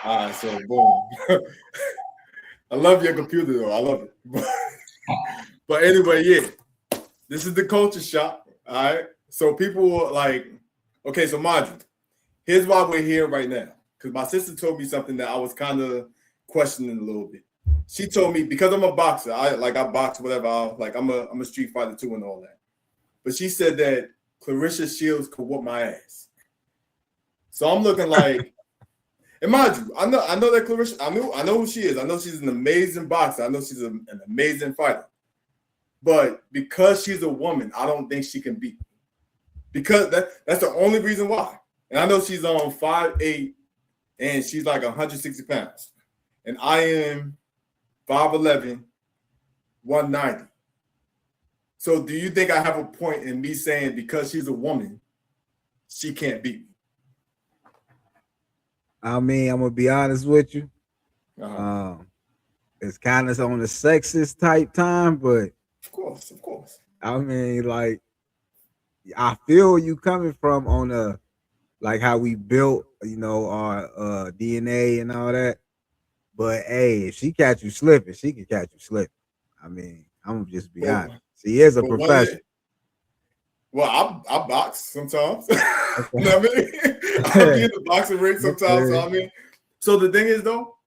All right, so boom. I love your computer though. I love it. But anyway, yeah, this is the culture shock. All right. So people were like, okay, so Marjorie, here's why we're here right now. Because my sister told me something that I was kind of questioning a little bit. She told me because I'm a boxer, I box whatever. I'm a street fighter too and all that. But she said that Clarissa Shields could whoop my ass. So I'm looking like, and mind you, I know that Clarissa. I know who she is. I know she's an amazing boxer. I know she's an amazing fighter. But because she's a woman, I don't think she can beat me. Because that's the only reason why. And I know she's on 5'8", and she's like 160 pounds. And I am 5'11", 190. So do you think I have a point in me saying because she's a woman, she can't beat me? I mean, I'm gonna be honest with you. It's kind of on the sexist type time, but of course. I mean, like, I feel you coming from on like how we built, our DNA and all that. But hey, if she catch you slipping, she can catch you slipping. I mean, I'm gonna just be honest. She is a professional. Well, I box sometimes. Okay. You know what I mean? I'll be in the boxing ring sometimes. So, I mean, so the thing is though,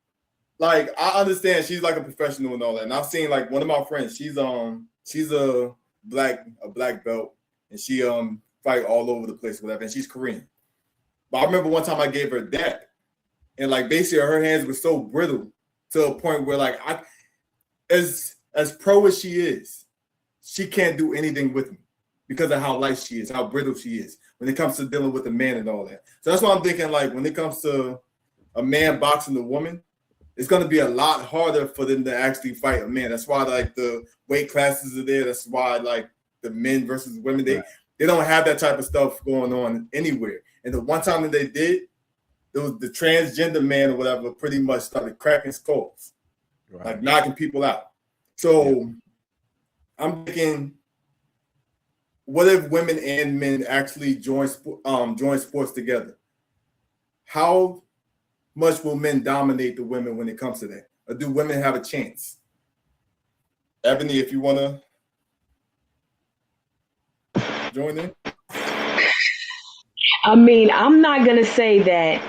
like I understand she's like a professional and all that. And I've seen like one of my friends, she's a black belt, and she fight all over the place, whatever, and she's Korean. But I remember one time I gave her that, and like basically her hands were so brittle to a point where like as pro as she is, she can't do anything with me because of how light she is, how brittle she is when it comes to dealing with a man and all that. So that's why I'm thinking like when it comes to a man boxing a woman, it's going to be a lot harder for them to actually fight a man. That's why like the weight classes are there. That's why like the men versus women, they don't have that type of stuff going on anywhere. And the one time that they did, it was the transgender man or whatever pretty much started cracking skulls, like knocking people out. So I'm thinking, what if women and men actually join sports together? How much will men dominate the women when it comes to that? Or do women have a chance? Ebony, if you want to join in. I mean, I'm not going to say that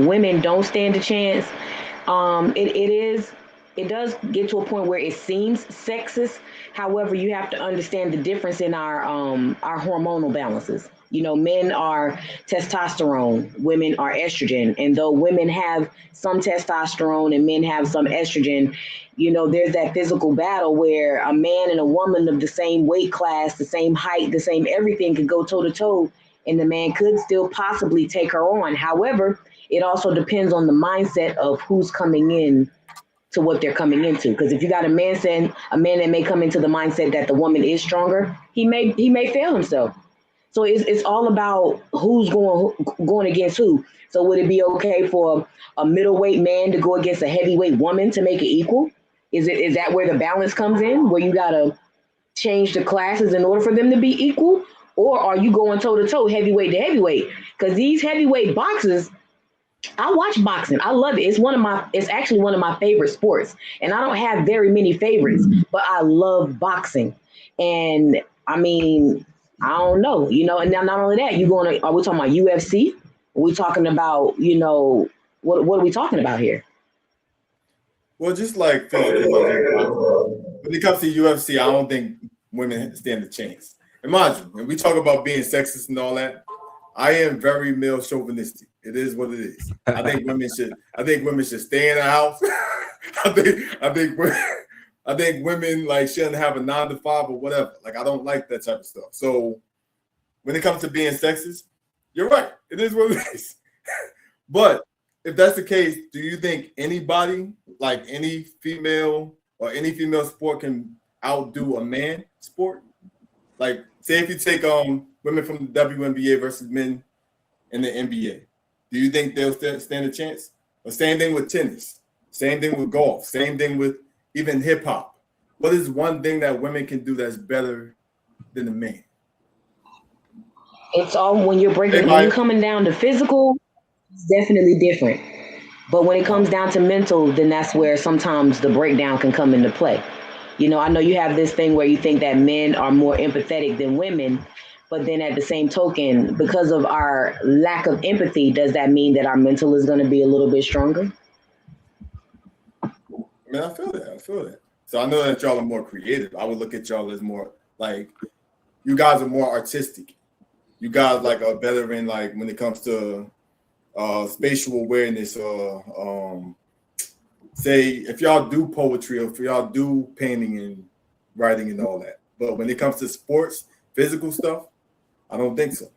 women don't stand a chance. It does get to a point where it seems sexist. However, you have to understand the difference in our hormonal balances. You know, men are testosterone, women are estrogen. And though women have some testosterone and men have some estrogen, you know, there's that physical battle where a man and a woman of the same weight class, the same height, the same everything could go toe to toe, and the man could still possibly take her on. However, it also depends on the mindset of who's coming in to what they're coming into. Because if you got a man that may come into the mindset that the woman is stronger, he may fail himself. So it's all about who's going against who. So would it be okay for a middleweight man to go against a heavyweight woman to make it equal? Is that where the balance comes in, where you gotta change the classes in order for them to be equal? Or are you going toe to toe, heavyweight to heavyweight? Because these heavyweight boxers, I watch boxing. I love it. It's actually one of my favorite sports. And I don't have very many favorites, but I love boxing. And I mean, I don't know, you know, and not only that, are we talking about UFC? Are we talking about, you know, what are we talking about here? Well, just like physical, when it comes to UFC, I don't think women stand a chance. Imagine, when we talk about being sexist and all that, I am very male chauvinistic. It is what it is. I think women should stay in the house. I think women like shouldn't have a 9 to 5 or whatever. Like I don't like that type of stuff. So when it comes to being sexist, you're right. It is what it is. But if that's the case, do you think anybody, like any female or any female sport, can outdo a man sport? Like, say if you take women from the WNBA versus men in the NBA, do you think they'll stand a chance? Or same thing with tennis, same thing with golf, same thing with even hip hop. What is one thing that women can do that's better than a man? It's all when you're coming down to physical, it's definitely different. But when it comes down to mental, then that's where sometimes the breakdown can come into play. I know you have this thing where you think that men are more empathetic than women, but then at the same token, because of our lack of empathy, does that mean that our mental is going to be a little bit stronger? I mean, I feel that. I feel that. So I know that y'all are more creative. I would look at y'all as more like you guys are more artistic. You guys like are better in like when it comes to spatial awareness or say if y'all do poetry or if y'all do painting and writing and all that. But when it comes to sports, physical stuff, I don't think so.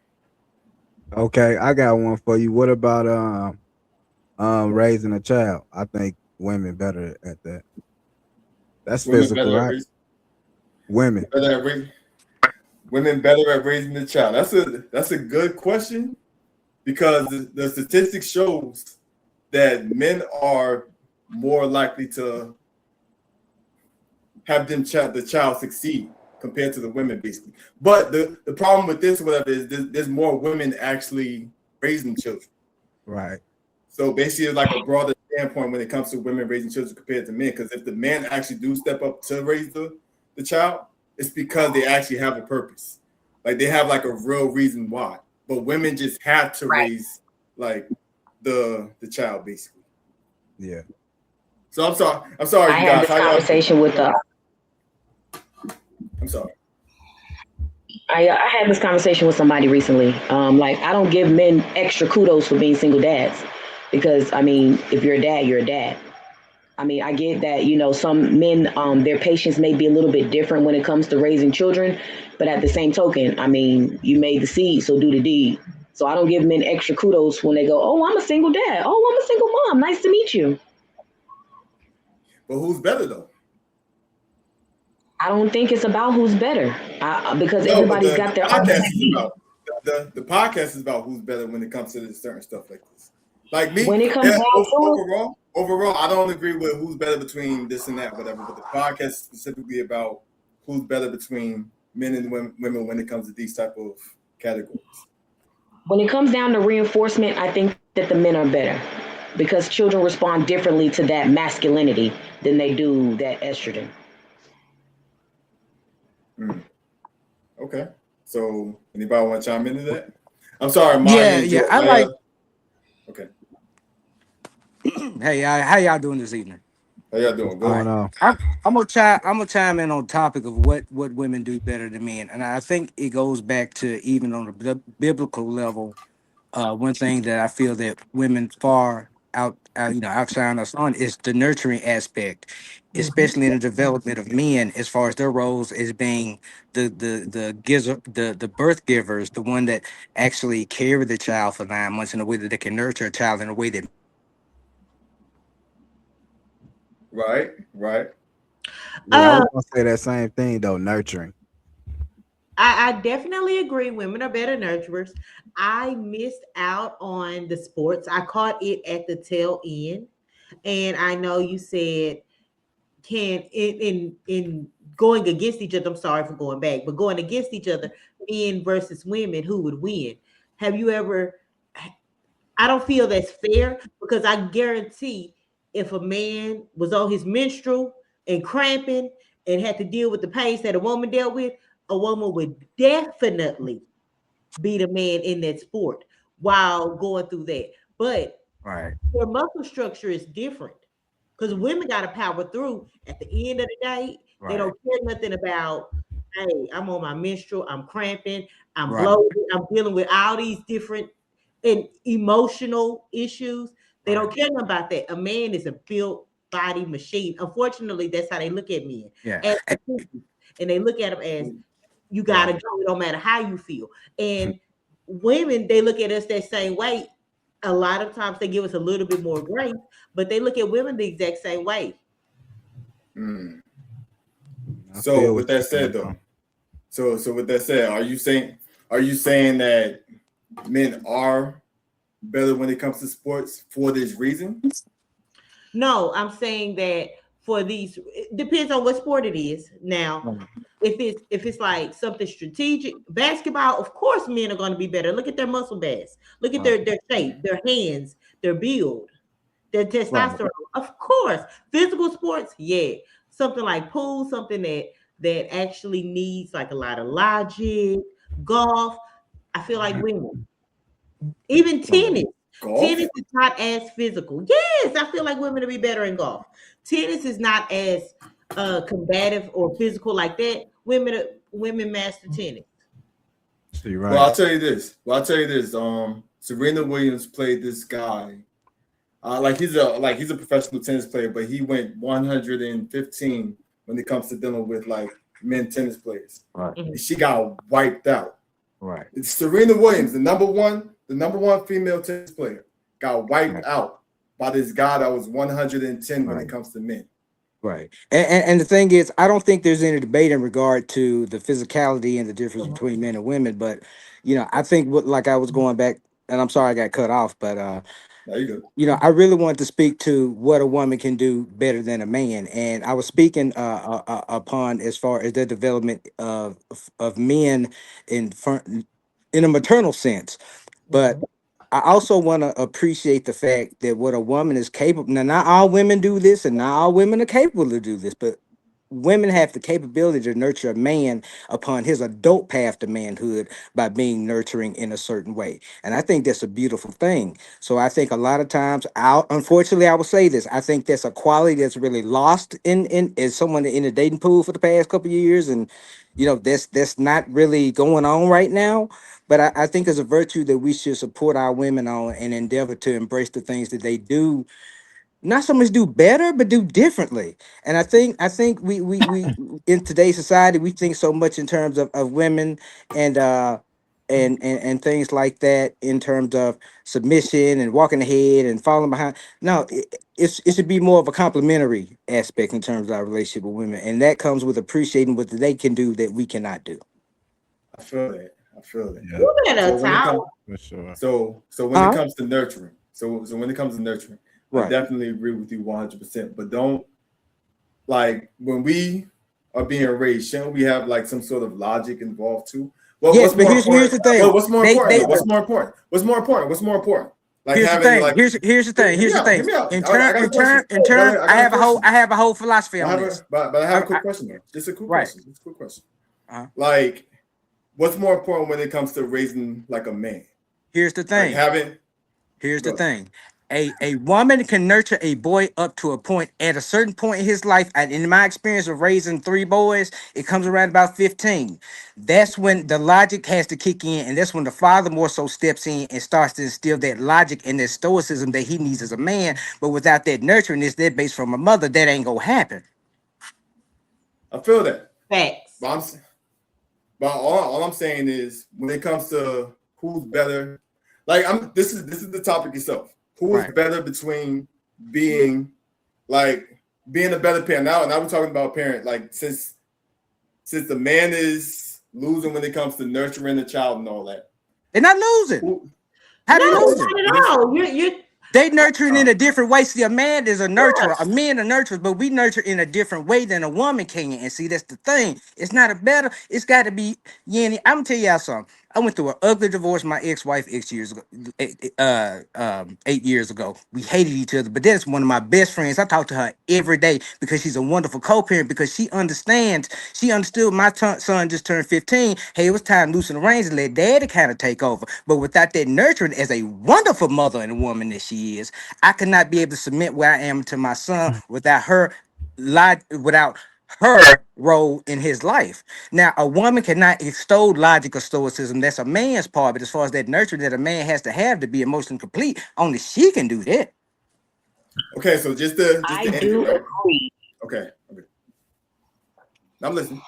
Okay, I got one for you. What about raising a child? I think women better at that. That's Women physical, better at right? raising, Women. better at raising, women better at raising the child. That's a good question because the statistics shows that men are more likely to have the child succeed compared to the women, basically. But the problem with this, whatever, is there's more women actually raising children. Right. So basically, it's like a broader standpoint when it comes to women raising children compared to men. Because if the men actually do step up to raise the child, it's because they actually have a purpose. Like they have like a real reason why. But women just have to raise like the child, basically. Yeah. So I'm sorry, I you had guys. this conversation with I'm sorry. I had this conversation with somebody recently. Like I don't give men extra kudos for being single dads because I mean, if you're a dad, you're a dad. I mean, I get that, some men, their patience may be a little bit different when it comes to raising children, but at the same token, I mean, you made the seed, so do the deed. So I don't give men extra kudos when they go, "Oh, I'm a single dad. Oh, I'm a single mom. Nice to meet you." But who's better though? I don't think it's about who's better because No, but everybody's the got their own podcast is technique. about the podcast is about who's better when it comes to this certain stuff like this. Like me, When it comes down to it, overall, I don't agree with who's better between this and that, whatever. But the podcast is specifically about who's better between men and women when it comes to these type of categories. when it comes down to reinforcement, I think that the men are better because children respond differently to that masculinity than they do that estrogen. Mm. Okay. So anybody want to chime into that? I'm sorry, Maya Yeah, and yeah. Joe. I like. Okay. Hey, how y'all doing this evening? How y'all doing? What's All Good. right, going on? I'm gonna chime in on the topic of what women do better than men, and I think it goes back to even on the biblical level. One thing that I feel that women far outshine us on is the nurturing aspect, especially in the development of men as far as their roles as being the birth givers, the one that actually carry the child for 9 months in a way that they can nurture a child in a way that Right. Right. Yeah, I Uh, was gonna say that same thing though, nurturing. I definitely agree. Women are better nurturers. I missed out on the sports. I caught it at the tail end, and I know you said can in going against each other. I'm sorry for going back, but going against each other, men versus women, who would win? Have you ever? I don't feel that's fair because I guarantee if a man was on his menstrual and cramping and had to deal with the pains that a woman dealt with, a woman would definitely be the man in that sport while going through that. But right, their muscle structure is different because women got to power through. At the end of the day, they right, don't care nothing about, hey, I'm on my menstrual, I'm cramping, I'm right, bloated, I'm dealing with all these different and emotional issues. They right. don't care nothing about that. A man is a built body machine. Unfortunately, that's how they look at men. Yeah, As and they look at them as you gotta right. go. It don't matter how you feel. And women, they look at us that same way. A lot of times they give us a little bit more grace, but they look at women the exact same way. Mm. I So feel with what that you're said, saying, though, though. so with that said, are you saying that men are better when it comes to sports for this reason? No, I'm saying that for these, it depends on what sport it is. Now, if it's like something strategic, basketball, of course, men are going to be better. Look at their muscle mass. Look at Right. their shape, their hands, their build. The testosterone, of course. Physical sports, yeah. Something like pool, something that actually needs like a lot of logic. Golf, I feel like women. Even tennis. Golf? Tennis is not as physical. Yes, I feel like women will be better in golf. Tennis is not as combative or physical like that. Women master tennis. See, right. Well, I'll tell you this. Serena Williams played this guy. He's a professional tennis player, but he went 115 when it comes to dealing with like men tennis players. Right. And she got wiped out. Right. It's Serena Williams, the number one female tennis player, got wiped out by this guy that was 110 when it comes to men. Right. And the thing is, I don't think there's any debate in regard to the physicality and the difference between men and women. But, I think like I was going back, and I'm sorry I got cut off, but, There you go. I really wanted to speak to what a woman can do better than a man. And I was speaking upon as far as the development of men in a maternal sense. But I also want to appreciate the fact that what a woman is capable. Now, not all women do this, and not all women are capable to do this, but women have the capability to nurture a man upon his adult path to manhood by being nurturing in a certain way. And I think that's a beautiful thing. So I think a lot of times, unfortunately, I will say this: I think that's a quality that's really lost in as someone in the dating pool for the past couple of years, and that's not really going on right now. But I think it's a virtue that we should support our women on and endeavor to embrace the things that they do, not so much do better, but do differently. And I think we in today's society, we think so much in terms of women and and things like that, in terms of submission and walking ahead and falling behind. No, it should be more of a complementary aspect in terms of our relationship with women. And that comes with appreciating what they can do that we cannot do. I feel that. Yeah. For sure. So when it comes to nurturing, when it comes to nurturing, Right. I definitely agree with you 100%. But don't, like, when we are being raised, shouldn't we have like some sort of logic involved too? Well, Yes, but here's the thing. What's more important? What's more important? What's more important? Like here's having the thing. like here's the thing. Here's the thing. Hear me out. In I got a question. turn, I got I have a whole philosophy on this. But I have a quick question though. Just a quick question. Just a quick question. Like, what's more important when it comes to raising like a man? Here's the thing. Here's the Go. thing. A woman can nurture a boy up to a point. At a certain point in his life, and in my experience of raising 3 boys, it comes around about 15. That's when the logic has to kick in, and that's when the father more so steps in and starts to instill that logic and that stoicism that he needs as a man. But without that nurturing, it's that base from a mother, that ain't gonna happen. I feel that. Facts. But all I'm saying is, when it comes to who's better, like this is the topic itself. Who is better between being a better parent? Now we're talking about parent. Like, since the man is losing when it comes to nurturing the child and all that. They're not losing. How they losing? Not at all. They nurturing in a different way. See, a man is a nurturer, a man a nurturer, but we nurture in a different way than a woman can. And see, that's the thing. It's not a better. It's got to be. Yanni, I'm gonna tell y'all something. I went through an ugly divorce. My ex-wife 8 years ago. 8 years ago, we hated each other. But that's one of my best friends. I talk to her every day because she's a wonderful co-parent. Because she understands. She understood my son just turned 15. Hey, it was time to loosen the reins and let daddy kind of take over. But without that nurturing, as a wonderful mother and woman that she is, I could not be able to submit where I am to my son without her role in his life. Now, a woman cannot extol logic or stoicism. That's a man's part. But as far as that nurture that a man has to have to be emotionally complete, only she can do that. Okay, so just I do agree. Okay. I'm listening.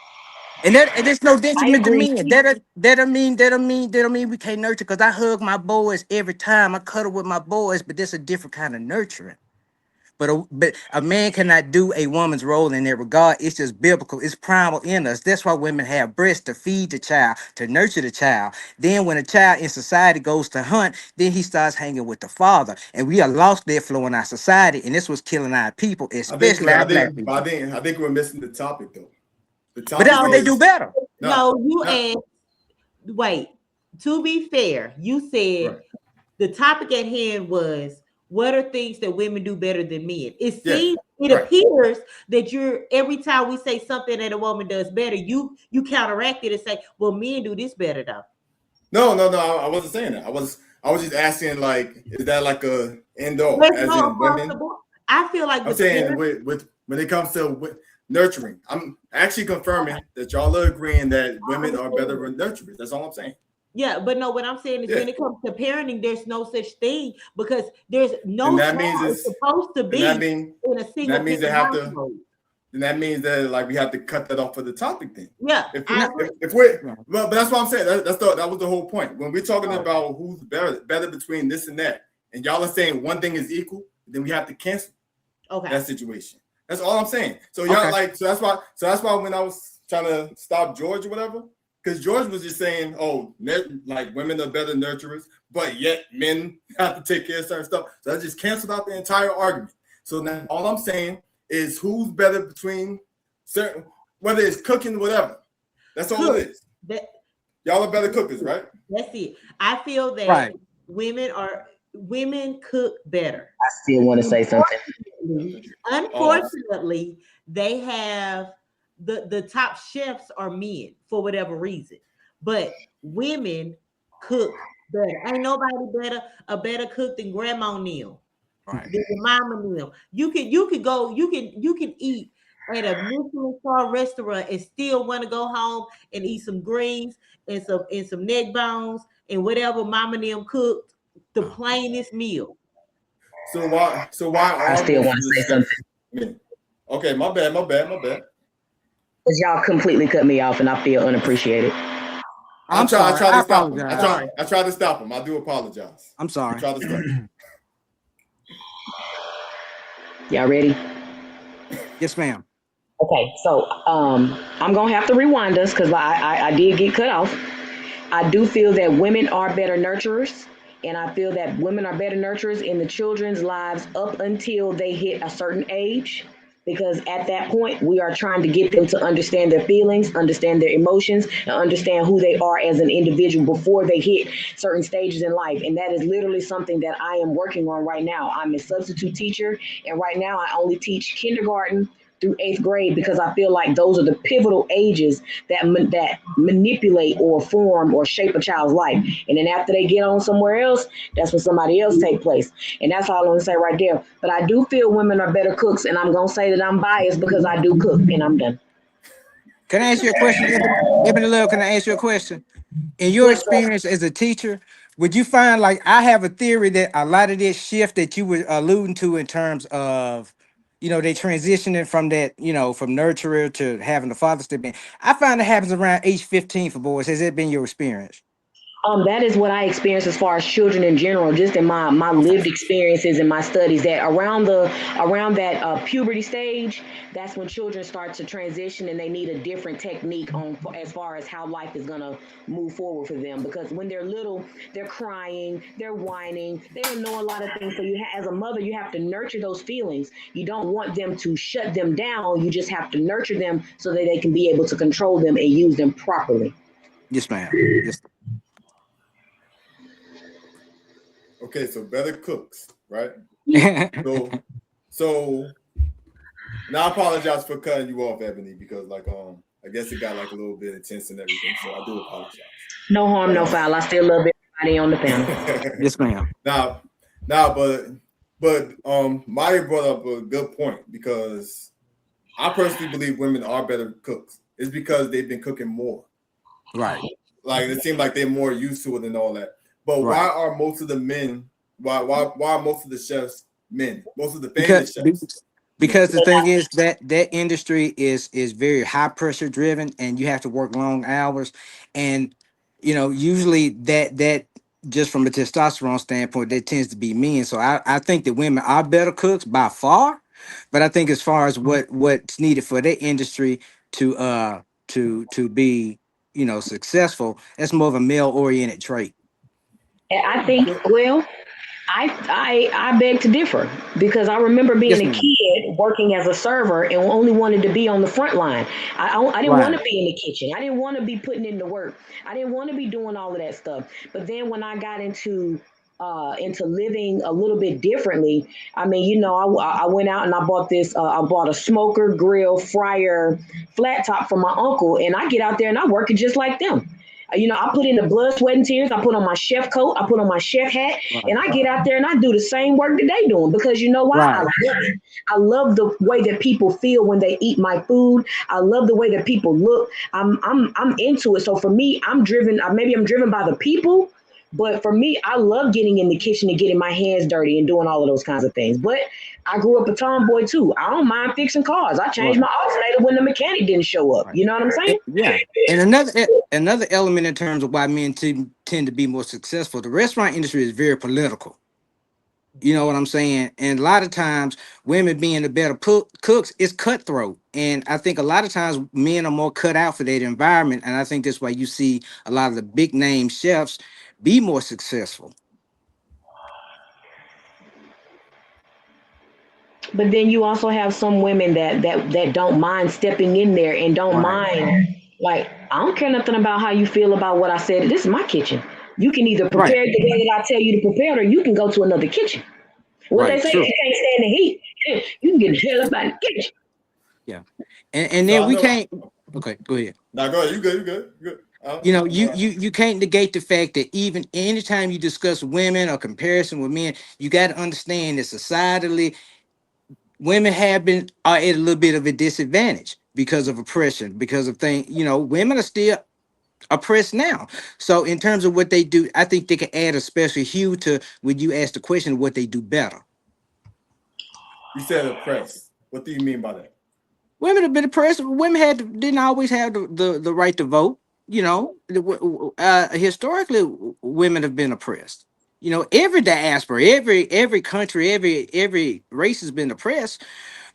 And there's no detriment to me. That don't mean we can't nurture. Because I hug my boys every time. I cuddle with my boys, but that's a different kind of nurturing. But a man cannot do a woman's role in that regard. It's just biblical. It's primal in us. That's why women have breasts, to feed the child, to nurture the child. Then when a child in society goes to hunt, then he starts hanging with the father. And we are lost that flow in our society. And this was killing our people, especially our black people. I think we're missing the topic, though. But that's what they do better. Wait, to be fair, you said the topic at hand was what are things that women do better than men? It Yeah, seems, it right. appears that you're every time we say something that a woman does better, you counteract it and say, well, men do this better though. No, I wasn't saying that. I was just asking, like, is that like a end all, There's as no in across the women? board. I feel like I'm with saying parents, with when it comes to nurturing, I'm actually confirming that y'all are agreeing that women are better nurturers. That's all I'm saying. yeah, but no, what I'm saying is Yeah. when it comes to parenting, there's no such thing because there's Then no that child means is supposed to then that be mean in a single that means they parent have to. household. Then that means that, like, we have to cut that off for the topic. Then Yeah, if I we agree. if we're well, but that's what I'm saying. That was the whole point. When we're talking about who's better between this and that, and y'all are saying one thing is equal, then we have to cancel that situation. That's all I'm saying. So y'all like so that's why when I was trying to stop George or whatever, because George was just saying, oh, like women are better nurturers, but yet men have to take care of certain stuff. So I just canceled out the entire argument. So now all I'm saying is who's better between certain, whether it's cooking, whatever. That's all it is. Y'all are better cookers, right? That's it. I feel that women cook better. I still want to say something. Unfortunately, they have the top chefs are men for whatever reason, but women cook better. Ain't nobody a better cook than Grandma Neil, than Mama Neil. You can eat at a Michelin star restaurant and still want to go home and eat some greens and some neck bones and whatever Mama Neil cooked, the plainest meal. So why I are still most want of to the say chefs something. men? Okay, my bad. Because y'all completely cut me off and I feel unappreciated. I'm sorry. I tried I to stop him. apologize. I tried to stop him. I do apologize. I'm sorry. I tried to stop him. Y'all ready? Yes, ma'am. Okay, so I'm gonna have to rewind us because I did get cut off. I do feel that women are better nurturers, and I feel that women are better nurturers in the children's lives up until they hit a certain age. Because at that point, we are trying to get them to understand their feelings, understand their emotions, and understand who they are as an individual before they hit certain stages in life. And that is literally something that I am working on right now. I'm a substitute teacher, and right now I only teach kindergarten through eighth grade because I feel like those are the pivotal ages that manipulate or form or shape a child's life. And then after they get on somewhere else, that's when somebody else take place. And that's all I'm gonna say right there. But I do feel women are better cooks, and I'm gonna say that I'm biased because I do cook, and I'm done. Can I ask you a question, Ebony Love? Can I ask you a question? In your What's up? experience as a teacher, would you find, like, I have a theory that a lot of this shift that you were alluding to in terms of, they transitioning from that, from nurturer to having the father step in. I find it happens around age 15 for boys. Has that been your experience? That is what I experience as far as children in general, just in my Okay. lived experiences and my studies. That around that puberty stage, that's when children start to transition and they need a different technique on as far as how life is gonna move forward for them. Because when they're little, they're crying, they're whining, they don't know a lot of things. So as a mother, you have to nurture those feelings. You don't want them to shut them down. You just have to nurture them so that they can be able to control them and use them properly. Yes, ma'am. Yes. Okay, so better cooks, right? So now I apologize for cutting you off, Ebony, because I guess it got like a little bit intense and everything. So I do apologize. No harm, no foul. I still love everybody on the panel. Yes, ma'am. Now, but Maya brought up a good point because I personally believe women are better cooks. It's because they've been cooking more. Right. Like it seems like they're more used to it and all that. But why are most of the men? Why are most of the chefs men? Most of the famous chefs. Because the thing is that industry is very high pressure driven, and you have to work long hours, and usually that just from a testosterone standpoint, that tends to be men. So I think that women are better cooks by far, but I think as far as what's needed for that industry to be successful, that's more of a male oriented trait. And I think, well, I beg to differ because I remember being Yes, a ma'am. kid working as a server and only wanted to be on the front line. I didn't want to be in the kitchen. I didn't want to be putting in the work. I didn't want to be doing all of that stuff. But then when I got into into living a little bit differently. I mean, I went out and I bought this. I bought a smoker, grill, fryer, flat top for my uncle, and I get out there and I work it just like them. I put in the blood, sweat, and tears. I put on my chef coat. I put on my chef hat, Right. and I get out there and I do the same work that they doing because you know why? I Right. love it. I love the way that people feel when they eat my food. I love the way that people look. I'm into it. So for me, I'm driven. Maybe I'm driven by the people, but for me, I love getting in the kitchen and getting my hands dirty and doing all of those kinds of things. But I grew up a tomboy too. I don't mind fixing cars. I changed Right. my alternator when the mechanic didn't show up. Right. You know what I'm saying? Yeah. And another element in terms of why men tend to be more successful, the restaurant industry is very political. You know what I'm saying? And a lot of times, women being the better cooks is cutthroat. And I think a lot of times men are more cut out for that environment. And I think that's why you see a lot of the big name chefs be more successful. But then you also have some women that don't mind stepping in there and don't Right. mind, like, I don't care nothing about how you feel about what I said. This is my kitchen. You can either Right. prepare it the way that I tell you to prepare it, or you can go to another kitchen. What they Right. say, if True. you can't stand the heat, you can get the hell up out of the kitchen. Yeah. And So then I we know. can't. Okay. Go ahead. Now go ahead. You good? You good? You good? You can't negate the fact that even anytime you discuss women or comparison with men, you got to understand that societally women are at a little bit of a disadvantage because of oppression, because of things. Women are still oppressed now. So in terms of what they do, I think they can add a special hue to when you ask the question what they do better. You said oppressed. What do you mean by that? Women have been oppressed. Women didn't always have the right to vote. Historically, women have been oppressed. Every diaspora, every country, every race has been oppressed.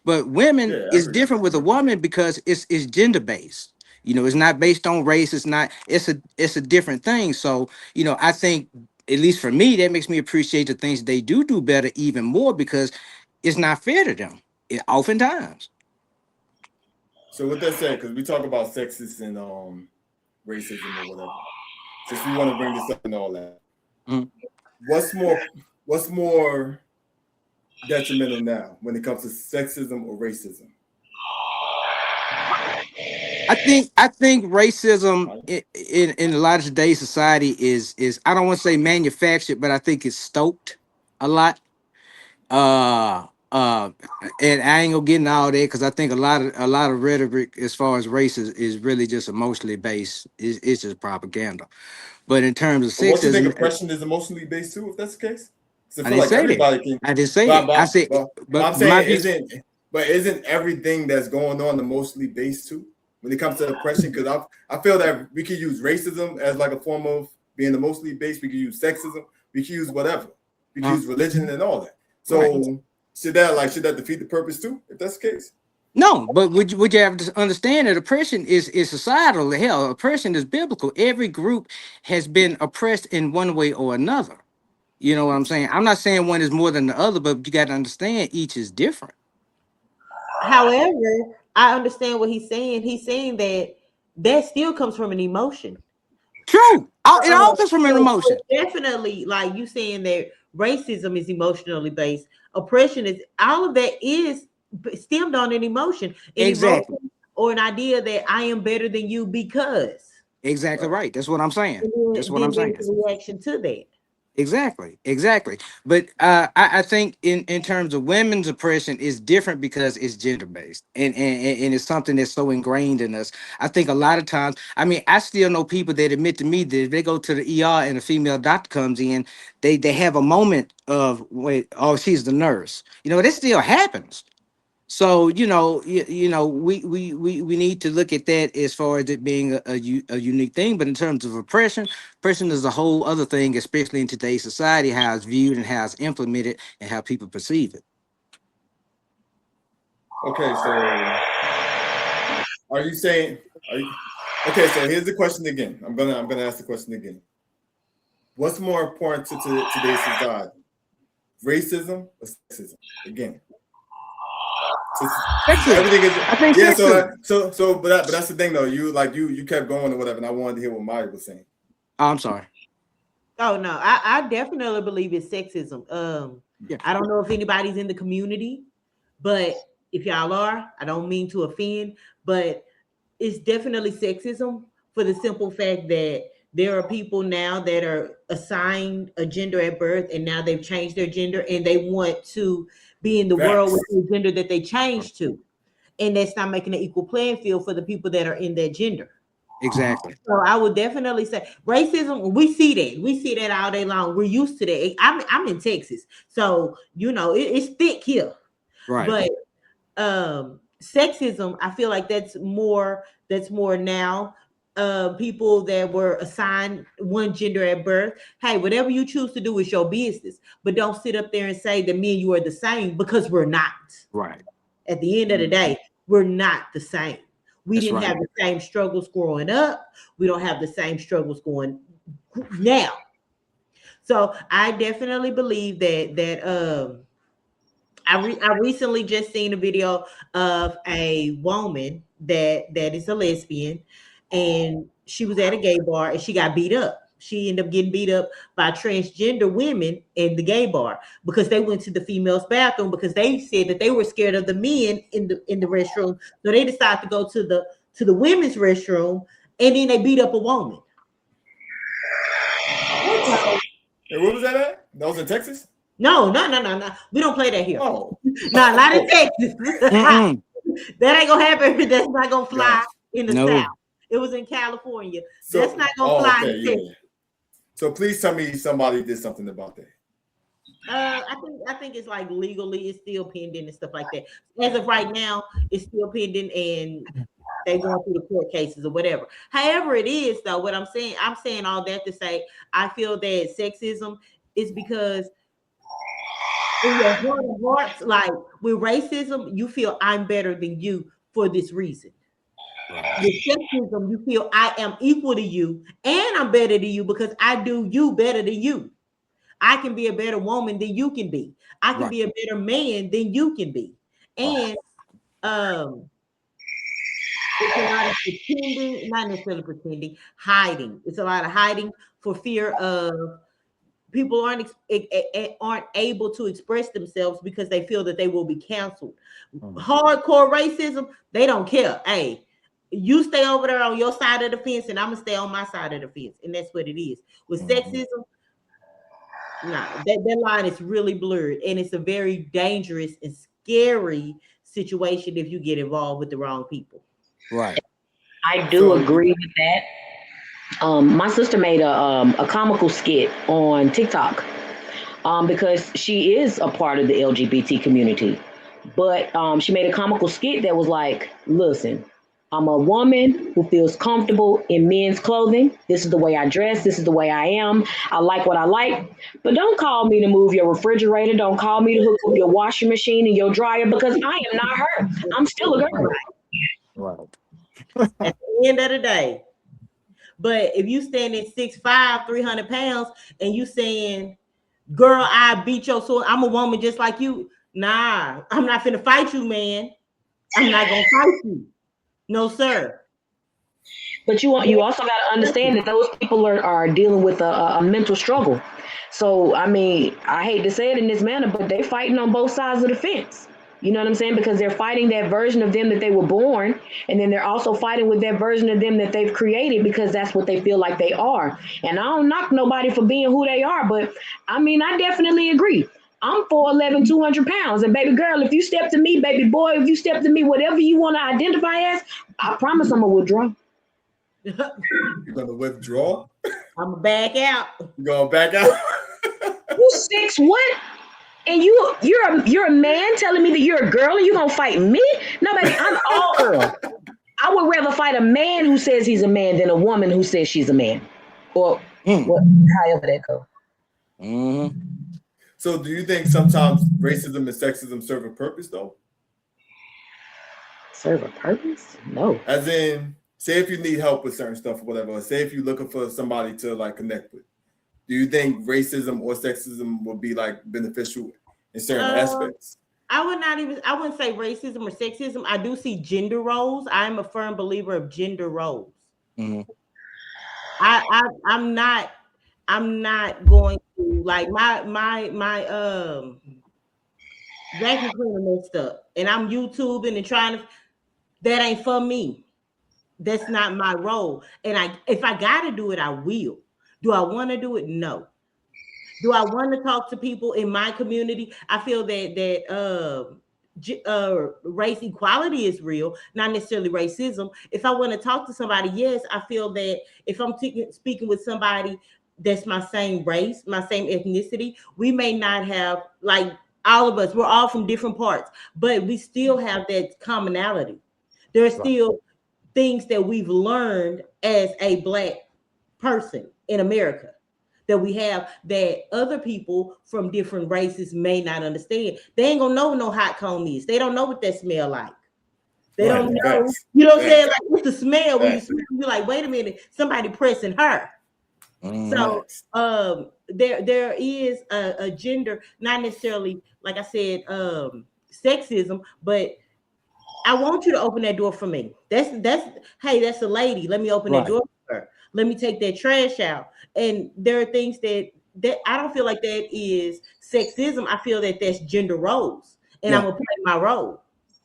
But women Yeah, is different with a woman because it's gender based. It's not based on race. It's a different thing. So I think at least for me, that makes me appreciate the things they do better even more because it's not fair to them. Oftentimes. So what that said, because we talk about sexist and racism or whatever. Since we want to bring this up and all that, Mhm. what's more detrimental now when it comes to sexism or racism? I think racism in a lot of today's society is I don't want to say manufactured, but I think it's stoked a lot. Uh uh and I ain't gonna get into all that because I think a lot of rhetoric as far as race is really just emotionally based. It's just propaganda. But in terms of But what you think sexism, oppression is emotionally based too, if that's the case? Because I I feel didn't like say that. everybody can. I didn't say But, that. I but, said, but, but but I'm my saying view. isn't everything that's going on emotionally based too when it comes to oppression? Because I feel that we could use racism as like a form of being emotionally based. We could use sexism. We could use whatever. We could use religion and all that. Right. So should that defeat the purpose too? If that's the case. No, but would you have to understand that oppression is societal? Hell, oppression is biblical. Every group has been oppressed in one way or another. You know what I'm saying? I'm not saying one is more than the other, but you got to understand each is different. However, I understand what he's saying. He's saying that still comes from an emotion. True. It all comes from an So emotion. definitely, like you saying that racism is emotionally based, oppression is all of that is stemmed on an emotion, an Exactly. emotion or an idea that I am better than you because. Exactly right. That's what I'm saying. That's And what I'm then there's saying. a reaction to that. Exactly. But I think in terms of women's oppression is different because it's gender based and it's something that's so ingrained in us. I think a lot of times, I mean, I still know people that admit to me that if they go to the ER and a female doctor comes in, they have a moment of wait, oh, she's the nurse. This still happens. So we need to look at that as far as it being a unique thing. But in terms of oppression is a whole other thing, especially in today's society, how it's viewed and how it's implemented and how people perceive it. Okay, so are you saying? Okay, so here's the question again. I'm gonna ask the question again. What's more important to today's society? Racism or sexism? Again, Sexism. everything is I think yeah. sexism. But that's the thing though. You kept going or whatever, and I wanted to hear what Maya was saying. Oh, I'm sorry. Oh no, I definitely believe it's sexism. Yeah. I don't know if anybody's in the community, but if y'all are, I don't mean to offend, but it's definitely sexism for the simple fact that there are people now that are assigned a gender at birth and now they've changed their gender and they want to be in the world with Facts. the gender that they changed to. And that's not making an equal playing field for the people that are in that gender. Exactly. So I would definitely say racism. We see that. We see that all day long. We're used to that. I'm in Texas, so you know it's thick here. Right. But sexism, I feel like that's more. That's more now. People that were assigned one gender at birth. Hey, whatever you choose to do is your business. But don't sit up there and say that me and you are the same because we're not. Right. At the end of the day, we're not the same. We That's didn't right. have the same struggles growing up. We don't have the same struggles going now. So I definitely believe that I recently just seen a video of a woman that is a lesbian, and she was at a gay bar and she got beat up. She ended up getting beat up by transgender women in the gay bar because they went to the females' bathroom because they said that they were scared of the men in the restroom. So they decided to go to the women's restroom, and then they beat up a woman. Hey, where was that at? That was in Texas? No. We don't play that here. Oh. No, not in Texas. Mm-mm. That ain't gonna happen. That's not gonna fly Gosh. in the No. South. It was in California. So, That's not gonna fly okay, in yeah. Texas. So please tell me somebody did something about that. I think it's like legally, it's still pending and stuff like that. As of right now, it's still pending and they going through the court cases or whatever. However, it is though. What I'm saying all that to say, I feel that sexism is because in your heart of hearts, like with racism, you feel I'm better than you for this reason. With sexism, you feel I am equal to you and I'm better than you because I do you better than you. I can be a better woman than you can be. I can Right. be a better man than you can be. And um it's a lot of pretending, not necessarily pretending, hiding. It's a lot of hiding for fear of people aren't able to express themselves because they feel that they will be canceled. Hardcore racism, they don't care. Hey, you stay over there on your side of the fence, and I'm gonna stay on my side of the fence, and that's what it is. With sexism, nah, that line is really blurred, and it's a very dangerous and scary situation if you get involved with the wrong people. Right. I do So agree with that. My sister made a comical skit on TikTok because she is a part of the LGBT community. But she made a comical skit that was like, listen, I'm a woman who feels comfortable in men's clothing. This is the way I dress. This is the way I am. I like what I like. But don't call me to move your refrigerator. Don't call me to hook up your washing machine and your dryer because I am not her. I'm still a girl. Right. At the end of the day. But if you stand at 6'5", 300 pounds, and you saying, girl, I beat your soul, I'm a woman just like you. Nah, I'm not finna fight you, man. I'm not gonna fight you. No, sir. But you also got to understand that those people are dealing with a mental struggle. So I mean, I hate to say it in this manner, but they fighting on both sides of the fence. You know what I'm saying? Because they're fighting that version of them that they were born, and then they're also fighting with that version of them that they've created because that's what they feel like they are. And I don't knock nobody for being who they are, but I mean, I definitely agree. I'm 4'11", 200 pounds. And baby girl, if you step to me, baby boy, if you step to me, whatever you want to identify as, I promise I'm going to withdraw. you're gonna withdraw? I'm gonna back out. You're gonna back out? You 6 what? And you're a man telling me that you're a girl and you're gonna fight me? No, baby, I'm all girl. I would rather fight a man who says he's a man than a woman who says she's a man. Or what, however that goes. Mm-hmm. So do you think sometimes racism and sexism serve a purpose though? Serve a purpose? No. As in, say if you need help with certain stuff or whatever, or say if you're looking for somebody to like connect with, do you think racism or sexism would be like beneficial in certain aspects? I wouldn't say racism or sexism. I do see gender roles. I'm a firm believer of gender roles. Mm-hmm. I'm not I'm not going to like my vacuum cleaner messed up, and I'm YouTubing and trying to. That ain't for me. That's not my role. And if I gotta do it, I will. Do I want to do it? No. Do I want to talk to people in my community? I feel that race equality is real, not necessarily racism. If I want to talk to somebody, yes, I feel that if I'm speaking with somebody that's my same race, my same ethnicity, we may not have like all of us. We're all from different parts, but we still have that commonality. There are still things that we've learned as a Black person in America that we have that other people from different races may not understand. They ain't gonna know what no hot comb is. They don't know what that smell like. They don't know. You know what I'm saying? Like, what's the smell when you smell? You're like, wait a minute, somebody pressing her. So there is a gender, not necessarily like I said, sexism, but I want you to open that door for me. That's hey, that's a lady. Let me open that door for her. Let me take that trash out. And there are things that I don't feel like that is sexism. I feel that that's gender roles, and I'm gonna play my role.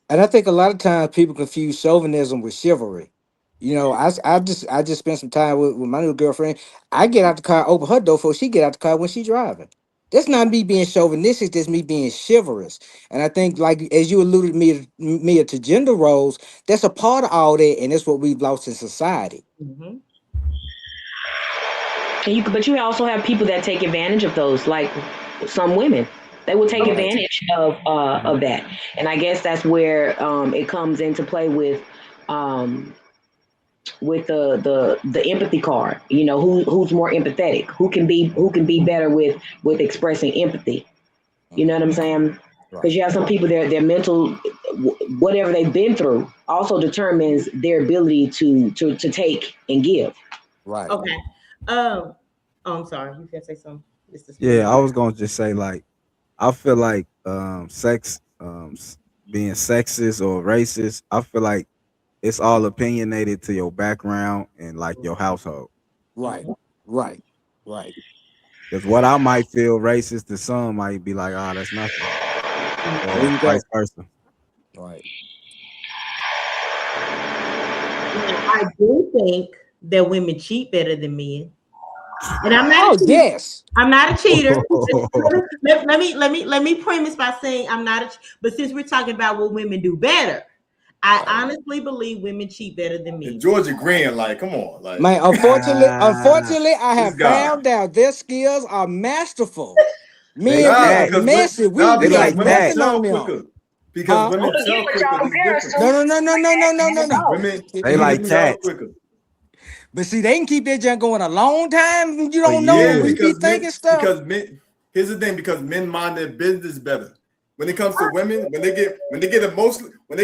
And I think a lot of times people confuse chauvinism with chivalry. You know, I just spent some time with my new girlfriend. I get out the car, open her door before she get out the car when she driving. That's not me being chauvinistic. That's me being chivalrous. And I think, like as you alluded me to gender roles, that's a part of all that, and that's what we've lost in society. Mm-hmm. But you also have people that take advantage of those, like some women. They will take advantage of that, and I guess that's where it comes into play with the empathy card. You know, who's more empathetic, who can be better with expressing empathy. You know what I'm saying? Because you have some people, their mental, whatever they've been through, also determines their ability to take and give. Right. Okay. Oh, I'm sorry. You can say something. Yeah, I was gonna just say like I feel like being sexist or racist, I feel like it's all opinionated to your background and like your household. Right. Right. Right. Because what I might feel racist to some might be like, oh, that's nothing. There Or you go. vice versa. Right. I do think that women cheat better than men. And I'm not Oh, yes. I'm not a cheater. let me premise by saying I'm not a but since we're talking about what women do better, I honestly believe women cheat better than men. And Georgia Green, like, come on, like, Man, unfortunately, I have found out their skills are masterful. Men be messy. We because like women that. tell quicker. Because women tell quicker. No. Women They like tell that. quicker. But see, they can keep that junk going a long time. You For don't know years. we be thinking stuff. Because men, here's the thing, because men mind their business better. When it comes to women, when they get emotional, when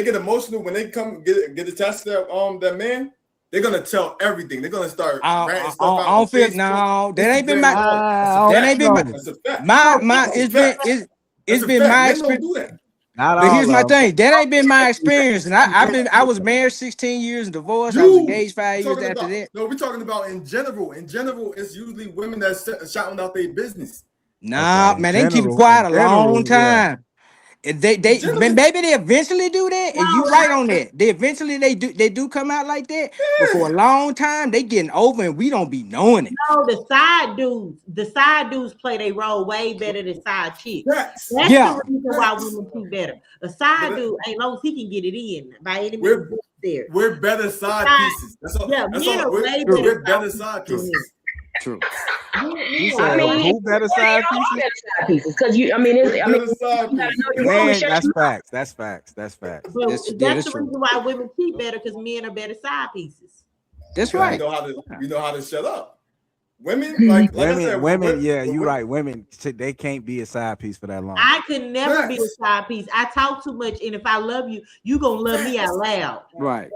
they come get attached to that man, they're gonna tell everything. They're gonna start ranting stuff out on Facebook. No, that ain't been my. That ain't been my. That's a fact. It's been my Men don't experience. do that. But here's my thing. That ain't been my experience. And I was married 16 years and divorced. I was engaged 5 years after that. No, we're talking about in general. In general, it's usually women that's shouting out their business. Nah, man, they keep it quiet a long time. They maybe they eventually do that, and you right on that. They eventually they do come out like that, but for a long time they getting over and we don't be knowing it. No, the side dudes play their role way better than side chicks. That's the reason why women cheat better. A side dude, as long as he can get it in by any means there. We're better side pieces. That's all. Yeah, that's men all. are way We're better side pieces. True. I mean, who better side pieces? Because you gotta know your role. Man, that's facts. That's facts. That's facts. But that's the reason why women cheat better, because men are better side pieces. That's right. We know how to shut up. Women, like I said, women, yeah, you're right. Women, they can't be a side piece for that long. I could never be a side piece. I talk too much, and if I love you, you gonna love me out loud. Right.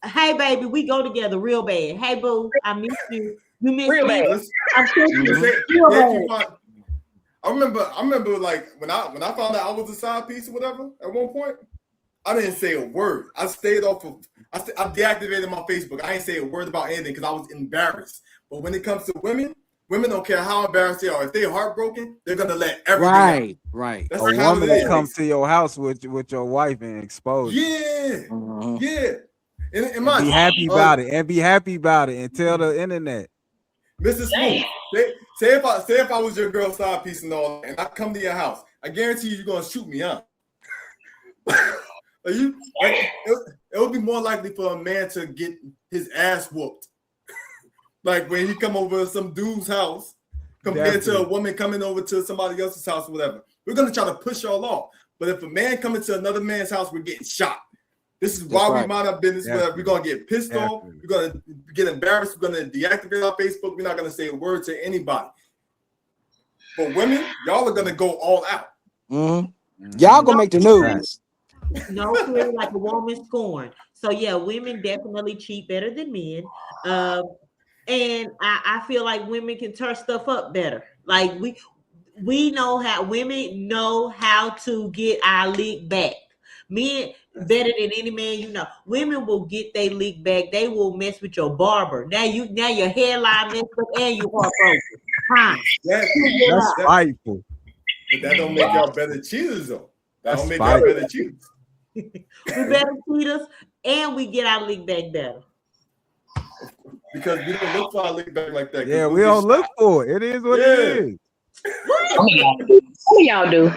Hey, baby, we go together real bad. Hey, boo, I miss you. You miss real me. bad. I'm I remember, like when I found out I was a side piece or whatever. At one point, I didn't say a word. I stayed off of. I deactivated my Facebook. I didn't say a word about anything because I was embarrassed. But when it comes to women, Women don't care how embarrassed they are. If they're heartbroken, they're gonna let everything out. Right. That's A how woman it to come is. to your house with your wife and expose you. Yeah, Mhm. yeah. And And mind be you, happy about it. And be happy about it. And tell the internet. Mr. Dang. Smooth, say if I was your girl side piece and all, and I come to your house, I guarantee you're gonna shoot me, huh? It would be more likely for a man to get his ass whooped, like when he come over to some dude's house, compared to a woman coming over to somebody else's house or whatever. We're gonna try to push y'all off. But if a man coming to another man's house, we're getting shot. This is why we mind our business. We're gonna get pissed off. We're gonna get embarrassed. We're gonna deactivate our Facebook. We're not gonna say a word to anybody. For women, y'all are gonna go all out. Y'all gonna make the news. No fear like a woman scorned. So yeah, women definitely cheat better than men. And I feel like women can turn stuff up better. Like we know how women know how to get our lick back. Men better than any man you know. Women will get their lick back. They will mess with your barber. Now your hairline messed up and you heartbroken. Huh? That's spiteful. But that don't make y'all better cheaters though. That don't make spiteful. y'all better cheaters. We better cheaters and we get our lick back better. Because we don't look for our lick back like that. Yeah, we don't look for it. It is what it is. Some of y'all do.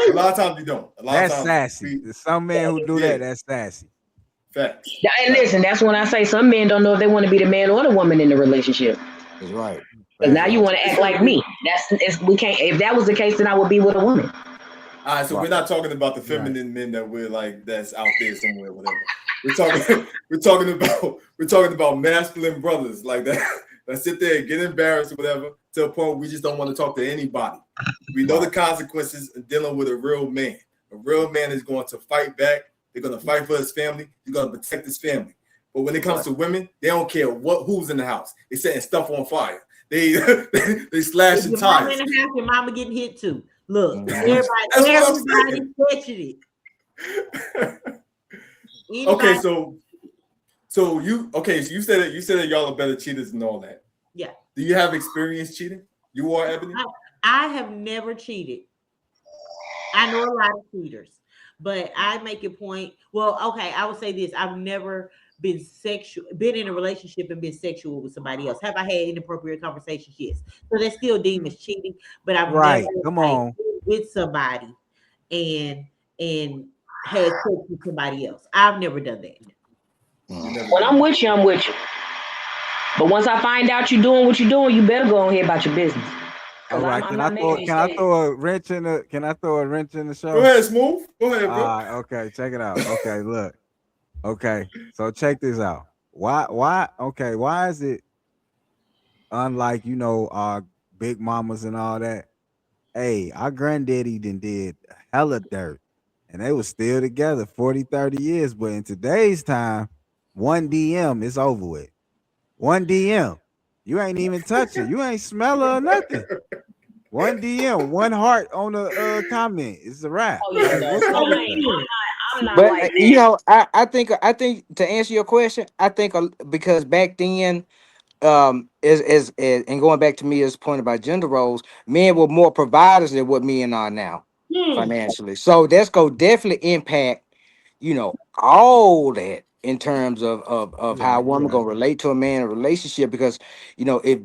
A lot of times we don't. A lot That's of times sassy. There's some men who do that. That's sassy. Facts. And listen, that's when I say some men don't know if they want to be the man or the woman in the relationship. That's right. Because now you want to act like me. We can't. If that was the case, then I would be with a woman. All right, so we're not talking about the feminine men that we're like that's out there somewhere, whatever. We're talking about masculine brothers like that that sit there and get embarrassed or whatever to a point where we just don't want to talk to anybody. We know the consequences of dealing with a real man. A real man is going to fight back. They're going to fight for his family. He's going to protect his family. But when it comes to women, they don't care who's in the house. They setting stuff on fire. They slashing tires. In the house, your mama getting hit too. Look, everybody catching it. Okay, so you said that y'all are better cheaters and all that. Yeah. Do you have experience cheating? You are, Ebony? I have never cheated. I know a lot of cheaters, but I make a point. Well, okay, I would say this: I've never been in a relationship and been sexual with somebody else. Have I had inappropriate conversations? Yes. So that's still deemed as cheating, but I've never been with somebody and had sex with somebody else. I've never done that. When I'm with you, I'm with you. But once I find out you're doing what you're doing, you better go on here about your business. All right, can I throw a wrench in the show? Go ahead, Smooth. Go ahead, bro. Okay, check it out. Okay, look. Okay, so check this out. Why is it unlike our big mamas and all that? Hey, our granddaddy did hella dirt and they were still together 40, 30 years. But in today's time, one DM is over with. One DM. You ain't even touch it. You ain't smell her or nothing. One DM, one heart on the comment. It's a wrap. Oh, yeah, I'm not but like that. I think to answer your question, I think because back then, is and going back to Mia's point about gender roles, men were more providers than what men are now financially. So that's gonna definitely impact, all that in terms of how a woman gonna relate to a man in a relationship, because if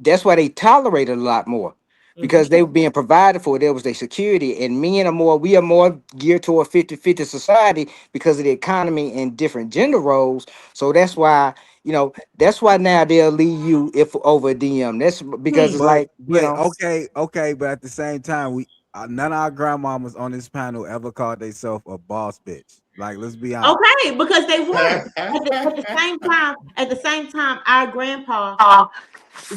that's why they tolerate it a lot more. Because they were being provided for, there was their security, and we are more geared toward 50-50 society because of the economy and different gender roles. So that's why now they'll leave you if over a DM. That's because it's okay, but at the same time, none of our grandmamas on this panel ever called themselves a boss bitch. Like, let's be honest. Okay, because they weren't. At the same time, our grandpa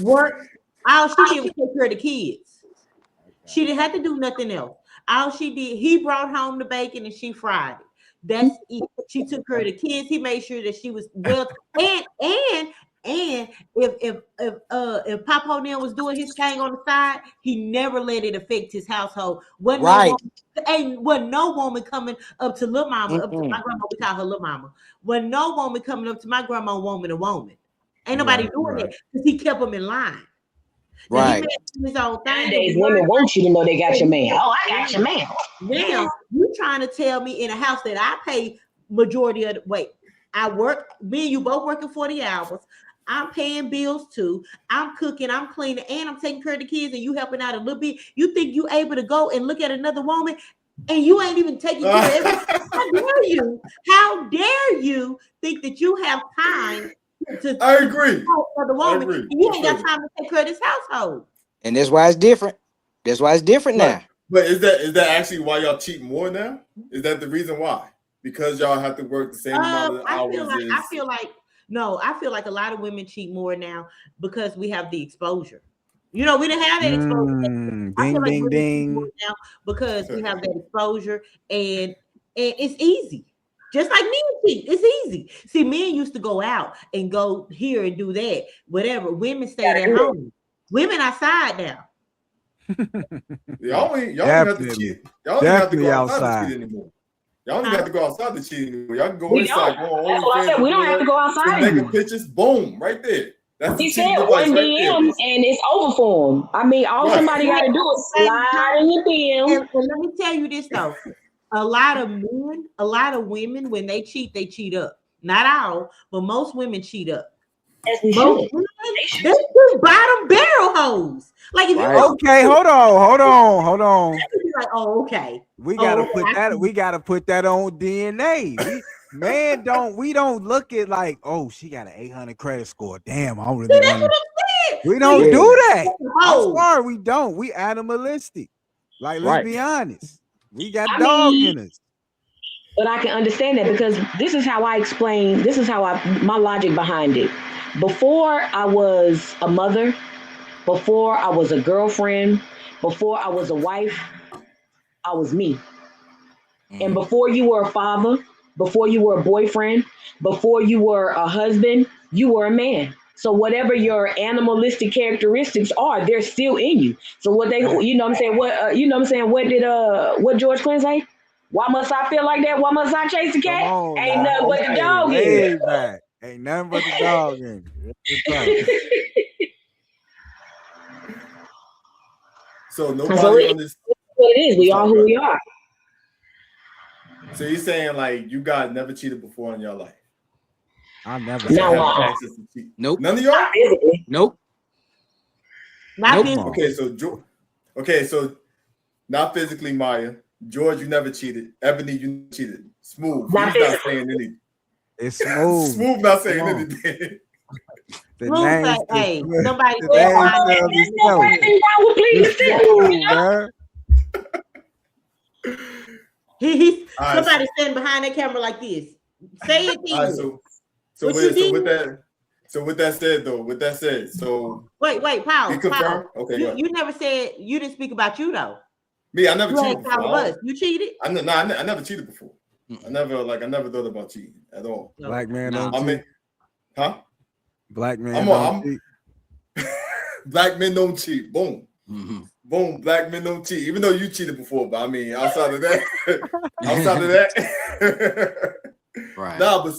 worked. All she did was take care of the kids. She didn't have to do nothing else. All she did, he brought home the bacon and she fried it. That's it. She took care of the kids. He made sure that she was well. And if Papa O'Neil was doing his thing on the side, he never let it affect his household. Wasn't no woman coming up to little mama, up to my grandma. We call her little mama. When no woman coming up to my grandma, woman. Ain't nobody doing that because he kept them in line. Now he Right. may do his own thing. Nowadays, women want you to know they got your man. Oh, I got your man. Now you trying to tell me in a house that I pay majority of the wait. I work, me and you both working 40 hours. I'm paying bills too. I'm cooking, I'm cleaning, and I'm taking care of the kids, and you helping out a little bit. You think you able to go and look at another woman and you ain't even taking care of everything? How dare you? How dare you think that you have time to I agree. for the I woman? agree. And you ain't got time to take care of this household. And that's why it's different. That's why it's different now. But is that actually why y'all cheat more now? Is that the reason why? Because y'all have to work the same amount of hours? I feel like no, I feel like a lot of women cheat more now because we have the exposure. You know, we didn't have that exposure. I feel Ding, like ding, women cheat more ding. now because we have that exposure and it's easy. Just like men cheat, it's easy. See, men used to go out and go here and do that, whatever. Women stayed at home. Women outside now. Y'all don't have to cheat. Y'all don't have to go outside to cheat anymore. Y'all don't even have to go outside to cheat anymore. Y'all can go inside. Go on That's what I said. We don't have to go outside anymore. Pictures, boom, right there. That's he said one DM and it's over for him. I mean, all somebody got to do is slide in your DM. And let me tell you this though. A lot of men, a lot of women, when they cheat up. Not all, but most women cheat up. Most women, they just bottom barrel hoes. Like if you okay, hold on. Like, oh, okay. We gotta put that on DNA. We don't look at like, oh, she got an 800 credit score. Damn, I really want. We don't do that. I'm sorry, we don't. We animalistic. Like, let's be honest. We got dog in us. But I can understand that because this is how I explain. This is how my logic behind it. Before I was a mother, before I was a girlfriend, before I was a wife, I was me. And before you were a father, before you were a boyfriend, before you were a husband, you were a man. So whatever your animalistic characteristics are, they're still in you. So what they, you know what I'm saying? What George Clinton say? Why must I feel like that? Why must I chase the cat? Ain't nothing but the dog in it. Ain't nothing but the dog in it. So nobody on this. What it is, we are who we are. So you're saying like you guys never cheated before in your life? I've never. No. Nope. None of y'all? Nope. Not nope. Okay, so not physically, Maya. George, you never cheated. Ebony, you cheated. Smooth. Not He's not saying anything. It's smooth. Smooth not saying anything. Smooth like, hey, somebody somebody standing behind that camera like this. Say it. Right, so with that said, so wait, pause. Okay, you never said you didn't speak about you though. Me, I never cheated before. You cheated? I never cheated before. I never thought about cheating at all. Black man don't cheat. Huh? Black man don't cheat. Black men don't cheat. Boom. Mm-hmm. Boom. Black men don't cheat. Even though you cheated before, but I mean, outside of that, right? Nah, but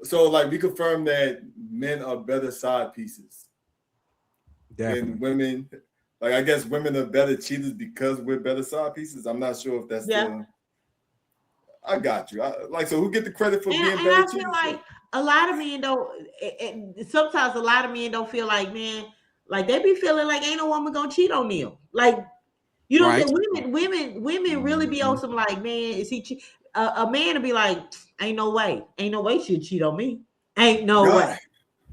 so like we confirm that men are better side pieces than women. Like I guess women are better cheaters because we're better side pieces. I'm not sure if that's I got you. So who get the credit for being better cheaters? I feel like a lot of men don't. Sometimes a lot of men don't feel like, man, like they be feeling like ain't no woman gonna cheat on them. Like you know, what I'm saying? Women really be on some like, man, is he? A man to be like, ain't no way she'd cheat on me. Ain't no way.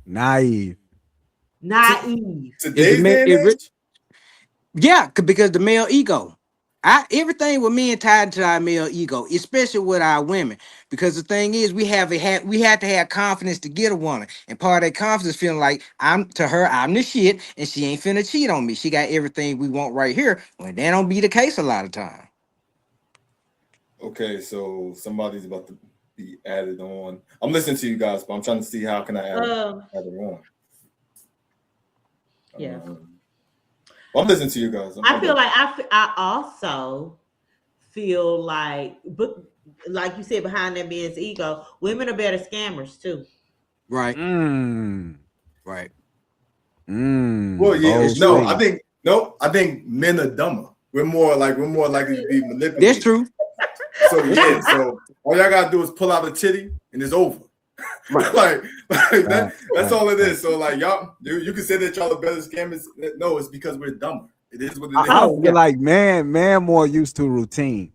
Naive. Today's day and age? Yeah, because the male ego. Everything with men tied to our male ego, especially with our women. Because the thing is, we have to have confidence to get a woman, and part of that confidence feeling like I'm the shit, and she ain't finna cheat on me. She got everything we want right here. When that don't be the case a lot of time. Okay, so somebody's about to be added on. I'm listening to you guys, but I'm trying to see how can I add it on. Yeah. I'm listening to you guys. I also feel like, but like you said, behind that man's ego, women are better scammers too. Right. Right. Well, yeah, bold no, statement. I think men are dumber. We're more likely to be manipulated. That's true. So yeah, so all y'all gotta do is pull out a titty and it's over. Right. like that. That's Right, all it right. is. So like y'all, you can say that y'all are better scammers. No, it's because we're dumber. It is what it is. I feel like man more used to routine.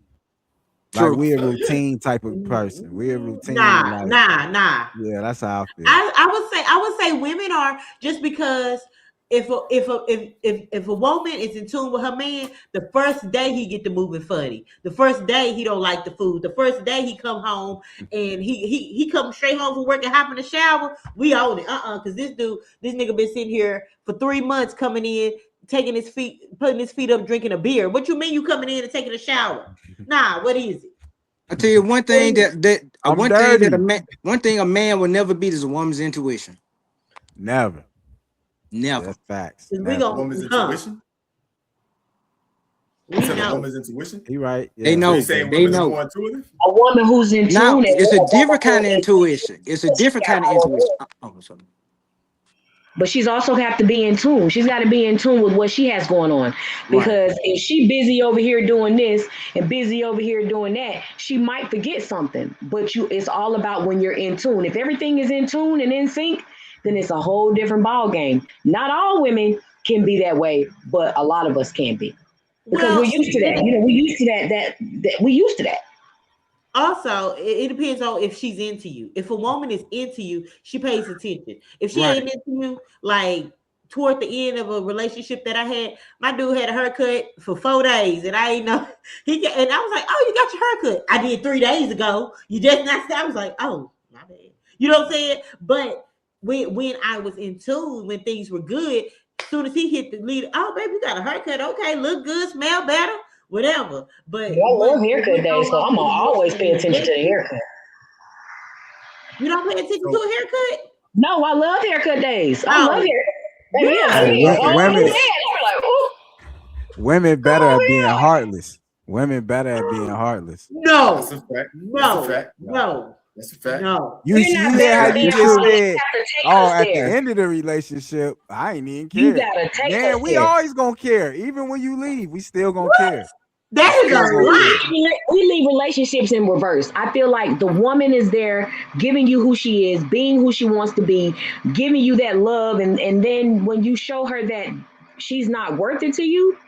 True. Like we're a Yeah. routine type of person. We're a routine. Nah. Yeah, that's how I feel. I would say women are, just because if a woman is in tune with her man, the first day he get to moving funny. The first day he don't like the food. The first day he come home and he come straight home from work and hop in the shower. We own it. Because this nigga been sitting here for 3 months coming in, putting his feet up, drinking a beer. What you mean you coming in and taking a shower? Nah, what is it? I tell you one thing I'm one dirty. thing a man will never beat is a woman's intuition. Never. Never. That's facts. We Never. gonna Woman's intuition. We You said a know. woman's intuition. He right. They Yeah. know. So you saying They women's know. more intuitive? A woman who's in Now tune. it's a different kind of intuition. It's a different kind of intuition. Oh, sorry. But she's also have to be in tune. She's got to be in tune with what she has going on. Because if she busy over here doing this and busy over here doing that, she might forget something. But it's all about when you're in tune. If everything is in tune and in sync, then it's a whole different ball game. Not all women can be that way, but a lot of us can be. Because we're used to that. We're used to that we used to that. Also, it depends on if she's into you. If a woman is into you, she pays attention. If she ain't into you, like toward the end of a relationship that I had, my dude had a haircut for 4 days, and I ain't know and I was like, "Oh, you got your haircut?" I did 3 days ago. You just not. I was like, "Oh, my bad." You know what I'm saying? But when I was in tune, when things were good, as soon as he hit the lead, "Oh, baby, you got a haircut? Okay, look good, smell better." Whatever, but I love haircut days, so I'm gonna always pay attention to the haircut. You don't pay attention to a haircut? No, I love haircut days. I love haircut. Women better at being heartless. Women better at being heartless. No, That's a fact. no, That's a fact. no. That's a fact. No. You see how you just said, at the end of the relationship, I ain't even care. You gotta take us we there. always gonna care. Even when you leave, we still gonna care. That is a lie. We leave relationships in reverse. I feel like the woman is there giving you who she is, being who she wants to be, giving you that love, and then when you show her that she's not worth it to you,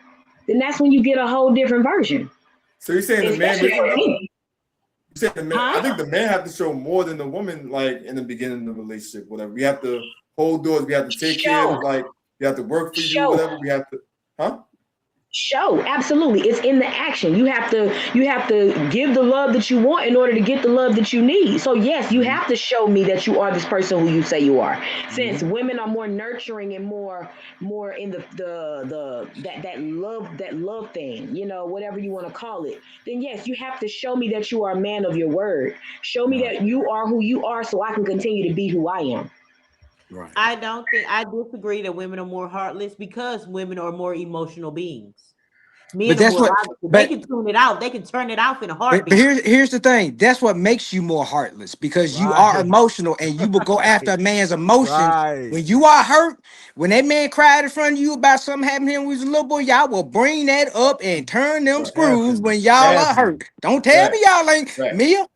then that's when you get a whole different version. So you're saying the man Especially for me. You said the man, I think the man have to show more than the woman, like in the beginning of the relationship, whatever. We have to hold doors, we have to take care of, like, we have to work for you, whatever. We have to, Show, absolutely. It's in the action. You have to give the love that you want in order to get the love that you need. So yes, you have to show me that you are this person who you say you are. Since women are more nurturing and more in that love thing, whatever you want to call it, then yes, you have to show me that you are a man of your word. Show me that you are who you are so I can continue to be who I am. Right. I disagree that women are more heartless, because women are more emotional beings. Men are more logical. They can tune it out. They can turn it off in a heartbeat. But here's the thing. That's what makes you more heartless, because you are emotional and you will go after a man's emotions. When you are hurt, when that man cried in front of you about something happened to him when he was a little boy, y'all will bring that up and turn them screws when y'all are hurt. Don't tell me y'all ain't Mia,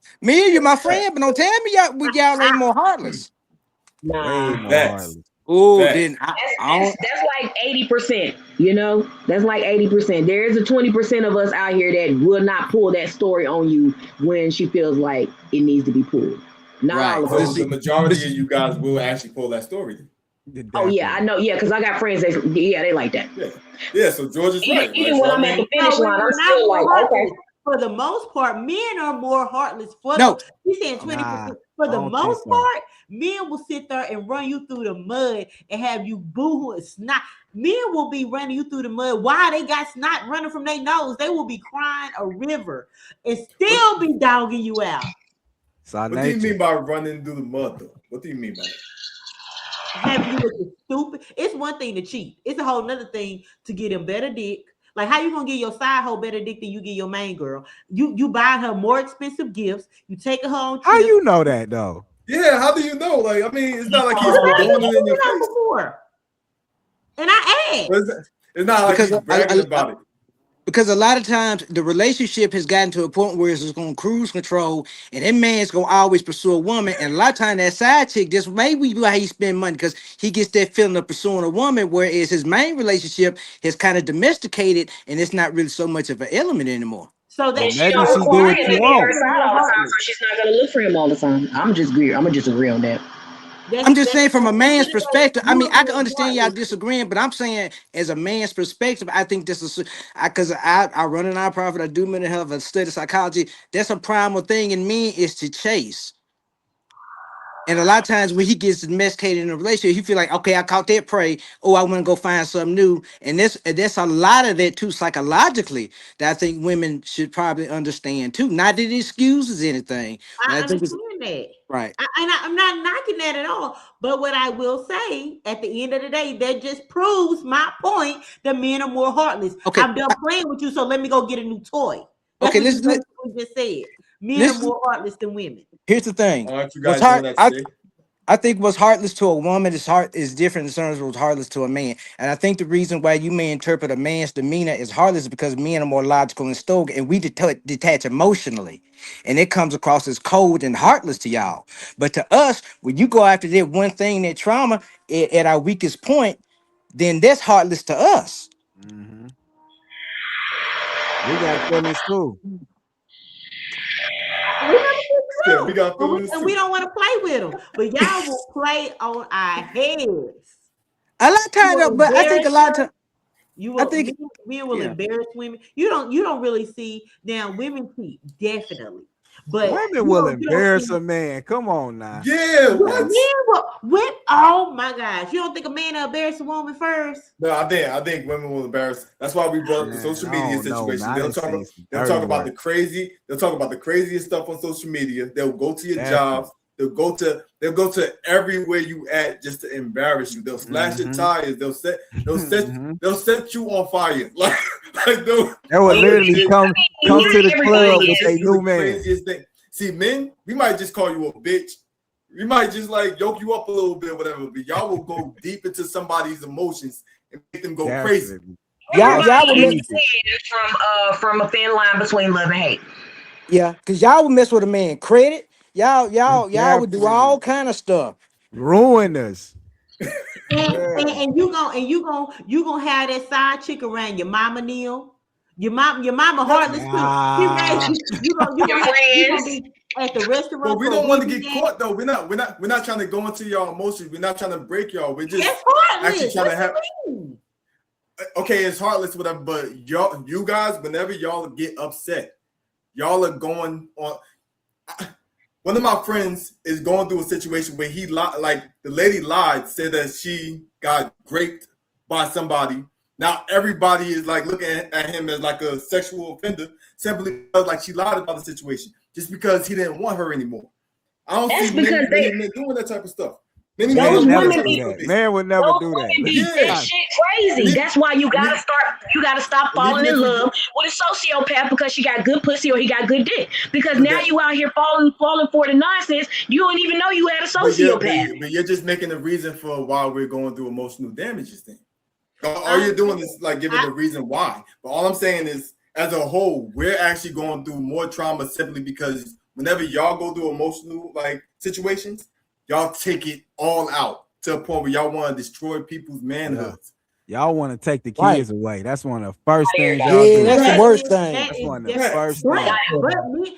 you're my friend, but don't tell me y'all ain't more heartless. Way more heartless. Oh, then that's like 80%. That's like 80%. There is a 20% of us out here that will not pull that story on you when she feels like it needs to be pulled. Not all of us. So the majority of you guys will actually pull that story. Oh yeah, I know. Yeah, because I got friends that they like that. Yeah. So George is right. Even when I'm at the finish line, I'm still like, okay. For the most part, men are more heartless. He's saying 20%. For the most part, men will sit there and run you through the mud and have you boo-hoo and snot. Men will be running you through the mud. Why? They got snot running from their nose. They will be crying a river and still be dogging you out. What do you mean by running through the mud, though? What do you mean by that? Have you looking stupid? It's one thing to cheat. It's a whole nother thing to get him better dick. Like, how you gonna get your side hoe better dick than you get your main girl? You buy her more expensive gifts. You take her on trips. How you know that though? Yeah, how do you know? Like, I mean, it's not like he's doing it in your face. And I asked. It's not like Because he's bragging about it. because a lot of times the relationship has gotten to a point where it's just going to cruise control, and that man's going to always pursue a woman. And a lot of times that side chick, just maybe why he spend money, because he gets that feeling of pursuing a woman, whereas his main relationship has kind of domesticated, and it's not really so much of an element anymore. So Well, that And she maybe don't she do require what him you to be at her want. side all the time, so she's not gonna look for him all the time. I'm gonna just agree on that. I'm just saying from a at the end man's of the day, perspective. I you mean, are I can being understand y'all heartless. disagreeing, but I'm saying as a man's perspective, I think this is because I run a nonprofit, I do mental health, I study psychology. That's a primal thing in men is to chase. And a lot of times when he gets domesticated in a relationship, he feel like, okay, I caught that prey. Oh, I want to go find something new. And that's a lot of that too, psychologically, that I think women should probably understand too. Not that it excuses anything, but I I think it's understand that. right. I'm not knocking that at all. But what I will say at the end of the day, that just proves my point that men are more heartless. Okay, I'm done playing with you, so let me go get a new toy. That's okay, what you basically just said. Men are let's more heartless than women. here's the thing. Aren't you What's guys doing hard? that today? I think what's heartless to a woman is different in terms of what's heartless to a man. And I think the reason why you may interpret a man's demeanor as heartless is because men are more logical and stoic, and we detach emotionally, and it comes across as cold and heartless to y'all. But to us, when you go after that one thing, that trauma at our weakest point, then that's heartless to us. Hmm. We got feelings too. We know it's Yeah, we true. got feelings And we too. don't want to play with them. But y'all will play on our heads. A lot of You times, will but I think a embarrass lot of us. times, You I will think men will yeah. embarrass women. You don't really see now women cheat, definitely. But Women will embarrass a man. Come on now. Yeah, what? oh my gosh. You don't think a man will embarrass a woman first? No, I think women will embarrass. That's why we brought up the Man, social I media don't know, man. situation. I done seen some They'll talk dirty about work. they'll talk about the craziest stuff on social media. They'll go to your Definitely. jobs. They'll go to everywhere you at just to embarrass you. They'll slash your tires. Hmm. They'll set you on fire. Like They would literally come to the club with a do the new man. craziest thing. See, men, we might just call you a bitch. We might just like yoke you up a little bit, whatever. But y'all will go deep into somebody's emotions and make them go crazy. Definitely. y'all Everybody would is Easy. from a thin line between love and hate. yeah, because y'all would mess with a man credit. Y'all would do all Definitely. kind of stuff. Ruin us. And, Yeah. and you gonna have that side chick around your mama Neil. Your mama heartless too. She Ah. raised you Your gonna friends. be at the But restaurant we for a don't want to wedding get day. caught though. We're not trying to go into y'all emotions. We're not trying to break y'all. We're just That's actually heartless. trying What to have you mean? okay, it's heartless, whatever. But you guys, whenever y'all get upset, y'all are going on. One of my friends is going through a situation where he lied, like the lady lied, said that she got raped by somebody. Now everybody is like looking at him as like a sexual offender simply because like she lied about the situation just because he didn't want her anymore. I don't That's see many, because many men doing that type of stuff. Many men those don't do Man that would women type of do be stuff that. these Man would never those do that. women But be Yeah. shit crazy. And That's why you gotta stop and even falling in if you love with a sociopath because she got good pussy or he got good dick. Because but now that you out here falling for the nonsense. You don't even know you had a sociopath. but you're just making a reason for why we're going through emotional damages thing. All you're doing is like giving I, the reason why. But all I'm saying is, as a whole, we're actually going through more trauma simply because whenever y'all go through emotional like situations, y'all take it all out to a point where y'all want to destroy people's manhoods. y'all want to take the Right. kids away. That's one of the first things Yeah, y'all Yeah, do. that's the that worst is thing. That's that is one of the definitely. first But things.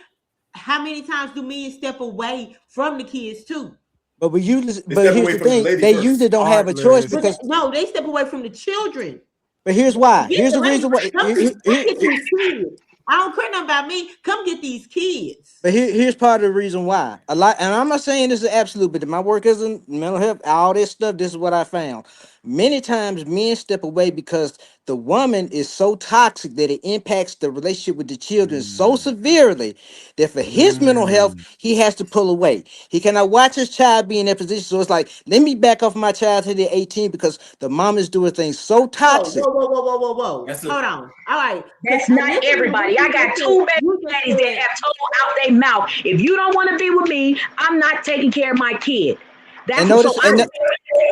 how many times do men step away from the kids too? But we usually, They but step here's away the from the thing: lady they usually first. don't have a choice Heartless. because. No, they step away from the children. But here's why. Get Here's the the lady. reason why. Come get these kids. I don't care nothing about me. Come get these kids. But here's part of the reason why. A lot, and I'm not saying this is absolute, but in my work as in mental health, all this stuff, this is what I found. Many times men step away because the woman is so toxic that it impacts the relationship with the children so Mm. severely that for his mental health, Mm. he has to pull away. He cannot watch his child be in that position. So it's like, let me back off my child till they're 18 because the mom is doing things so Whoa, toxic. whoa, whoa, whoa, whoa, whoa, whoa. That's a Hold on. All right. Because That's not listen to what everybody. I you got just said. two baby You just daddies that said, have told out their mouth. If you don't want to be with me, I'm not taking care of my kid. And So notice, I and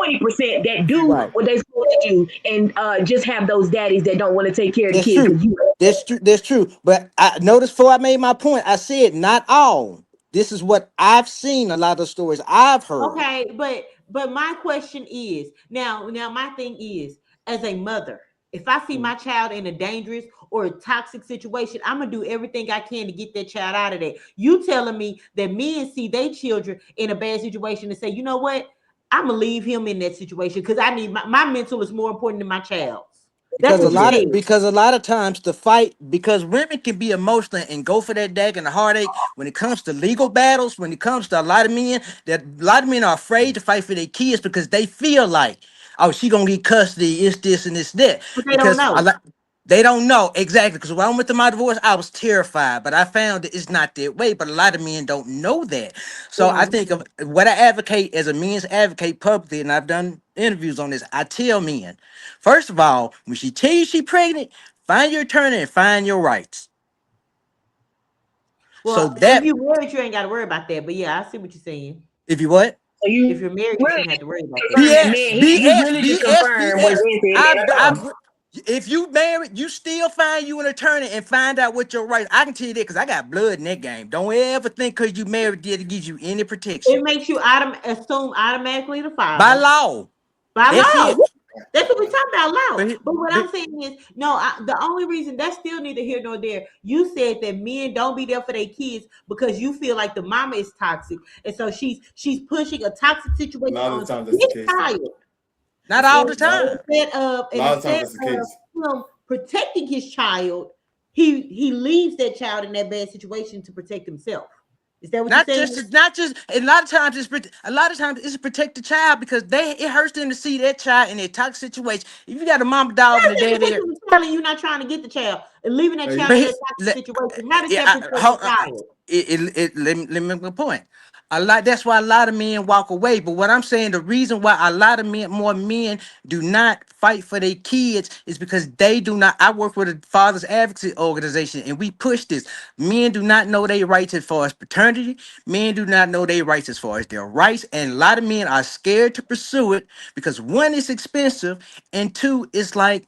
20% that do right. what they supposed to do, and just have those daddies that don't want to take care of the That's kids true. because you. That's true. That's true. But I notice before I made my point, I said not all. This is what I've seen. A lot of stories I've heard. Okay, but my question is now my thing is, as a mother, if I see Mm. my child in a dangerous or a toxic situation, I'm gonna do everything I can to get that child out of there. You telling me that men see their children in a bad situation and say, you know what, I'm gonna leave him in that situation because I need my mental is more important than my child's. That's Because a what you Yeah. lot of said. because a lot of times the fight, because women can be emotional and go for that dag and the heartache when it comes to legal battles, when it comes to a lot of men, that a lot of men are afraid to fight for their kids because they feel like, oh, she gonna get custody, it's this and it's that. But they don't Because a know. lot they don't know exactly. Because when I went through my divorce, I was terrified, but I found that it's not that way. But a lot of men don't know that. So I Yeah. think of what I advocate as a men's advocate publicly, and I've done interviews on this. I tell men, first of all, when she tell you she pregnant, find your attorney and find your rights. So Well, if that you married, you ain't got to worry about that. But yeah, I see what you're saying. if you what? So If you you're married, you really shouldn't have to worry about that. confirm that BS, man. He BS, really just BS, confirmed what BS. Ben said. They I, don't know. I, if you married, you still find you an attorney and find out what your rights. I can tell you that because I got blood in that game. Don't ever think because you married that it gives you any protection It makes you assume automatically the by father law. by That's law. it. That's what we're talking about, law. But, But what but I'm saying is, no, the only reason that's still neither here nor there. You said that men don't be there for their kids because you feel like the mama is toxic, and so she's pushing a toxic A situation lot of on the times that's the his case, though. child. not It's a all the And lot. time. A lot of times instead that's the of case. him protecting his child, he leaves that child in that bad situation to protect himself. Is that what you're saying? Not just a lot of times a lot of times it's to protect the child because it hurts them to see that child in a toxic situation. If you got a mama dog and a How's that dad there, protecting the child and you not trying to get the child and leaving that Hey, child but in he, that toxic situation? How does yeah, that protect the child? let me make a point. A lot. That's why a lot of men walk away. But what I'm saying, the reason why a lot of men, more men, do not fight for their kids is because they do not. I work with a fathers advocacy organization, and we push this. Men do not know their rights as far as paternity. Men do not know their rights as far as their rights, and a lot of men are scared to pursue it because one, it's expensive, and two, it's like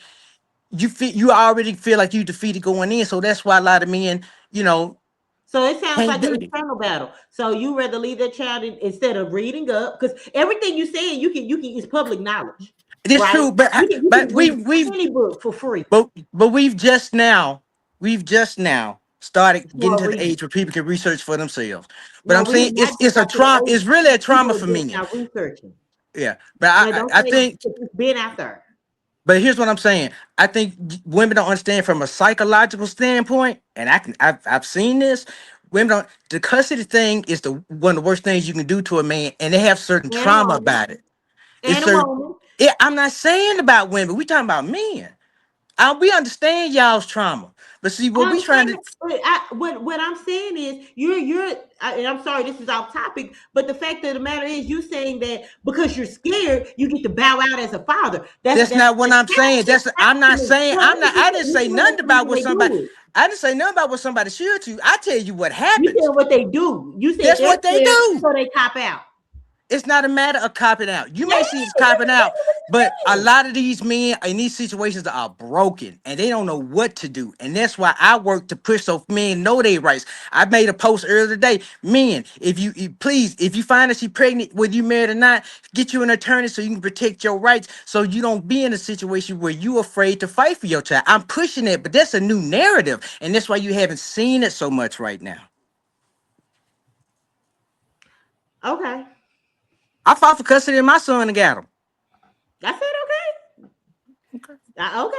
you already feel like you defeated going in. So that's why a lot of men, you know, So it sounds can't like an do it. internal battle. So you rather leave that child instead of reading up because everything you saying you can is public knowledge, It is right? true, but You can read we've any book for free. but we've just now started getting Start to the reading. age where people can research for themselves. But No, I'm we have saying not just it's a got to the trauma. age. It's really a People trauma are for just men. now researching. Yeah, but Now don't I say that think. it's been out there. But here's what I'm saying. I think women don't understand from a psychological standpoint, and I've seen this. Women don't. The custody thing is the one of the worst things you can do to a man, and they have certain And a trauma woman. about it. It's And a certain. woman. Yeah, I'm not saying about women. We talking about men. We understand y'all's trauma, but see I what we trying understand to. that, but what I'm saying is and I'm sorry this is off topic, but the fact of the matter is you saying that because you're scared you get to bow out as a father. That's not what I'm saying. That's I'm not happening. saying. No, I'm not. I didn't you say saying that's nothing the about reason what they somebody. do it. I didn't say nothing about what somebody should to you. I tell you what You happens. said what they do. You said That's they're what they scared, do. so they cop out. It's not a matter of copping out. You Yeah, may see it's that's copping out, exactly what but you're a saying. lot of these men in these situations are broken and they don't know what to do. And that's why I work to push so men know their rights. I made a post earlier today. Men, please, if you find that she's pregnant, whether you married or not, get you an attorney so you can protect your rights so you don't be in a situation where you're afraid to fight for your child. I'm pushing it, but that's a new narrative. And that's why you haven't seen it so much right now. Okay, I fought for custody of my son and got him. I said okay. Okay.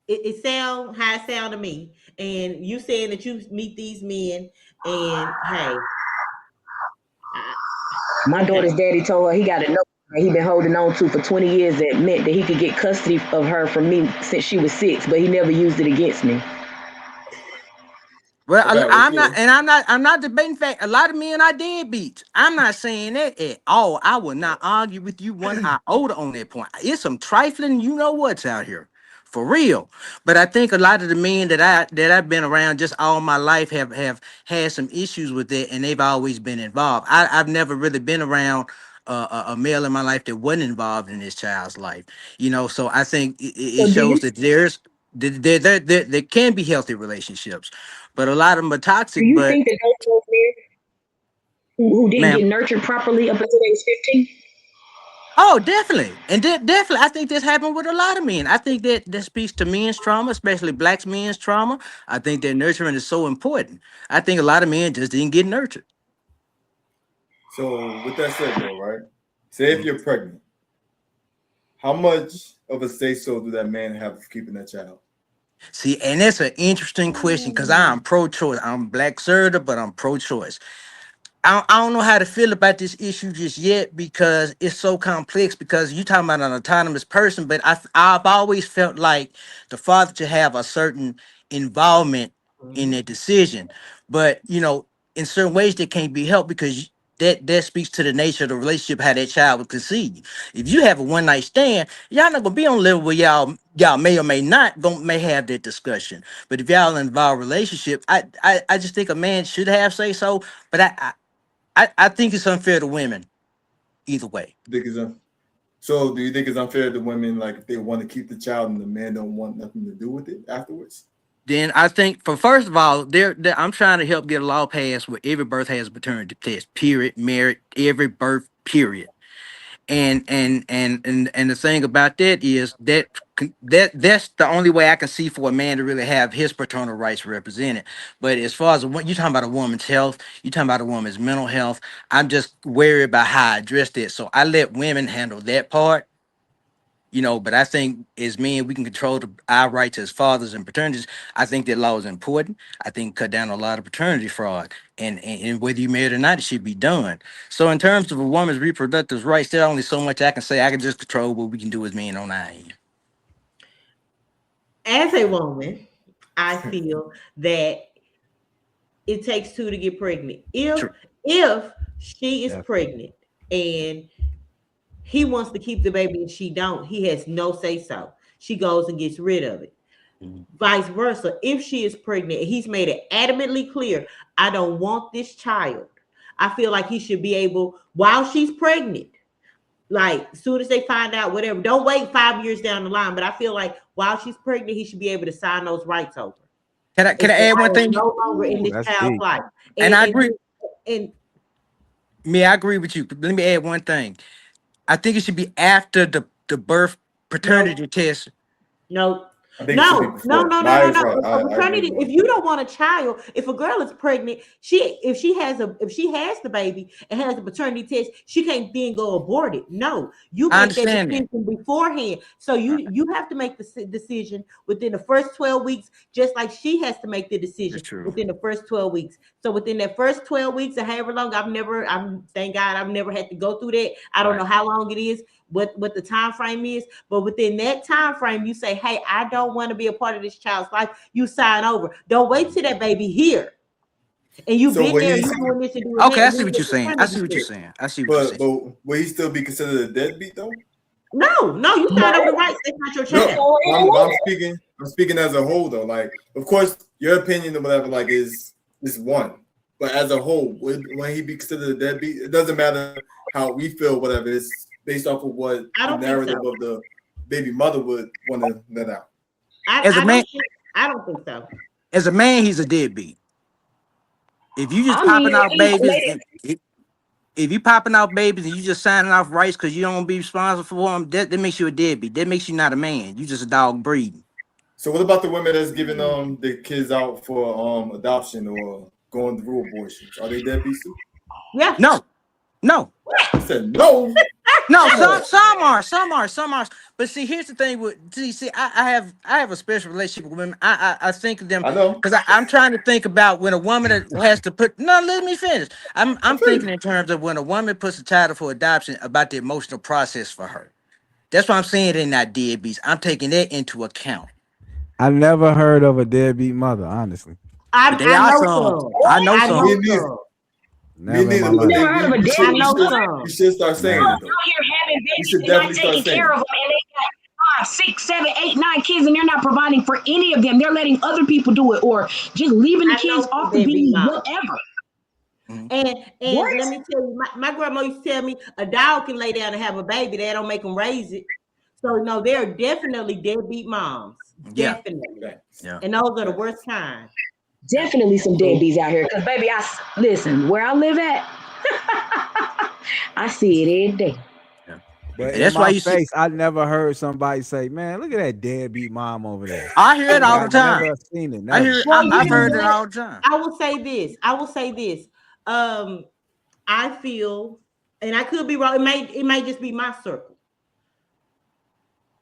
It sound how it sound to me. And you saying that you meet these men, and hey, I, My okay. daughter's daddy told her he got a note that he been holding on to for 20 years that meant that he could get custody of her from me since she was 6, but he never used it against me. Well, Okay, well, I'm not, cool. and I'm not debating fact. A lot of men are deadbeats. I'm not saying that at all. I will not argue with you one iota on that point. It's some trifling, you know what's out here. for real. But I think a lot of the men that I've been around just all my life have had some issues with it, and they've always been involved. I've never really been around a male in my life that wasn't involved in his child's life. So I think it So do shows you that there can be healthy relationships, but a lot of them are do toxic. you But think that those men who didn't man, get nurtured properly up until they was 15? oh, definitely, and definitely, I think this happened with a lot of men. I think that speaks to men's trauma, especially black men's trauma. I think that nurturing is so important. I think a lot of men just didn't get nurtured. So with that said, though, right? Say if you're pregnant, how much of a say so do that man have for keeping that child? See, and that's an interesting question because I'm pro-choice. I'm black certa, but I'm pro-choice. I don't know how to feel about this issue just yet because it's so complex. Because you talking about an autonomous person, but I've always felt like the father should have a certain involvement in their decision. But in certain ways that can't be helped because that speaks to the nature of the relationship, how that child was conceived. If you have a one night stand, y'all not gonna be on a level where y'all may or may not may have that discussion. But if y'all involve relationship, I just think a man should have say so. But I think it's unfair to women either way. Think it's so do you think it's unfair to women, like if they want to keep the child and the man don't want nothing to do with it afterwards? Then I think for first of all, I'm trying to help get a law passed where every birth has a paternity test. Period. Merit every birth. Period. And the thing about that is that's the only way I can see for a man to really have his paternal rights represented. But as far as what you're talking about, a woman's health, you're talking about a woman's mental health. I'm just worried about how I address it. So I let women handle that part. But I think as men, we can control our rights as fathers and paternities. I think that law is important. I think cut down a lot of paternity fraud, and whether you married or not, it should be done. So in terms of a woman's reproductive rights, there's only so much I can say. I can just control what we can do as men on our end. As a woman, I feel that it takes two to get pregnant. If True. if she is Yeah. pregnant and he wants to keep the baby and she don't, he has no say so. She goes and gets rid of it. Mhm. Vice versa. If she is pregnant, he's made it adamantly clear, I don't want this child. I feel like he should be able, while she's pregnant, like as soon as they find out, whatever, don't wait 5 years down the line. But I feel like while she's pregnant, he should be able to sign those rights over Can I and can I say, add I one am thing? no longer in Ooh, this that's child's deep. life. And And I and agree. and Me, I agree with you. But let me add one thing. I think it should be after the birth no, paternity test. no, I think it should be no, no, before. no, no, no, Maya's no. right. A I agree maternity. with If her. you don't want a child, if a girl is pregnant, if she has the baby and has the paternity test, she can't then go abort it. No, you I make that understand that. decision beforehand. So you have to make the decision within the first 12 weeks, just like she has to make the That's decision true. within the first 12 weeks. So within that first 12 weeks, or however long, thank God I've never had to go through that. I don't Right. know how long it is, what the time frame is, but within that time frame, you say, hey, I don't want to be a part of this child's life. You sign over. Don't wait till that baby here and you've So been will there, he? you doing this and doing that, Okay, I and see then what the you're saying. I paternity see what you're test. saying. I see what you're But saying. will he still be considered a deadbeat though? No, you sign over the No. rights. That's not your No, child. I'm speaking. I'm speaking as a whole though. Like, of course, your opinion or whatever, like, is one. But as a whole, when he be considered a deadbeat, it doesn't matter how we feel. Whatever, it's based off of what I the don't think narrative so. of the baby mother would want to let out. As a I man, don't think. I don't think so. as a man, he's a deadbeat. If you just I mean, popping out babies, ladies, and if you popping out babies and you just signing off rights because you don't be responsible for them, that makes you a deadbeat. That makes you not a man. You just a dog breeding. So, what about the women that's giving the kids out for adoption or going through abortions? Are they deadbeats too? Yeah. No, no. I said no. No, Come on. some are. But see, here's the thing with I have a special relationship with women. I think of them I know. because I'm trying to think about when a woman has to put. No, let me finish. I'm I'm thinking finished. in terms of when a woman puts a child up for adoption about the emotional process for her. That's why I'm saying they're not deadbeats. I'm taking that into account. I never heard of a deadbeat mother, honestly. But they I are know some. some. I know I Me know some. neither. some. Me Never in my neither. you But life. never heard of a I deadbeat know mother? some. we should start saying Never. it Out though. here having We babies should and not definitely start taking saying care it. of them, and they got 5, 6, 7, 8, 9 kids, and they're not providing for any of them. They're letting other people do it, or just leaving the I know kids off to they be be mom. whatever. And let me tell you, my grandma used to tell me a dog can lay down and have a baby. That don't make them raise it. So no, they're definitely deadbeat moms. Yeah. Definitely. Yeah. And those are the worst kind. Definitely some deadbeats out here. Cause baby, listen, where I live at, I see it every day. But And in that's why my you see, face, I never heard somebody say, "Man, look at that deadbeat mom over there." I hear it all the I've time. never seen it. I Never. hear, Well, I've you know heard it what? all the time. I will say this. I feel, and I could be wrong. It may just be my circle.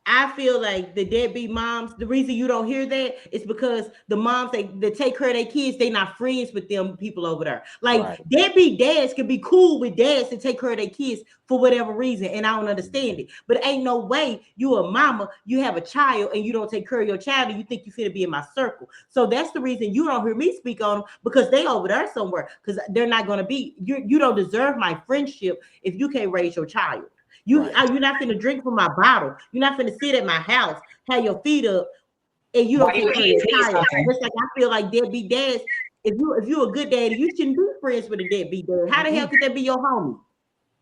I feel like the deadbeat moms, the reason you don't hear that is because the moms that take care of their kids, they not friends with them people over there. Like Right. deadbeat dads can be cool with dads to take care of their kids for whatever reason, and I don't understand it. But ain't no way you a mama, you have a child, and you don't take care of your child, and you think you finna be in my circle. So that's the reason you don't hear me speak on them, because they over there somewhere, because they're not gonna be. You don't deserve my friendship if you can't raise your child. You're not finna drink from my bottle. You're not finna sit at my house, have your feet up, and you don't Why take your care of your kids need child. something? Just like I feel like deadbeat dads. If you're a good daddy, you shouldn't be friends with a deadbeat dad. How the hell could that be your homie?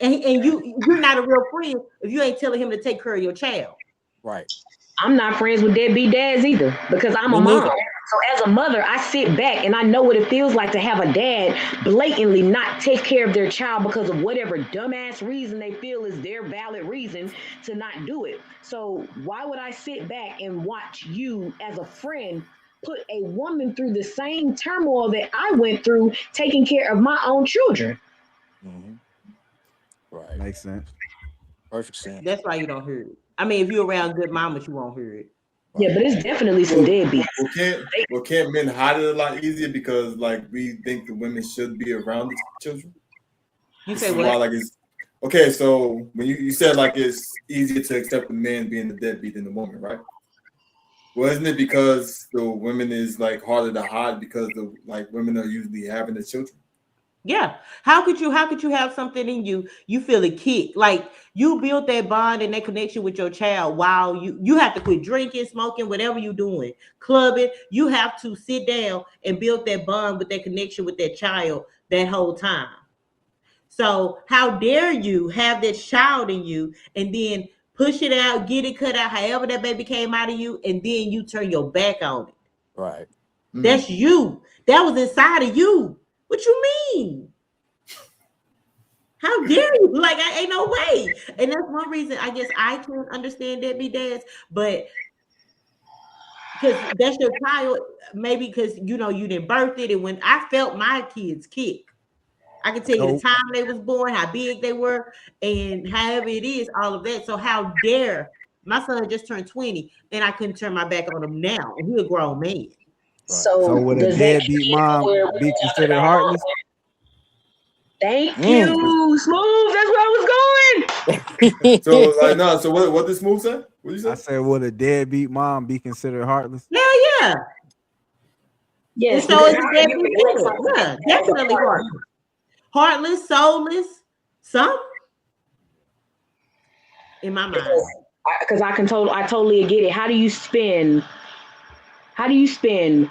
And you're not a real friend if you ain't telling him to take care of your child. Right. I'm not friends with deadbeat dads either because I'm a mom. So as a mother, I sit back and I know what it feels like to have a dad blatantly not take care of their child because of whatever dumbass reason they feel is their valid reason to not do it. So why would I sit back and watch you as a friend put a woman through the same turmoil that I went through taking care of my own children? Mm-hmm. Right. Makes sense. Perfect sense. That's why you don't hear it. I mean, if you're around good mamas, you won't hear it. Yeah, but it's definitely some deadbeats. Can't men hide it a lot easier because like we think the women should be around the children? You This say is what? why, like, it's okay. So when you said like it's easier to accept the man being the deadbeat than the woman, right? Well, isn't it because the women is like harder to hide because the like women are usually having the children? Yeah. How could you have something in you feel a kick? Like you built that bond and that connection with your child while you have to quit drinking, smoking, whatever you're doing, clubbing. You have to sit down and build that bond with that connection with that child that whole time. So how dare you have that child in you and then push it out, get it cut out, however that baby came out of you, and then you turn your back on it. Right. That's you. That was inside of you. What you mean? How dare you? Like, ain't no way. And that's one reason I guess I can't understand deadbeat dads, but because that's your child, maybe because you didn't birth it. And when I felt my kids kick, I can tell you the So time they was born, how big they were, and however it is, all of that. So how dare my son just turned 20 and I couldn't turn my back on him now, and he's a grown man. so So would a does that deadbeat mom be considered heartless? Thank you, Smooth. That's where I was going. So like no. So what this move say? What you say? I said, would a deadbeat mom be considered heartless? Hell yeah. Yes, And so because it's a how deadbeat can you let dad. something Yeah, definitely heartless. Heartless, soulless, some in my mind. because I totally get it. How do you spend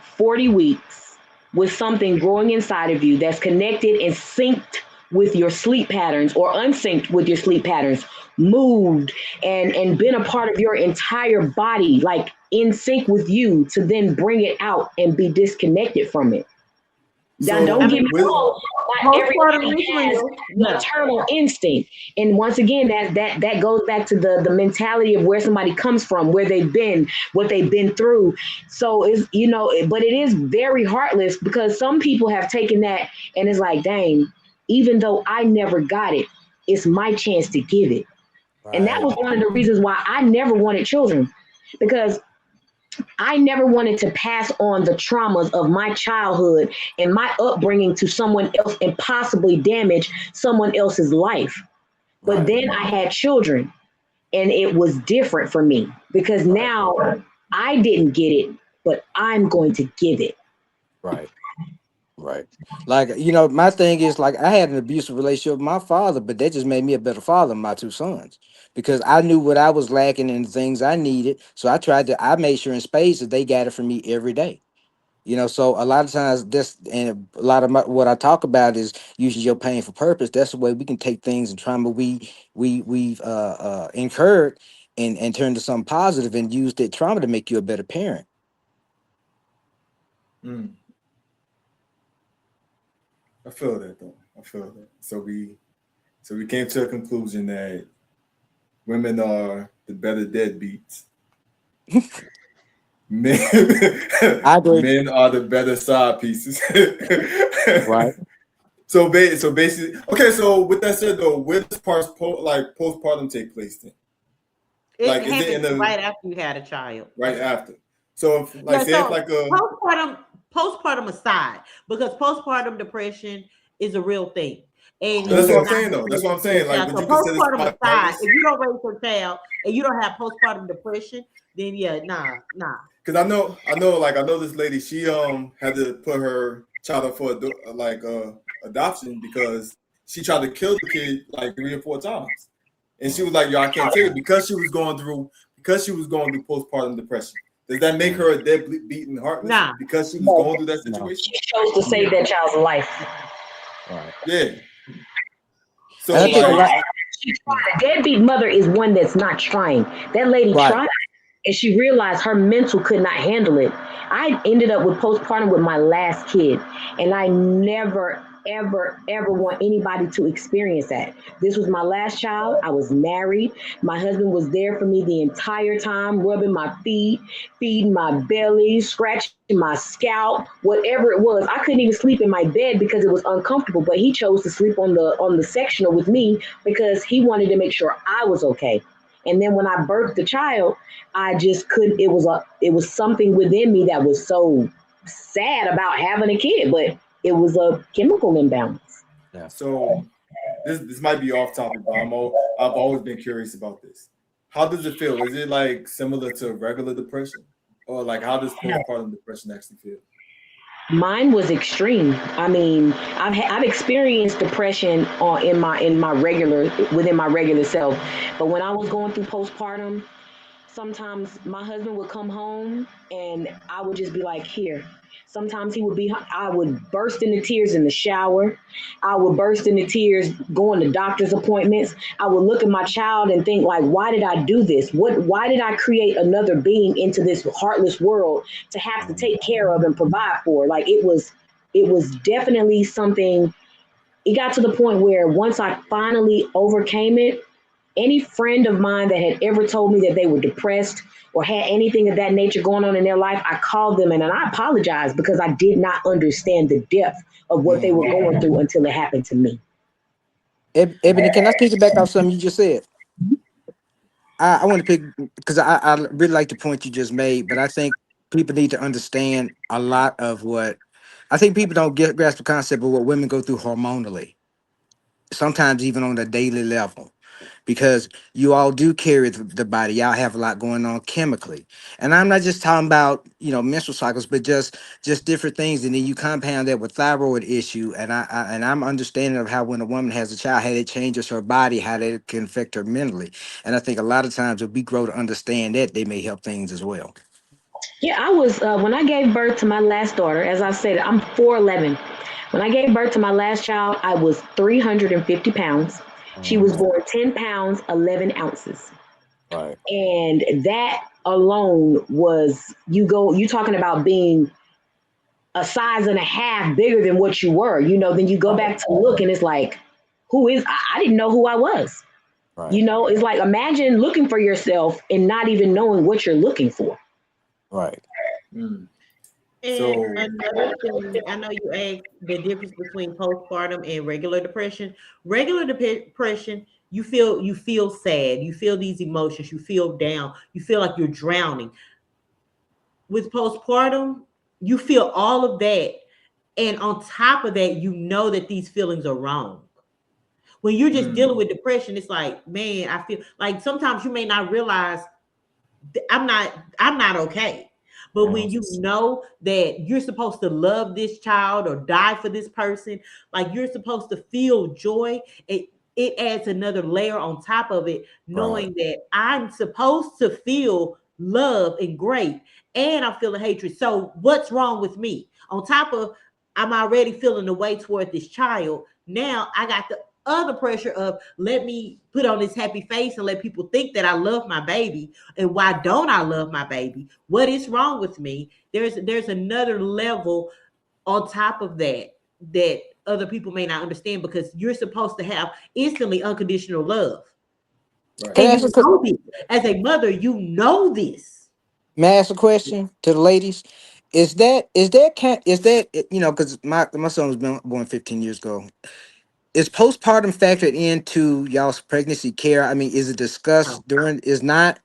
40 weeks with something growing inside of you that's connected and synced with your sleep patterns or unsynced with your sleep patterns, moved and been a part of your entire body, like in sync with you, to then bring it out and be disconnected from it? Now, So don't get me wrong. Not Postpartum everybody is has real. Yeah. maternal instinct, and once again, that goes back to the mentality of where somebody comes from, where they've been, what they've been through. So it's but it is very heartless because some people have taken that and it's like, dang, even though I never got it, it's my chance to give it. And that was one of the reasons why I never wanted children, because I never wanted to pass on the traumas of my childhood and my upbringing to someone else and possibly damage someone else's life. But then I had children and it was different for me because now I didn't get it, but I'm going to give it. Right. Right. Like, you know, my thing is like I had an abusive relationship with my father, but that just made me a better father than my two sons because I knew what I was lacking and the things I needed. So I made sure in spades that they got it from me every day. You know, so a lot of times this and a lot of what I talk about is using your pain for purpose. That's the way we can take things and trauma we've incurred and turn to something positive and use that trauma to make you a better parent. Mm. I feel that though. I feel that. So we came to a conclusion that women are the better deadbeats. Men, I agree. men are the better side pieces. Right. So basically, okay. So with that said, though, where does postpartum take place then? It Like, is it in happens the right after you had a child. right after? So if like Yeah, say if so like a postpartum aside, because postpartum depression is a real thing. And you that's what I'm cannot saying though. That's what I'm raise your saying. Like, child. would So you consider postpartum somebody aside, heartless? if you don't raise your child and you don't have postpartum depression, then yeah, nah. Because I know this lady. She had to put her child up for adoption because she tried to kill the kid like 3 or 4 times, and she was like, "Yo, I can't take it," because she was going through postpartum depression. Does that make her a deadbeat and heartless Nah. because she was No, going through that No. situation? she chose to save that child's life. Right. Yeah. And So I She think a tried. lot. like, She tried. A deadbeat mother is one that's not trying. That lady Right. tried, and she realized her mental could not handle it. I ended up with postpartum with my last kid, and I never, ever want anybody to experience that. This was my last child. I was married. My husband was there for me the entire time, rubbing my feet, feeding my belly, scratching my scalp, whatever it was. I couldn't even sleep in my bed because it was uncomfortable. But he chose to sleep on the sectional with me because he wanted to make sure I was okay. And then when I birthed the child, I just couldn't. It was something within me that was so sad about having a kid, but it was a chemical imbalance. Yeah. so this might be off topic, but I've always been curious about this. How does it feel? Is it like similar to regular depression, or like how does postpartum depression actually feel? Mine was extreme. I mean, I've experienced depression in my regular within my regular self, but when I was going through postpartum, sometimes my husband would come home and I would just be like, here. Sometimes I would burst into tears in the shower. I would burst into tears going to doctor's appointments. I would look at my child and think like, why did I do this? Why did I create another being into this heartless world to have to take care of and provide for? Like it was definitely something. It got to the point where once I finally overcame it, any friend of mine that had ever told me that they were depressed or had anything of that nature going on in their life, I called them and I apologized because I did not understand the depth of what they were Mhm. going through until it happened to me. Ebony, can I pick it back off something you just said? I want to pick because I really like the point you just made, but I think people need to understand a lot of what I think people don't get grasp the concept of what women go through hormonally, sometimes even on a daily level, because you all do carry the body. Y'all have a lot going on chemically, and I'm not just talking about menstrual cycles, but just different things. And then you compound that with thyroid issue, and I'm understanding of how when a woman has a child, how it changes her body, how that can affect her mentally. And I think a lot of times if we grow to understand that, they may help things as well. Yeah, I was when I gave birth to my last daughter. As I said, I'm 4'11". When I gave birth to my last child, I was 350 pounds. She was Mhm. born 10 pounds 11 ounces, Right. and that alone was you talking about being a size and a half bigger than what you were. Then you go Right. back to look, and it's like, I didn't know who I was. Right. It's like imagine looking for yourself and not even knowing what you're looking for. Right. Mm. And So another thing, I know you asked the difference between postpartum and regular depression. Regular depression, you feel sad, you feel these emotions, you feel down, you feel like you're drowning. With postpartum, you feel all of that, and on top of that, you know that these feelings are wrong. When you're just mm, dealing with depression, it's like, man, I feel like sometimes you may not realize I'm not okay. But when you know that you're supposed to love this child or die for this person, like you're supposed to feel joy, it adds another layer on top of it, knowing that I'm supposed to feel love and great, and I'm feeling hatred. So what's wrong with me? On top of I'm already feeling the way toward this child. Now I got the other pressure of let me put on this happy face and let people think that I love my baby. And why don't I love my baby? What is wrong with me? There's another level on top of that that other people may not understand, because you're supposed to have instantly unconditional love. Right. And you know this. As a mother, you know this. May I ask a question to the ladies? Is that because my son was born 15 years ago. Is postpartum factored into y'all's pregnancy care? I mean, is it discussed during? Is not?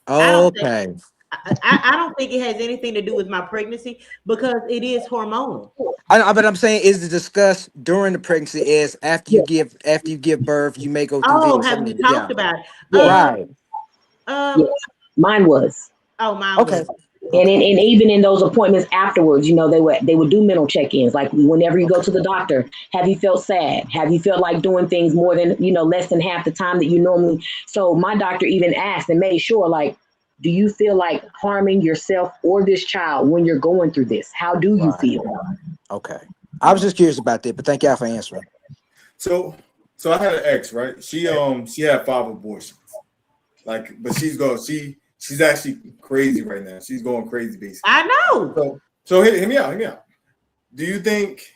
I don't think Okay. I don't think it has anything to do with my pregnancy, because it is hormonal. But I'm saying, is it discussed during the pregnancy? Is after you give birth, you may go through Oh, this. have you talked about it? Yes. Right. Yes. Mine was. Oh, mine Okay. was. And even in those appointments afterwards, they would do mental check-ins. Like whenever you go Okay. to the doctor, have you felt sad? Have you felt like doing things more than, less than half the time that you normally? So my doctor even asked and made sure, like, do you feel like harming yourself or this child when you're going through this? How do you Right. feel? Okay. I was just curious about that, but thank y'all for answering. So I had an ex, right? She had 5 abortions. Like, but she's actually crazy right now. She's going crazy basically. I know. So hear me out. Do you think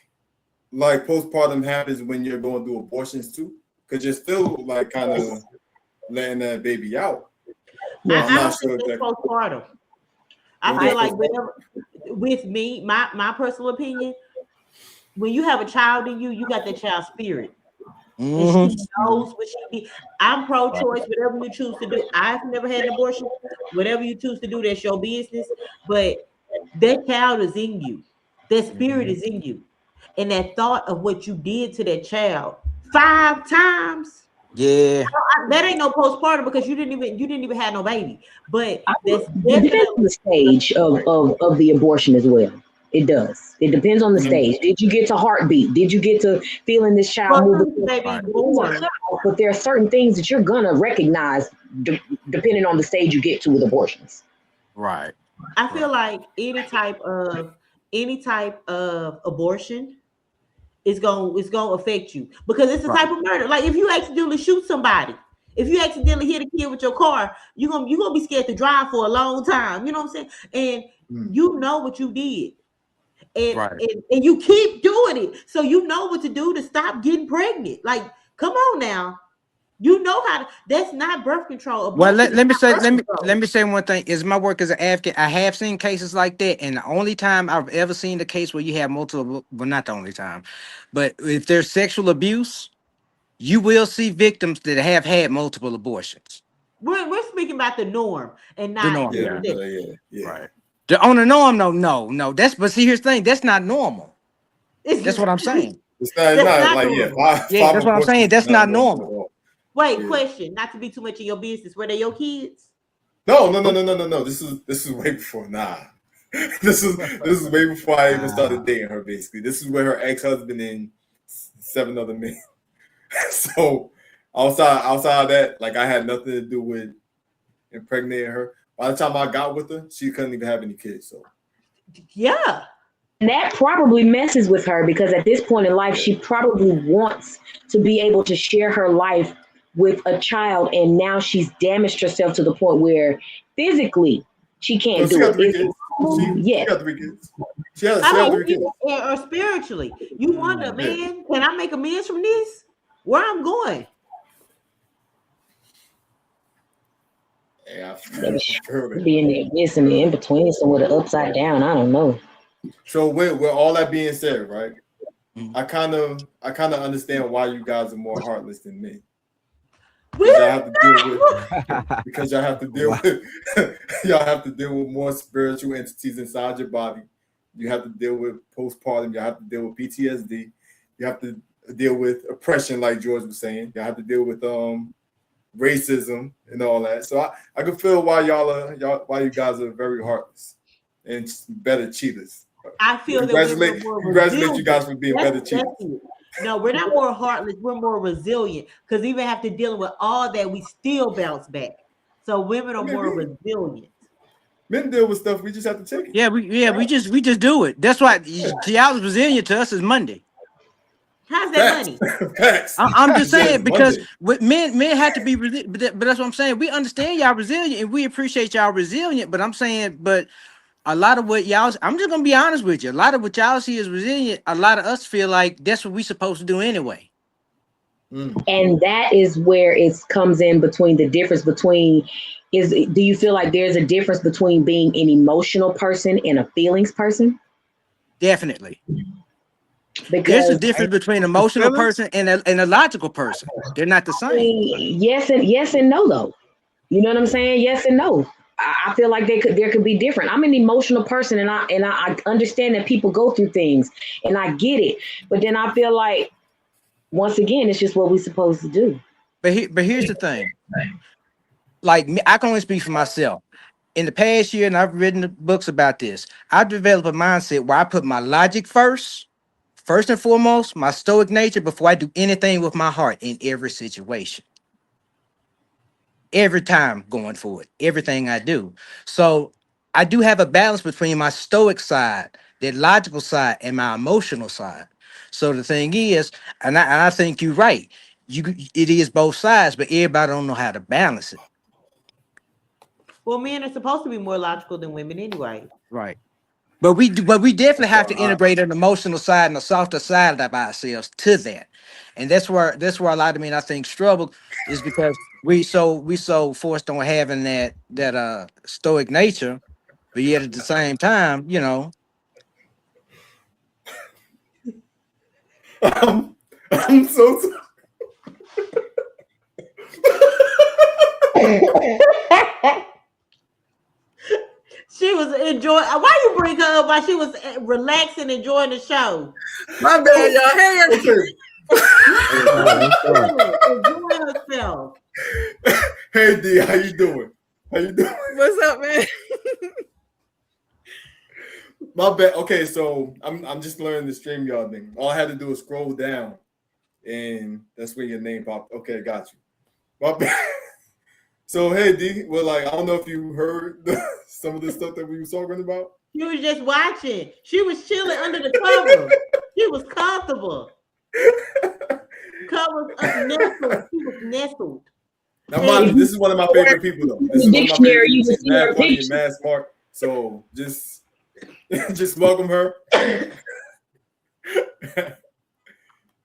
like postpartum happens when you're going through abortions too? Because you're still like kind of letting that baby out. I don't think it's postpartum. I feel like with me, my personal opinion, when you have a child in you, you got that child's spirit. And she knows what she did. I'm pro-choice, whatever you choose to do. I've never had an abortion. Whatever you choose to do, that's your business. But that child is in you. That spirit is in you. And that thought of what you did to that child 5 times. Yeah. That ain't no postpartum, because you didn't even have no baby. But that's It depends on the stage of the abortion as well. It does. It depends on the stage. Did you get to heartbeat? Did you get to feeling this child moving? But there are certain things that you're gonna recognize depending on the stage you get to with abortions. Right. I feel like any type of abortion is gonna affect you, because it's a type of murder. Like if you accidentally shoot somebody, if you accidentally hit a kid with your car, you're gonna be scared to drive for a long time. You know what I'm saying? And you know what you did. And you keep doing it. So you know what to do to stop getting pregnant. Like, come on now. You know how to, that's not birth control. Well, let me say one thing. Is my work as an advocate, I have seen cases like that, and the only time I've ever seen the case where you have multiple, well, not the only time, but if there's sexual abuse, you will see victims that have had multiple abortions. We're speaking about the norm and not The norm, yeah. Right. On the norm, no. But see, here's the thing. That's not normal. That's what I'm saying. It's not like that's what I'm saying. That's not normal. Wait, question. Not to be too much in your business. Were they your kids? No. This is way before. Nah. This is way before I even started dating her. Basically, this is where her ex-husband and 7 other men. So outside of that, like I had nothing to do with impregnating her. By the time I got with her, she couldn't even have any kids. So yeah. And that probably messes with her, because at this point in life, she probably wants to be able to share her life with a child, and now she's damaged herself to the point where physically she can't do it. She got 3 kids. She has 3 kids. Or spiritually, you wonder, man, can I make amends from this? Where I'm going? Yeah, being there missing in between, somewhere the upside down. I don't know. So with all that being said, right? I kind of understand why you guys are more heartless than me. Because y'all have to deal with more spiritual entities inside your body. You have to deal with postpartum. You have to deal with PTSD. You have to deal with oppression, like George was saying. You have to deal with racism and all that. So I can feel why you guys are very heartless. and better cheaters. I feel Congratulate you guys for being better cheaters. No, we're not more heartless. We're more resilient because even after dealing with all that, we still bounce back. So women are more resilient. Men deal with stuff. We just have to take it. Yeah, we just do it. That's why y'all's resilient to us is Monday. How's that money? Facts. I'm just saying because with men have to be resilient. But that's what I'm saying. We understand y'all resilient and we appreciate y'all resilient. But I'm saying, but a lot of what y'all, I'm just gonna be honest with you. A lot of what y'all see is resilient. A lot of us feel like that's what we supposed to do anyway. And that is where it comes in between the difference between do you feel like there's a difference between being an emotional person and a feelings person? Definitely. Because there's a difference between an emotional person and a logical person. They're not the same. Yes and no though. You know what I'm saying? Yes and no. I feel like there could be different. I'm an emotional person and I understand that people go through things and I get it. But then I feel like once again, it's just what we're supposed to do. But here's the thing. Like me, I can only speak for myself. In the past year, and I've written books about this, I've developed a mindset where I put my logic first and foremost, my stoic nature before I do anything with my heart in every situation. Every time going forward, everything I do. So I do have a balance between my stoic side, that logical side, and my emotional side. So the thing is, and I think you're right. It is both sides, but everybody don't know how to balance it. Well, men are supposed to be more logical than women anyway. Right. But we definitely have to integrate an emotional side and a softer side of ourselves to that. And that's where a lot of men I think struggle is because we so forced on having that stoic nature, but yet at the same time, you know. I'm so She was enjoying. Why you bring her up while she was relaxing, enjoying the show? My bad, y'all. Enjoying herself. Hey D, how you doing? What's up, man? My bad. Okay, so I'm just learning the StreamYard thing. All I had to do was scroll down, and that's where your name popped. Okay, got you. My bad. So hey D, well, like I don't know if you heard some of the stuff that we were talking about. She was just watching. She was chilling under the cover. She was comfortable. Covers up nestled. She was nestled. Now, mind you, this is one of my favorite people, though. This is one of my favorite people. She's mad funny and mad smart. So just welcome her.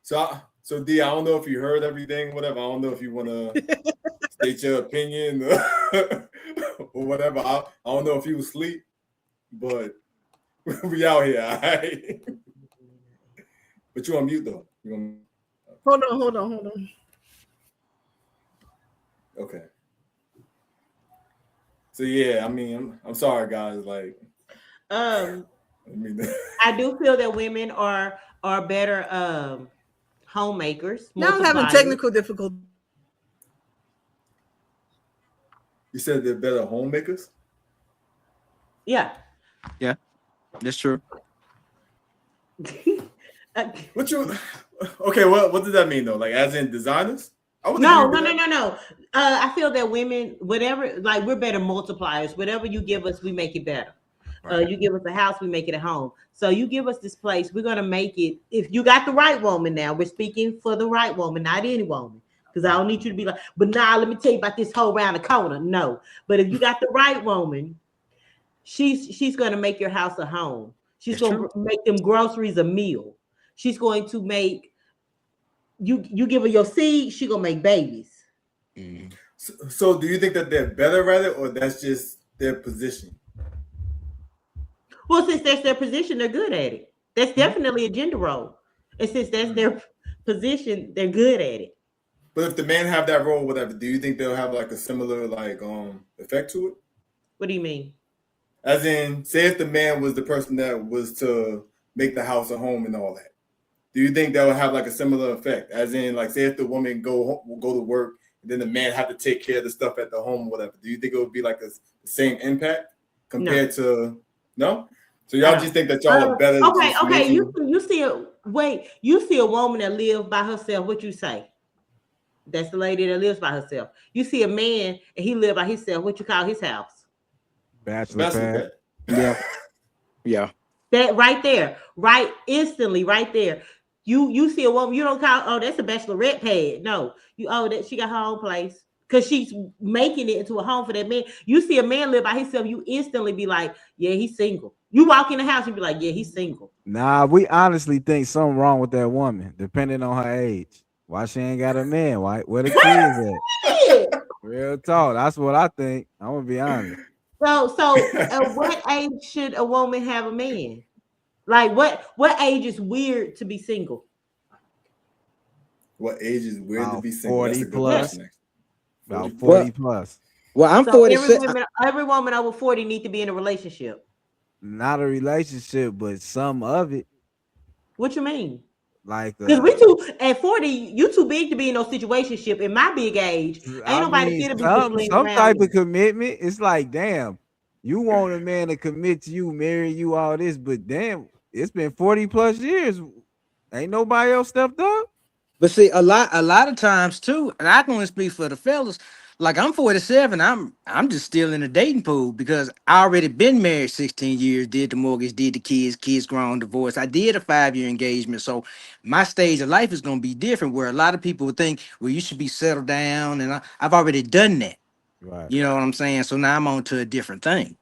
So D, I don't know if you heard everything, whatever. I don't know if you want to state your opinion or whatever. I don't know if you was asleep, but we out here, all right? But you on mute, though. Hold on. Okay. So yeah, I mean, I'm sorry, guys. Like, I do feel that women are better homemakers. Now I'm having technical difficulties. You said they're better homemakers? Yeah. Yeah, that's true. Okay, what does that mean though? Like as in designers? No. I feel that women, whatever, like we're better multipliers. Whatever you give us, we make it better. Right. You give us a house, we make it a home. So you give us this place, we're gonna make it. If you got the right woman, now we're speaking for the right woman, not any woman, because I don't need you to be like, but now let me tell you about this whole round the corner. No, but if you got the right woman, she's gonna make your house a home. She's gonna make them groceries a meal. She's going to make you give her your seed, she gonna make babies. Mm. So do you think that they're better at it, or that's just their position? Well, since that's their position, they're good at it. That's definitely a gender role. And since that's their position, they're good at it. But if the men have that role, whatever, do you think they'll have like a similar effect to it? What do you mean? As in, say if the man was the person that was to make the house a home and all that, do you think that will have like a similar effect? As in, like, say if the woman go to work and then the man have to take care of the stuff at the home or whatever, do you think it would be like the same impact compared to? No. So y'all just think that y'all are better. Okay. You see a woman that lives by herself. What you say? That's the lady that lives by herself. You see a man and he live by himself. What you call his house? Bachelor pad. Yeah. Yeah. That right there, right instantly, right there. You see a woman, you don't call, that's a bachelorette pad. No, that she got her own place because she's making it into a home for that man. You see a man live by himself, you instantly be like, yeah, he's single. You walk in the house, you be like, yeah, he's single. Nah, we honestly think something wrong with that woman, depending on her age. Why she ain't got a man? Why? Where the kids at? Real talk. That's what I think. I'm gonna be honest. So at what age should a woman have a man? Like what age is weird to be single? What age is weird About to be single? 40 That's a good plus. question. About 40 plus. Well, I'm So 46. every woman over 40 need to be in a relationship. Not a relationship, but some of it. What you mean? Like Because we too at 40, you too big to be in no situationship. In my big age, ain't nobody here to be just some around type me. of commitment. It's like, damn, you want a man to commit to you, marry you, all this, but damn, it's been 40 plus years. Ain't nobody else stepped up. But see, a lot of times too, and I can only speak for the fellas. Like I'm 47, I'm just still in the dating pool because I already been married 16 years, did the mortgage, did the kids grown, divorced. I did a 5-year engagement. So my stage of life is gonna be different where a lot of people would think, well, you should be settled down. And I've already done that. Right. You know what I'm saying? So now I'm on to a different thing.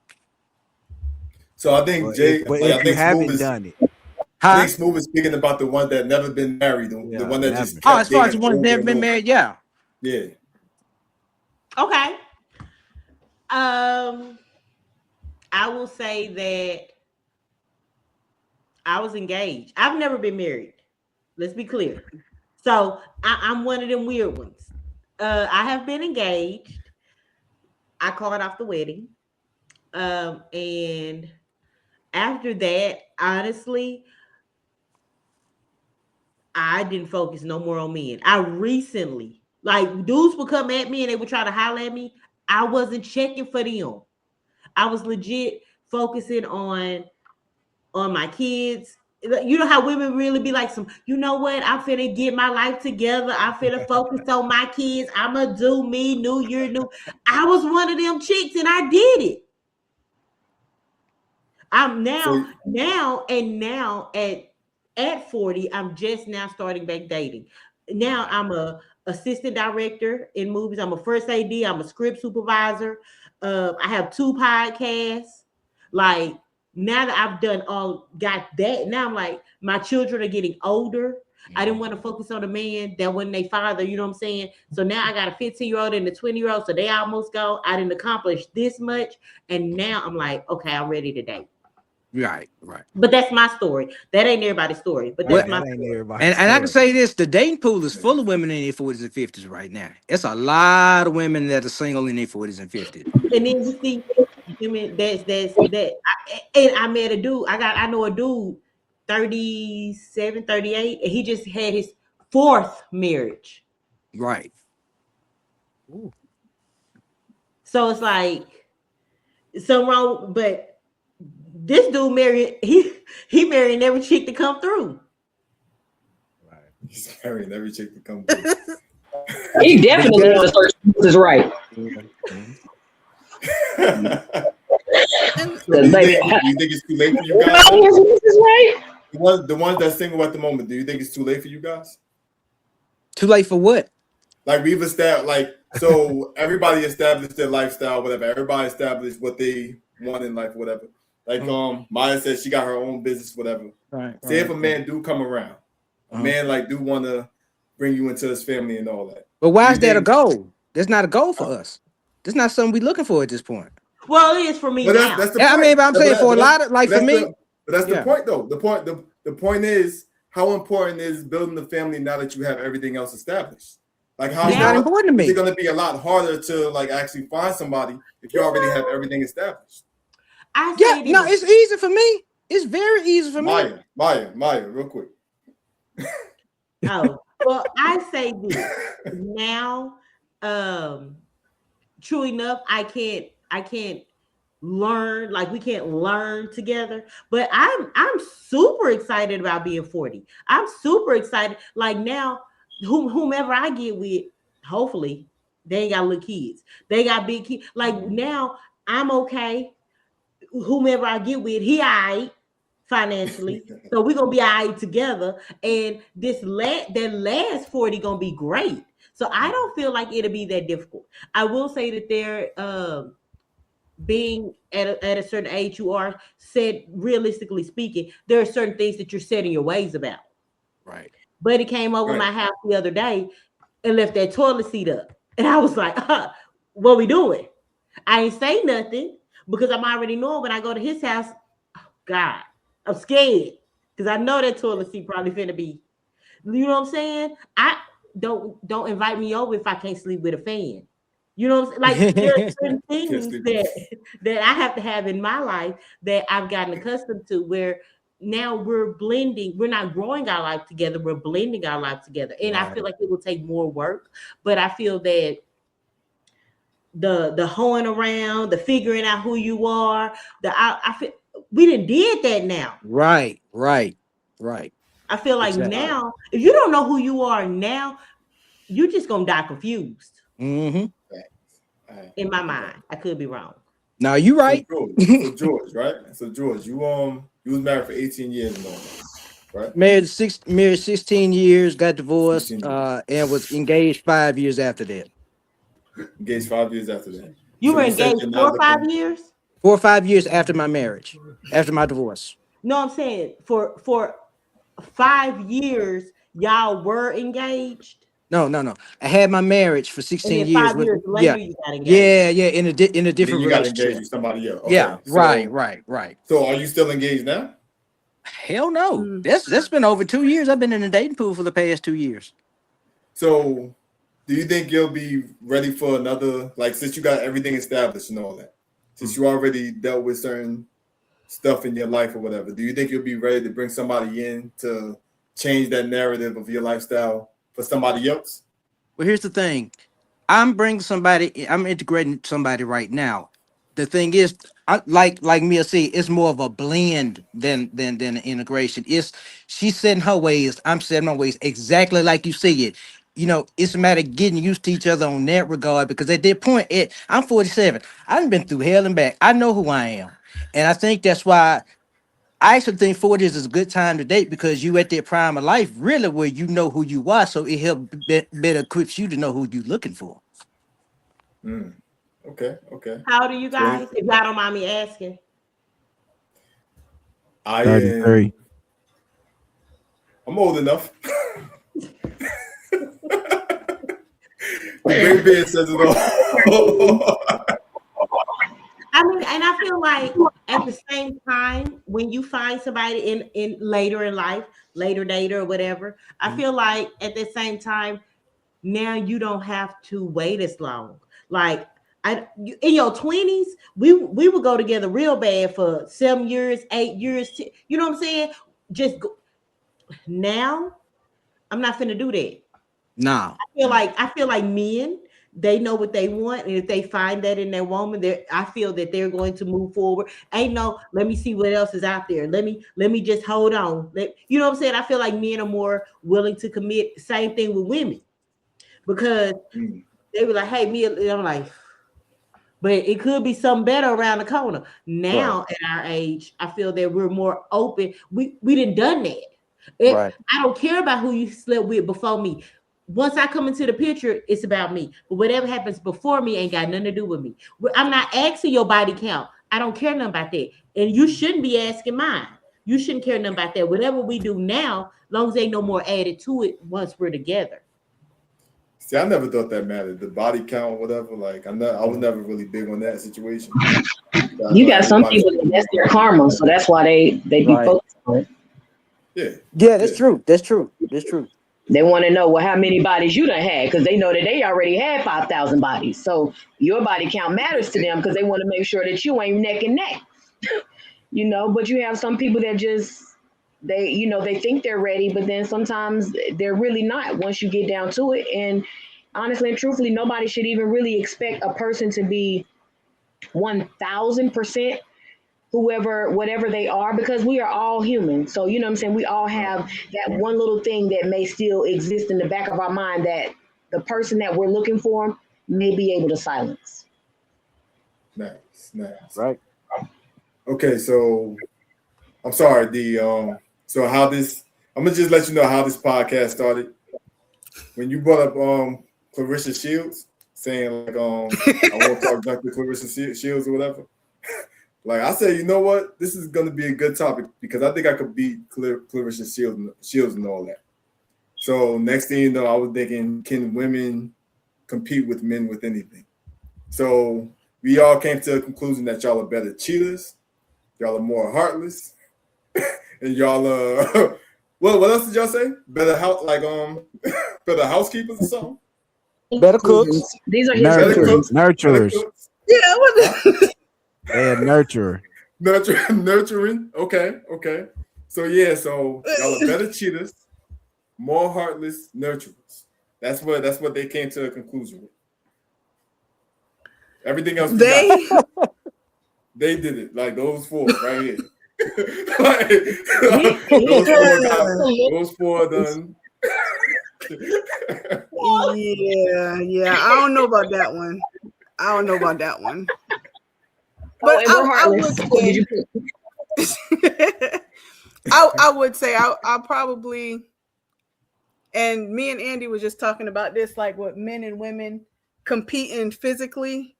So I think if you haven't done it. I think Smooth is speaking about the ones that never been married, the one that just kept as far as the ones that never been married, yeah. Yeah. Okay. I will say that I was engaged. I've never been married. Let's be clear. So I'm one of them weird ones. I have been engaged. I called off the wedding. And after that, honestly, I didn't focus no more on men. I recently, like dudes would come at me and they would try to holler at me. I wasn't checking for them. I was legit focusing on my kids. You know how women really be like you know what? I'm finna get my life together. I'm finna focus on my kids. I'ma do me, new year, new. I was one of them chicks and I did it. I'm now at 40, I'm just now starting back dating. Now I'm a assistant director in movies. I'm a first AD. I'm a script supervisor. I have 2 podcasts. Like now that I've got that, now I'm like, my children are getting older. I didn't want to focus on a man that wasn't their father, you know what I'm saying? So now I got a 15-year-old and a 20-year-old, so they almost go. I didn't accomplish this much. And now I'm like, okay, I'm ready to date. Right. But that's my story. That ain't everybody's story. But that's my story. And I can say this: the dating pool is full of women in their 40s and 50s right now. It's a lot of women that are single in their 40s and 50s. And then you see women and I met a dude. I know a dude, 37, 38, and he just had his 4th marriage. Right. Ooh. So it's like something wrong, but this dude married, he married every chick to come through. Right. He's marrying every chick to come through. He definitely on the search. This is right. Do you think it's too late for you guys? This is right. The ones that's single at the moment, do you think it's too late for you guys? Too late for what? Like we've established, so everybody established their lifestyle, whatever. Everybody established what they want in life, whatever. Like Maya said, she got her own business, whatever. Right. Say if a man do come around, a man like do want to bring you into his family and all that. But why is that a goal? That's not a goal for us. That's not something we're looking for at this point. Well, it is for me now. That's the point. I mean, but I'm saying for a lot of, like for me. But that's the point, though. The point is, how important is building the family now that you have everything else established? Like, how it's not important to me. It's going to be a lot harder to like actually find somebody if you already have everything established. It's easy for me. It's very easy for me. Maya, real quick. Oh, well, I say this now. True enough, I can't learn, like we can't learn together. But I'm super excited about being 40. I'm super excited. Like now, whomever I get with, hopefully they ain't got little kids. They got big kids. Like now, I'm okay. Whomever I get with, he alright financially. So we're gonna be alright together. And that last 40 gonna be great. So I don't feel like it'll be that difficult. I will say that they're being at a certain age, you are said, realistically speaking, there are certain things that you're setting your ways about. Right. Buddy came over my house the other day and left that toilet seat up. And I was like, what we doing? I ain't say nothing because I'm already knowing when I go to his house, oh God, I'm scared. Because I know that toilet seat probably finna be, you know what I'm saying? I don't invite me over if I can't sleep with a fan. You know what I'm saying? Like there are certain things that I have to have in my life that I've gotten accustomed to where now we're blending, we're not growing our life together, we're blending our life together. And I feel like it will take more work, but I feel that the hoeing around, the figuring out who you are, I feel we did that now. Right. I feel like Exactly. now, if you don't know who you are now, you're just gonna die confused. Mm-hmm. In my mind, I could be wrong. Now you right. So George, right? So George, you was married for 18 years and all, right? Married 16 years, got divorced, and was engaged 5 years after that. Engaged 5 years after that. You were engaged 4 or 5 years? 4 or 5 years after my marriage, after my divorce. No, I'm saying for 5 years, y'all were engaged. No. I had my marriage for 16 and then years. 5 years later, you got engaged. Yeah. In a different then you got relationship. engaged with somebody else. Okay. Yeah. So, Right. So are you still engaged now? Hell no. That's been over 2 years. I've been in the dating pool for the past 2 years. So do you think you'll be ready for another, like, since you got everything established and all that, since you already dealt with certain stuff in your life or whatever, do you think you'll be ready to bring somebody in to change that narrative of your lifestyle for somebody else? Well, here's the thing. I'm integrating somebody right now. The thing is, like Mia said, it's more of a blend than an integration. She's setting her ways, I'm setting my ways, exactly like you see it. It's a matter of getting used to each other on that regard, because at that point, I'm 47. I've been through hell and back. I know who I am. And I think that's why I actually think 40 is a good time to date, because you at that prime of life, really, where you know who you are. So it helps better equips you to know who you're looking for. Okay. How old are you guys? If y'all don't mind me asking. I am 33. I'm old enough. Great beard says it all. I mean, and I feel like at the same time, when you find somebody in later in life, later date or whatever, I feel like at the same time, now you don't have to wait as long. Like in your 20s, we would go together real bad for 7 years, 8 years. You know what I'm saying? Just go. Now, I'm not finna do that. No. I feel like men, they know what they want, and if they find that in their woman, I feel that they're going to move forward. Ain't no, let me see what else is out there. Let me just hold on. You know what I'm saying? I feel like men are more willing to commit. Same thing with women, because they were like, "Hey, me," I'm like, but it could be something better around the corner. Now, at our age, I feel that we're more open. We didn't done that. I don't care about who you slept with before me. Once I come into the picture, it's about me. But whatever happens before me ain't got nothing to do with me. I'm not asking your body count. I don't care nothing about that. And you shouldn't be asking mine. You shouldn't care nothing about that. Whatever we do now, long as ain't no more added to it once we're together. See, I never thought that mattered. The body count or whatever. Like, I was never really big on that situation. You got some people that's their karma, so that's why they be focused on it. Yeah, that's true. That's true. They want to know, well, how many bodies you done had, because they know that they already had 5,000 bodies. So your body count matters to them because they want to make sure that you ain't neck and neck. But you have some people that just, they think they're ready, but then sometimes they're really not once you get down to it. And honestly and truthfully, nobody should even really expect a person to be 1000%, whoever, whatever they are, because we are all human. So, you know what I'm saying? We all have that one little thing that may still exist in the back of our mind that the person that we're looking for may be able to silence. Nice. Right. Okay, so I'm sorry. So how this? I'm gonna just let you know how this podcast started. When you brought up Clarissa Shields, saying like I won't talk junk to Clarissa Shields or whatever. Like I said, you know what? This is gonna be a good topic because I think I could beat Clarissa Shields and all that. So next thing you know, I was thinking, can women compete with men with anything? So we all came to a conclusion that y'all are better cheaters, y'all are more heartless, and y'all what else did y'all say? Better better housekeepers or something? Better cooks. These are his Better conclusions. cooks, better Nurturers. cooks. Yeah, what They a nurturer. Nurturing. Okay. So yeah, so y'all are better cheaters, more heartless nurturers. That's what they came to a conclusion with. Everything else we got. They did it. Like those four right here. Like, those four done. Yeah. I don't know about that one. But Oh, and we're I heartless. would What did say, you put? I would say I'll probably, and me and Andy was just talking about this, like with men and women competing physically.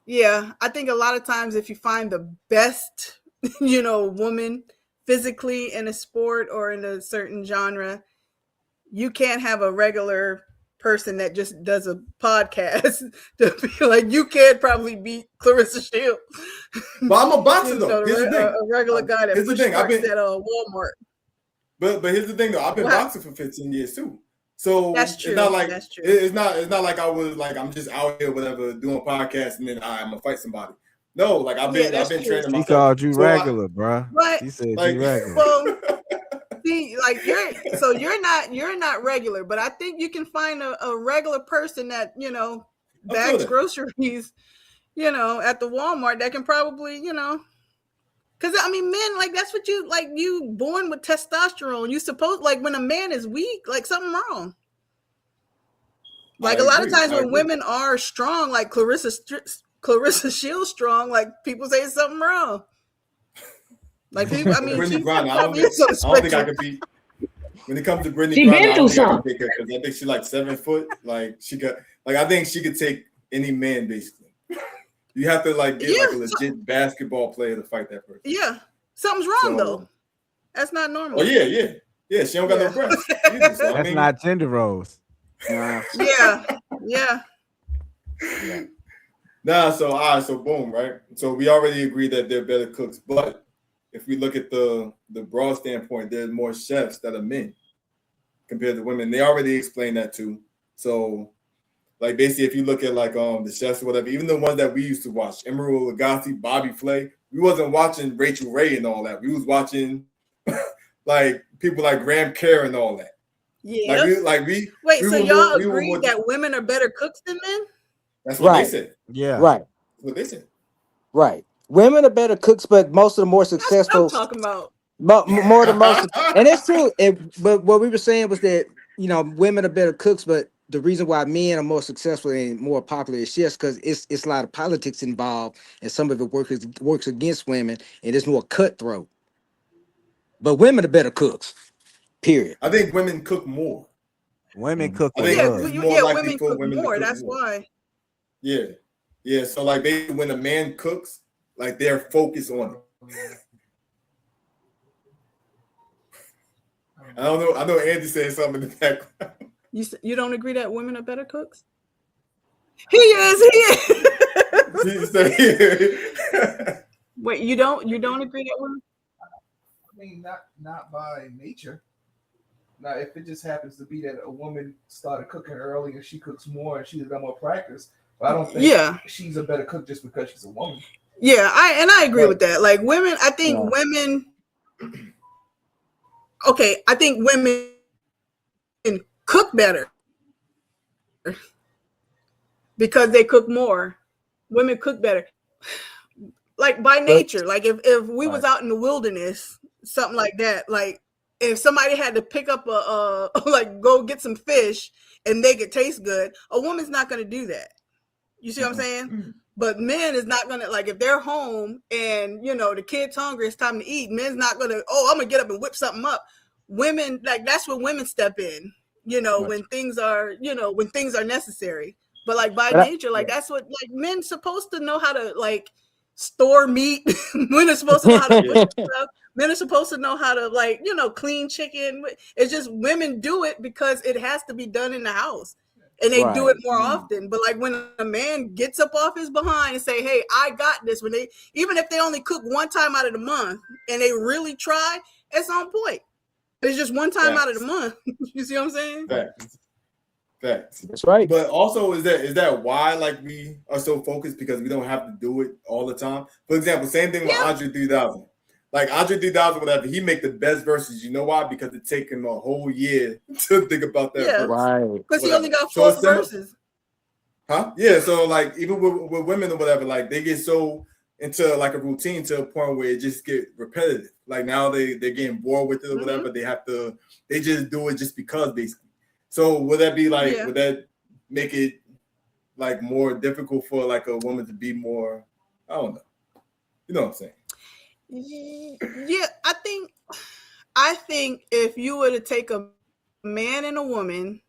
Yeah, I think a lot of times if you find the best, woman physically in a sport or in a certain genre, you can't have a regular person that just does a podcast to be like, you can't probably beat Clarissa Shields. But I'm a boxer though. Here's the thing. A regular guy that Here's the thing. works at Walmart. But here's the thing though. I've been boxing for 15 years too. So that's true. It's not like that's true. It's not like I was like I'm just out here whatever doing podcasts and then I'm gonna fight somebody. No, like I've been training myself. He called you regular, bro. He said like, you regular. Well, see, like you're not regular, but I think you can find a regular person that bags groceries, at the Walmart that can probably because I mean, men, like that's what you born with testosterone. You supposed like when a man is weak, like something wrong. Like a lot of times when women are strong, like Clarissa Shields strong, like people say something wrong. Like people, I mean, Brittany Griner, I don't think I could beat. When it comes to Brittany Griner, I don't think I can take her because I think she's like 7 foot. Like I think she could take any man basically. You have to like get like a legit basketball player to fight that person. Yeah, something's wrong though. That's not normal. Oh yeah. She don't got no breasts. That's not gender roles. Yeah. Nah, so all right, so boom, right? So we already agreed that they're better cooks, but if we look at the broad standpoint, there's more chefs that are men compared to women. They already explained that too. So like basically if you look at like the chefs or whatever, even the ones that we used to watch, Emeril Lagasse, Bobby Flay, we wasn't watching Rachel Ray and all that. We was watching like people like Graham Kerr and all that. Yeah. Wait, so y'all agree that women are better cooks than men? That's what they said. Yeah. Right. That's what they said. Right. Women are better cooks, but most of the more successful. That's what I'm talking about. More than most, and it's true. But what we were saying was that women are better cooks, but the reason why men are more successful and more popular is chefs because it's a lot of politics involved, and some of it works against women, and it's more cutthroat. But women are better cooks. Period. I think women cook more. Women cook more. Women cook more. That's why. Yeah. So like basically when a man cooks, like they're focused on it. I don't know. I know Andy said something in the background. You don't agree that women are better cooks? He is. Wait, you don't agree that women? I mean, not by nature. Now, if it just happens to be that a woman started cooking early and she cooks more and she's got more practice, but I don't think she's a better cook just because she's a woman. Yeah, I agree with that. Like women, I think women. Okay, I think women cook better. because they cook more. Women cook better. Like by nature, like if we was out in the wilderness, something like that, like if somebody had to pick up like go get some fish and make it taste good, a woman's not going to do that. You see what I'm saying? But men is not going to, like, if they're home and, you know, the kid's hungry, it's time to eat. Men's not going to, oh, I'm going to get up and whip something up. Women, like, that's when women step in, you know, when things are, you know, when things are necessary. But like by nature, like that's what, like, men supposed to know how to, like, store meat. Men are supposed to know how to butcher stuff. Men are supposed to know how to, like, you know, clean chicken. It's just women do it because it has to be done in the house. And they do it more often. But like when a man gets up off his behind and say, hey, I got this, when they, even if they only cook one time out of the month and they really try, it's on point. It's just one time out of the month. You see what I'm saying? Facts. That's right. But also, is that why, like, we are so focused because we don't have to do it all the time? For example, same thing with Andre 3000. Like Andre 3000, whatever, he make the best verses. You know why? Because it take him a whole year to think about that. Yeah, verse. Because he only got 4 verses. Huh? Yeah. So like even with women or whatever, like they get so into like a routine to a point where it just get repetitive. Like now they're getting bored with it or whatever. They just do it just because basically. So would that be like, would that make it like more difficult for like a woman to be more, I don't know. You know what I'm saying? Yeah, I think if you were to take a man and a woman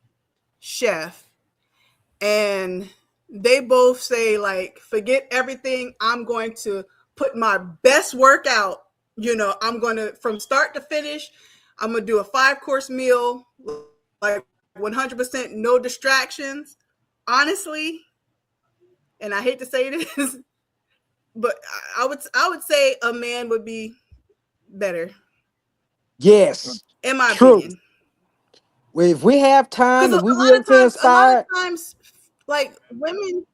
chef and they both say, like, forget everything, I'm going to put my best work out, you know, I'm going to, from start to finish, I'm going to do a 5-course meal, like 100% no distractions. Honestly, and I hate to say this, but I would say a man would be better. Yes. In my opinion. Well, if we have time and we really feel a lot inspired. of times, like women,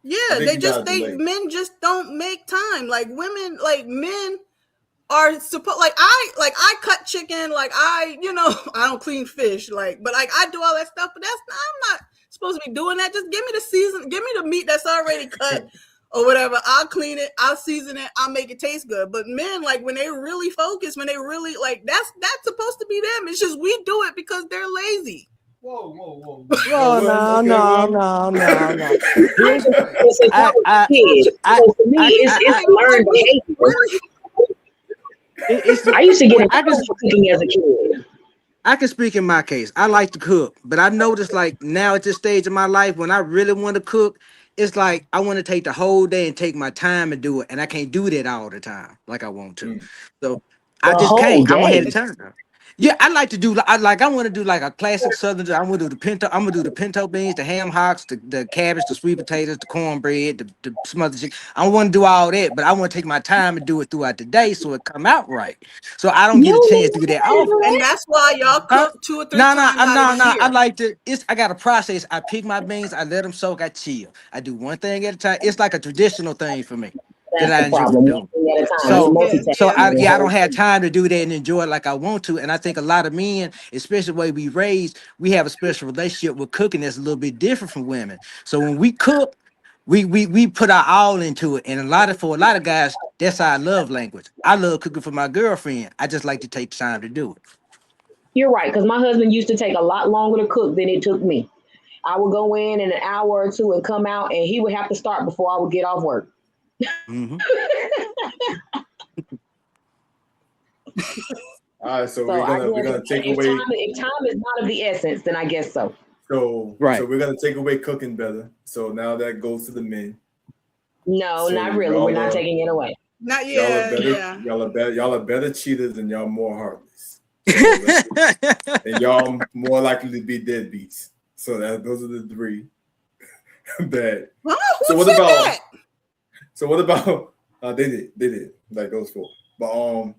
men just don't make time. Like women, like men are supposed, like I cut chicken, like I don't clean fish, like, but like I do all that stuff, but I'm not supposed to be doing that. Just give me the season, give me the meat that's already cut or whatever. I'll clean it, I'll season it, I'll make it taste good. But men, like when they really focus, when they really like, that's supposed to be them. It's just we do it because they're lazy. Whoa. No. Here's for me, it's learned behavior. I used to get in trouble for cooking as a kid. I can speak in my case. I like to cook, but I noticed like now at this stage of my life, when I really want to cook, it's like I want to take the whole day and take my time and do it, and I can't do that all the time like I want to. So I just can't. I'm ahead of time. Yeah, I like to do. I want to do like a classic Southern. I want to do the pinto. I'm gonna do the pinto beans, the ham hocks, the cabbage, the sweet potatoes, the cornbread, the smothered chicken. I want to do all that, but I want to take my time and do it throughout the day so it come out right. So I don't get a chance to do that often. And that's why y'all cook 2 or 3 times out of the year. I like to. I got a process. I pick my beans. I let them soak. I chill. I do one thing at a time. It's like a traditional thing for me. That I enjoy doing. So I don't have time to do that and enjoy it like I want to. And I think a lot of men, especially the way we raised, we have a special relationship with cooking that's a little bit different from women. So when we cook, we put our all into it. And for a lot of guys, that's our love language. I love cooking for my girlfriend. I just like to take time to do it. You're right, because my husband used to take a lot longer to cook than it took me. I would go in an hour or two and come out, and he would have to start before I would get off work. Mm-hmm. All right, so we're gonna take away. If time is not of the essence, then I guess so. So we're gonna take away cooking better. So now that goes to the men. No, not really. We're not taking it away. Not yet. Y'all are better cheaters and y'all more heartless. And y'all more likely to be deadbeats. So those are the 3 that. Huh? So what about that? So what about they did like those 4.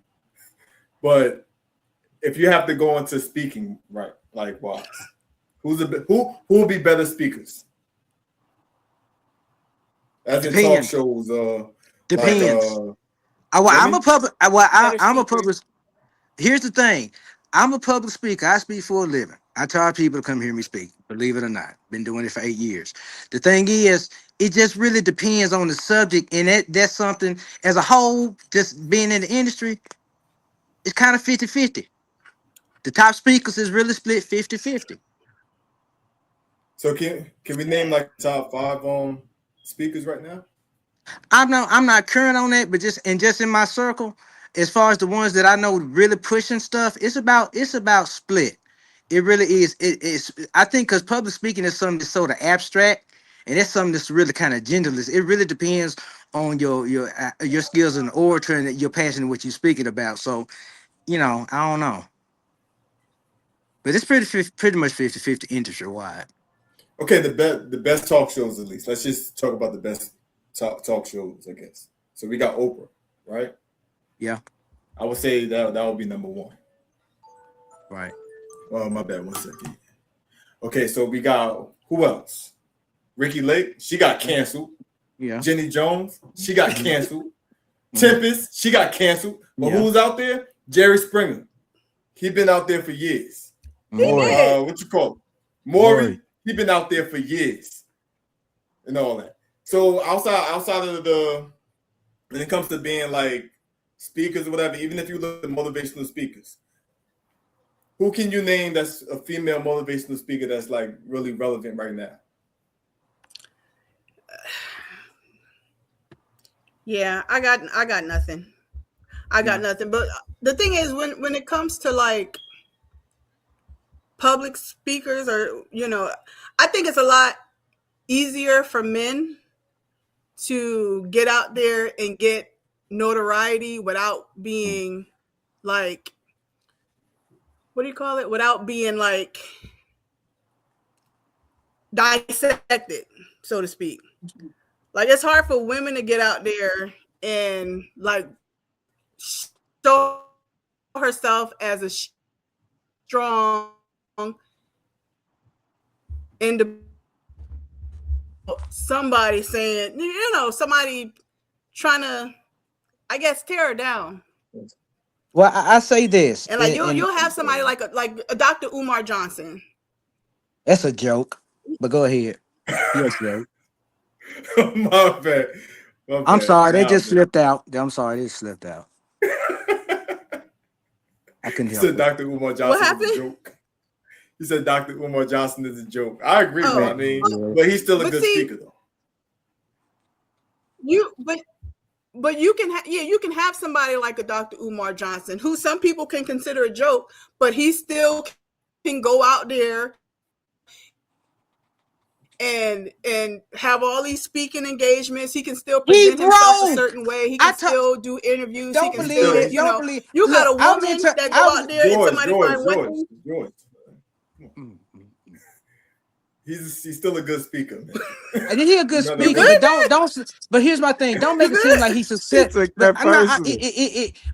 But if you have to go into speaking, right? Like why? Who will be better speakers? As in talk shows, depends. I'm a public. Here's the thing. I'm a public speaker. I speak for a living. I charge people to come hear me speak. Believe it or not, been doing it for 8 years. The thing is, it just really depends on the subject, and that's something as a whole. Just being in the industry, it's kind of 50-50. The top speakers is really split 50-50. So can we name like top 5 speakers right now? I'm not current on that, but just in my circle, as far as the ones that I know really pushing stuff, it's about split. It really is. It's I think because public speaking is something that's sort of abstract, and it's something that's really kind of genderless. It really depends on your skills in the orator and your passion in what you're speaking about. So I don't know, but it's pretty much 50-50 industry wide. Okay, the best talk shows at least. Let's just talk about the best talk shows, I guess. So we got Oprah, right? Yeah. I would say that would be number 1. Right. Oh, my bad. 1 second. Okay, so we got who else? Ricky Lake, she got canceled. Yeah. Jenny Jones, she got canceled. Tempest, she got canceled. But who's out there? Jerry Springer. He been out there for years. What you call him? Maury. He been out there for years. And all that. So outside of when it comes to being like speakers or whatever, even if you look at motivational speakers, who can you name that's a female motivational speaker that's like really relevant right now? Yeah, I got nothing. I got nothing. But the thing is, when it comes to like public speakers, or I think it's a lot easier for men to get out there and get notoriety without being like, what do you call it? Without being like dissected, so to speak. Like, it's hard for women to get out there and like show herself as a strong individual. Somebody saying, somebody trying to, I guess, tear her down. Well, I say this, and like you'll have somebody like a Dr. Umar Johnson. That's a joke, but go ahead. Yes, joke. My bad. I'm sorry, they just slipped out. I'm sorry, they slipped out. I couldn't help it. Dr. Umar Johnson is a joke. He said Dr. Umar Johnson is a joke. I agree, bro. I mean, but he's still a good speaker, though. But you can have somebody like a Dr. Umar Johnson, who some people can consider a joke, but he still can go out there and have all these speaking engagements. He can still present himself a certain way. He can still do interviews. Don't believe. You got a woman that go out there and somebody find weapons. He's still a good speaker, man. And he a good speaker, but don't. But here's my thing: don't make it seem like he's successful.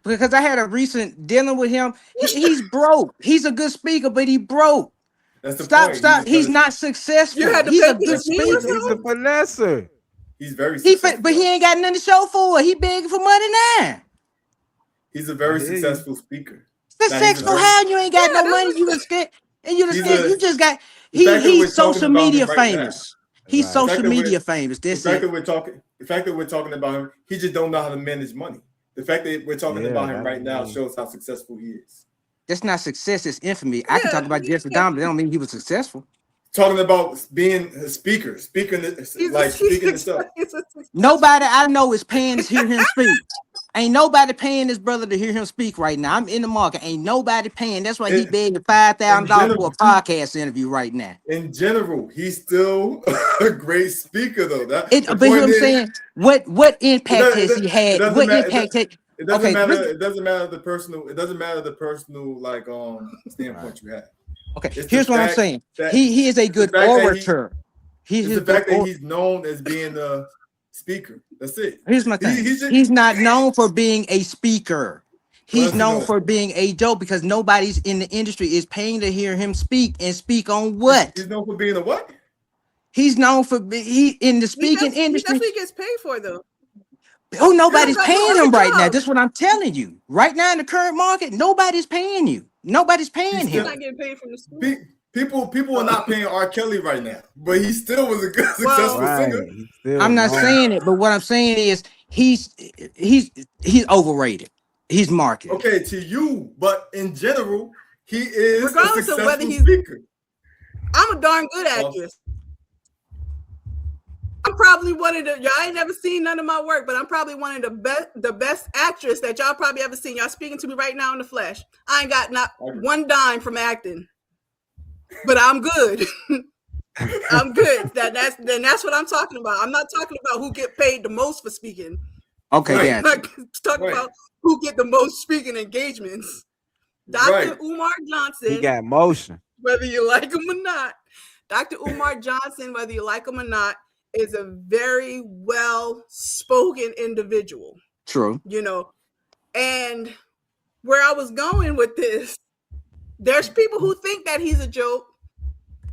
Because I had a recent dealing with him. He's broke. He's a good speaker, but he broke. That's the point. Stop. He's not successful. He's a good speaker. He's a finesser. He's very successful. But he ain't got nothing to show for it. He begging for money now. He's a very successful speaker. Successful how? You ain't got no money. You just get. And you just got he's social media famous. He's social media famous. The fact that we're talking about him, he just don't know how to manage money. The fact that we're talking about him right now shows how successful he is. That's not success, it's infamy. I can talk about Jeffrey Dahmer, that don't mean he was successful. Talking about being a speaking stuff. Nobody I know is paying to hear him speak. Ain't nobody paying this brother to hear him speak right now. I'm in the market. Ain't nobody paying. That's why he begging $5,000 for a podcast interview right now. In general, he's still a great speaker, though. But you know what I'm saying? What impact has he had? What impact? It doesn't matter. It doesn't matter the personal. It doesn't matter the personal standpoint you have. Okay, here's what I'm saying. He is a good orator. He's the fact that he's known as being a speaker. That's it. Here's my thing. He's not known for being a speaker. He's known for being a joke because nobody's in the industry is paying to hear him speak and speak on what? He's known for being a what? He's known for in the speaking industry. That's what he gets paid for, though. Oh, nobody's paying him right now. That's what I'm telling you. Right now in the current market, nobody's paying you. Nobody's paying him. He's not getting paid from the school. People are not paying R. Kelly right now, but he still was a good, successful singer. I'm not saying it, but what I'm saying is he's overrated. He's marketed. Okay, to you, but in general, he is regardless a of whether successful speaker. I'm a darn good actress. I'm probably one of the, y'all ain't never seen none of my work, but I'm probably one of the best actress that y'all probably ever seen. Y'all speaking to me right now in the flesh. I ain't got not one dime from acting, but I'm good. I'm good. That's what I'm talking about. I'm not talking about who get paid the most for speaking. Okay, I'm not talking about who get the most speaking engagements. Dr. Umar Johnson. He got motion. Whether you like him or not, Dr. Umar Johnson, whether you like him or not, is a very well-spoken individual. True. You know, and where I was going with this, there's people who think that he's a joke.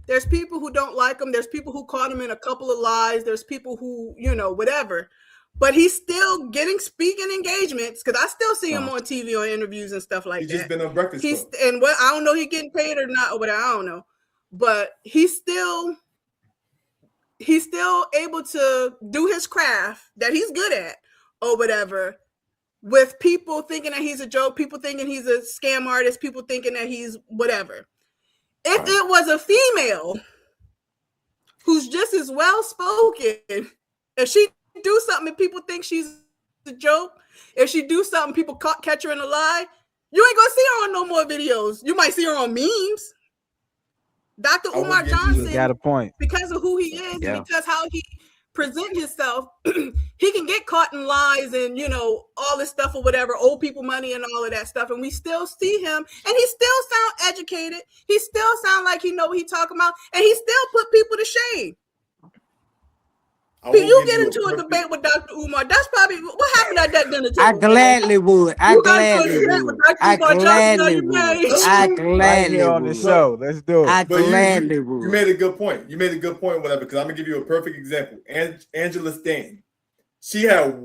There's people who don't like him. There's people who caught him in a couple of lies. There's people who, you know, whatever. But he's still getting speaking engagements because I still see him on TV on interviews and stuff like that. He's just been on Breakfast Club. And what I don't know, he getting paid or not, or whatever. I don't know. But he's still able to do his craft that he's good at or whatever, with people thinking that he's a joke, people thinking he's a scam artist, people thinking that he's whatever. If it was a female who's just as well spoken, if she do something and people think she's a joke, if she do something people catch her in a lie, you ain't gonna see her on no more videos. You might see her on memes. Dr. Umar Johnson got a point because of who he is, and because how he present himself. He can get caught in lies and, you know, all this stuff or whatever, old people money and all of that stuff, and we still see him, and he still sound educated. He still sound like he know what he talking about, and he still put people to shame. You get into a debate with Dr. Umar, that's probably what happened at that dinner table. I gladly would. I gladly would. I gladly would. I gladly on the show. Let's do it. I gladly would. You made a good point. You made a good point, whatever, because I'm gonna give you a perfect example. Angela Stanton. She had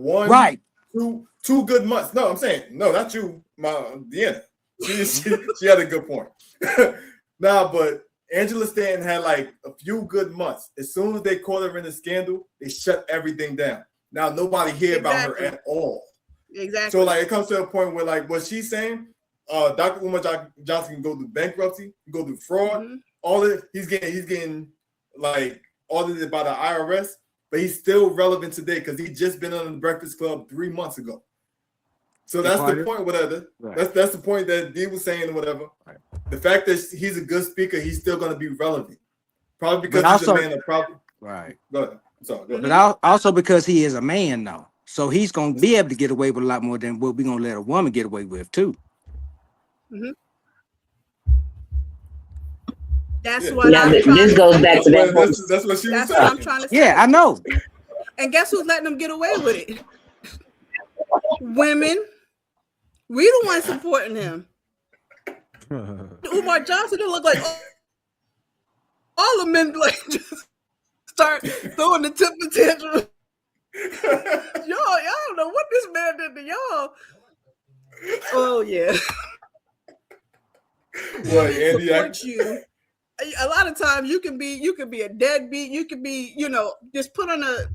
two good months. No, I'm saying, no, not you, my Deanna. She had a good point. But Angela Stanton had like a few good months. As soon as they caught her in the scandal, they shut everything down. Now nobody hear about her at all. Exactly. So like it comes to a point where like what she's saying, Dr. Umar Johnson can go through bankruptcy, go through fraud, all of it. He's getting like audited by the IRS, but he's still relevant today because he just been on the Breakfast Club 3 months ago. So that's the point, whatever. Right. That's the point that Dee was saying, whatever. Right. The fact that he's a good speaker, he's still going to be relevant. Probably because he's a man of problem. Right. Go ahead. I'm sorry. Go ahead. But also because he is a man, though. So he's going to be able to get away with a lot more than what we're going to let a woman get away with, too. Mm-hmm. That's what this goes back to that. That's what she was saying. That's what I'm trying to say. Yeah, I know. And guess who's letting them get away with it? Women. We the ones supporting him. Umar Johnson don't look like all the men like just start throwing the tip tantrum. Y'all don't know what this man did to y'all. Oh yeah. Well, Andy, support you. A lot of times you can be a deadbeat. You can be, you know, just put on a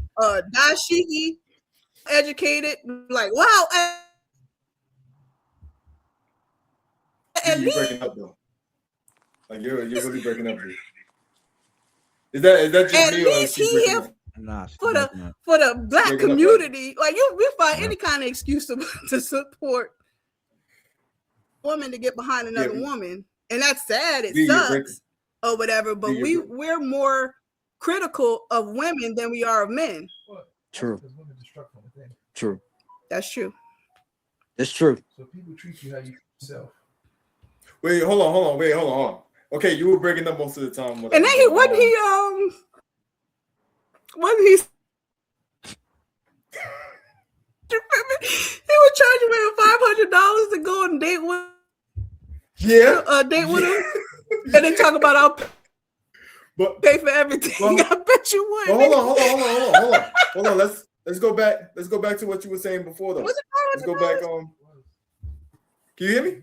dashiki, educated, like wow. You're breaking up though. Like you're really breaking up. Dude. Is that just at me least he here for the black community? Like we find any kind of excuse to support woman to get behind another woman, and that's sad. It sucks or whatever. But we're more critical of women than we are of men. True. True. That's true. It's true. So people treat you how you yourself. Wait, hold on. Okay, you were breaking up most of the time. Whatever. And then he wasn't he was charging me $500 to go on a date with him, and then talk about I'll pay for everything. I bet you would. Hold on. Let's go back. Let's go back to what you were saying before, though. Let's go back. Can you hear me?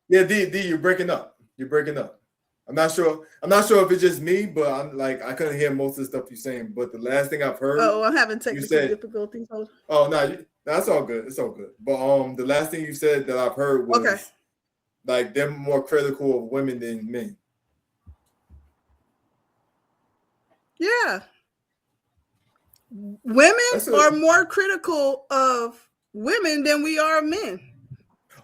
Yeah, D, you're breaking up. You're breaking up. I'm not sure if it's just me, but I'm like I couldn't hear most of the stuff you're saying. But the last thing I've heard, I'm having technical difficulties. Oh no, that's all good. It's all good. But the last thing you said that I've heard was like they're more critical of women than men. Yeah. Women are more critical of women than we are of men.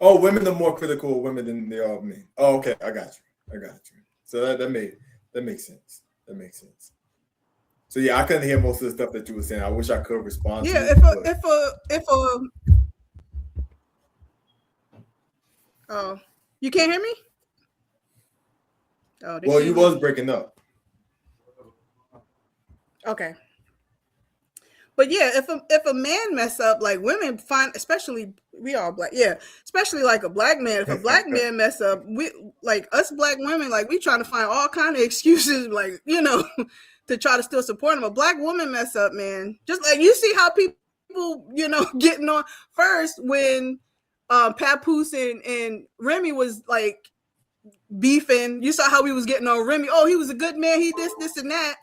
Oh, women are more critical of women than they are of men. Oh, okay. I got you. So that makes sense. That makes sense. So yeah, I couldn't hear most of the stuff that you were saying. I wish I could respond. Yeah, oh, you can't hear me? Oh, well, you was breaking up. Okay. But yeah, if a man mess up, like women find, especially we all black, especially like a black man. If a black man mess up, we like us black women, like we trying to find all kind of excuses, like to try to still support him. A black woman mess up, man. Just like you see how people, getting on first when Papoose and Remy was like beefing. You saw how he was getting on Remy. Oh, he was a good man. He this and that.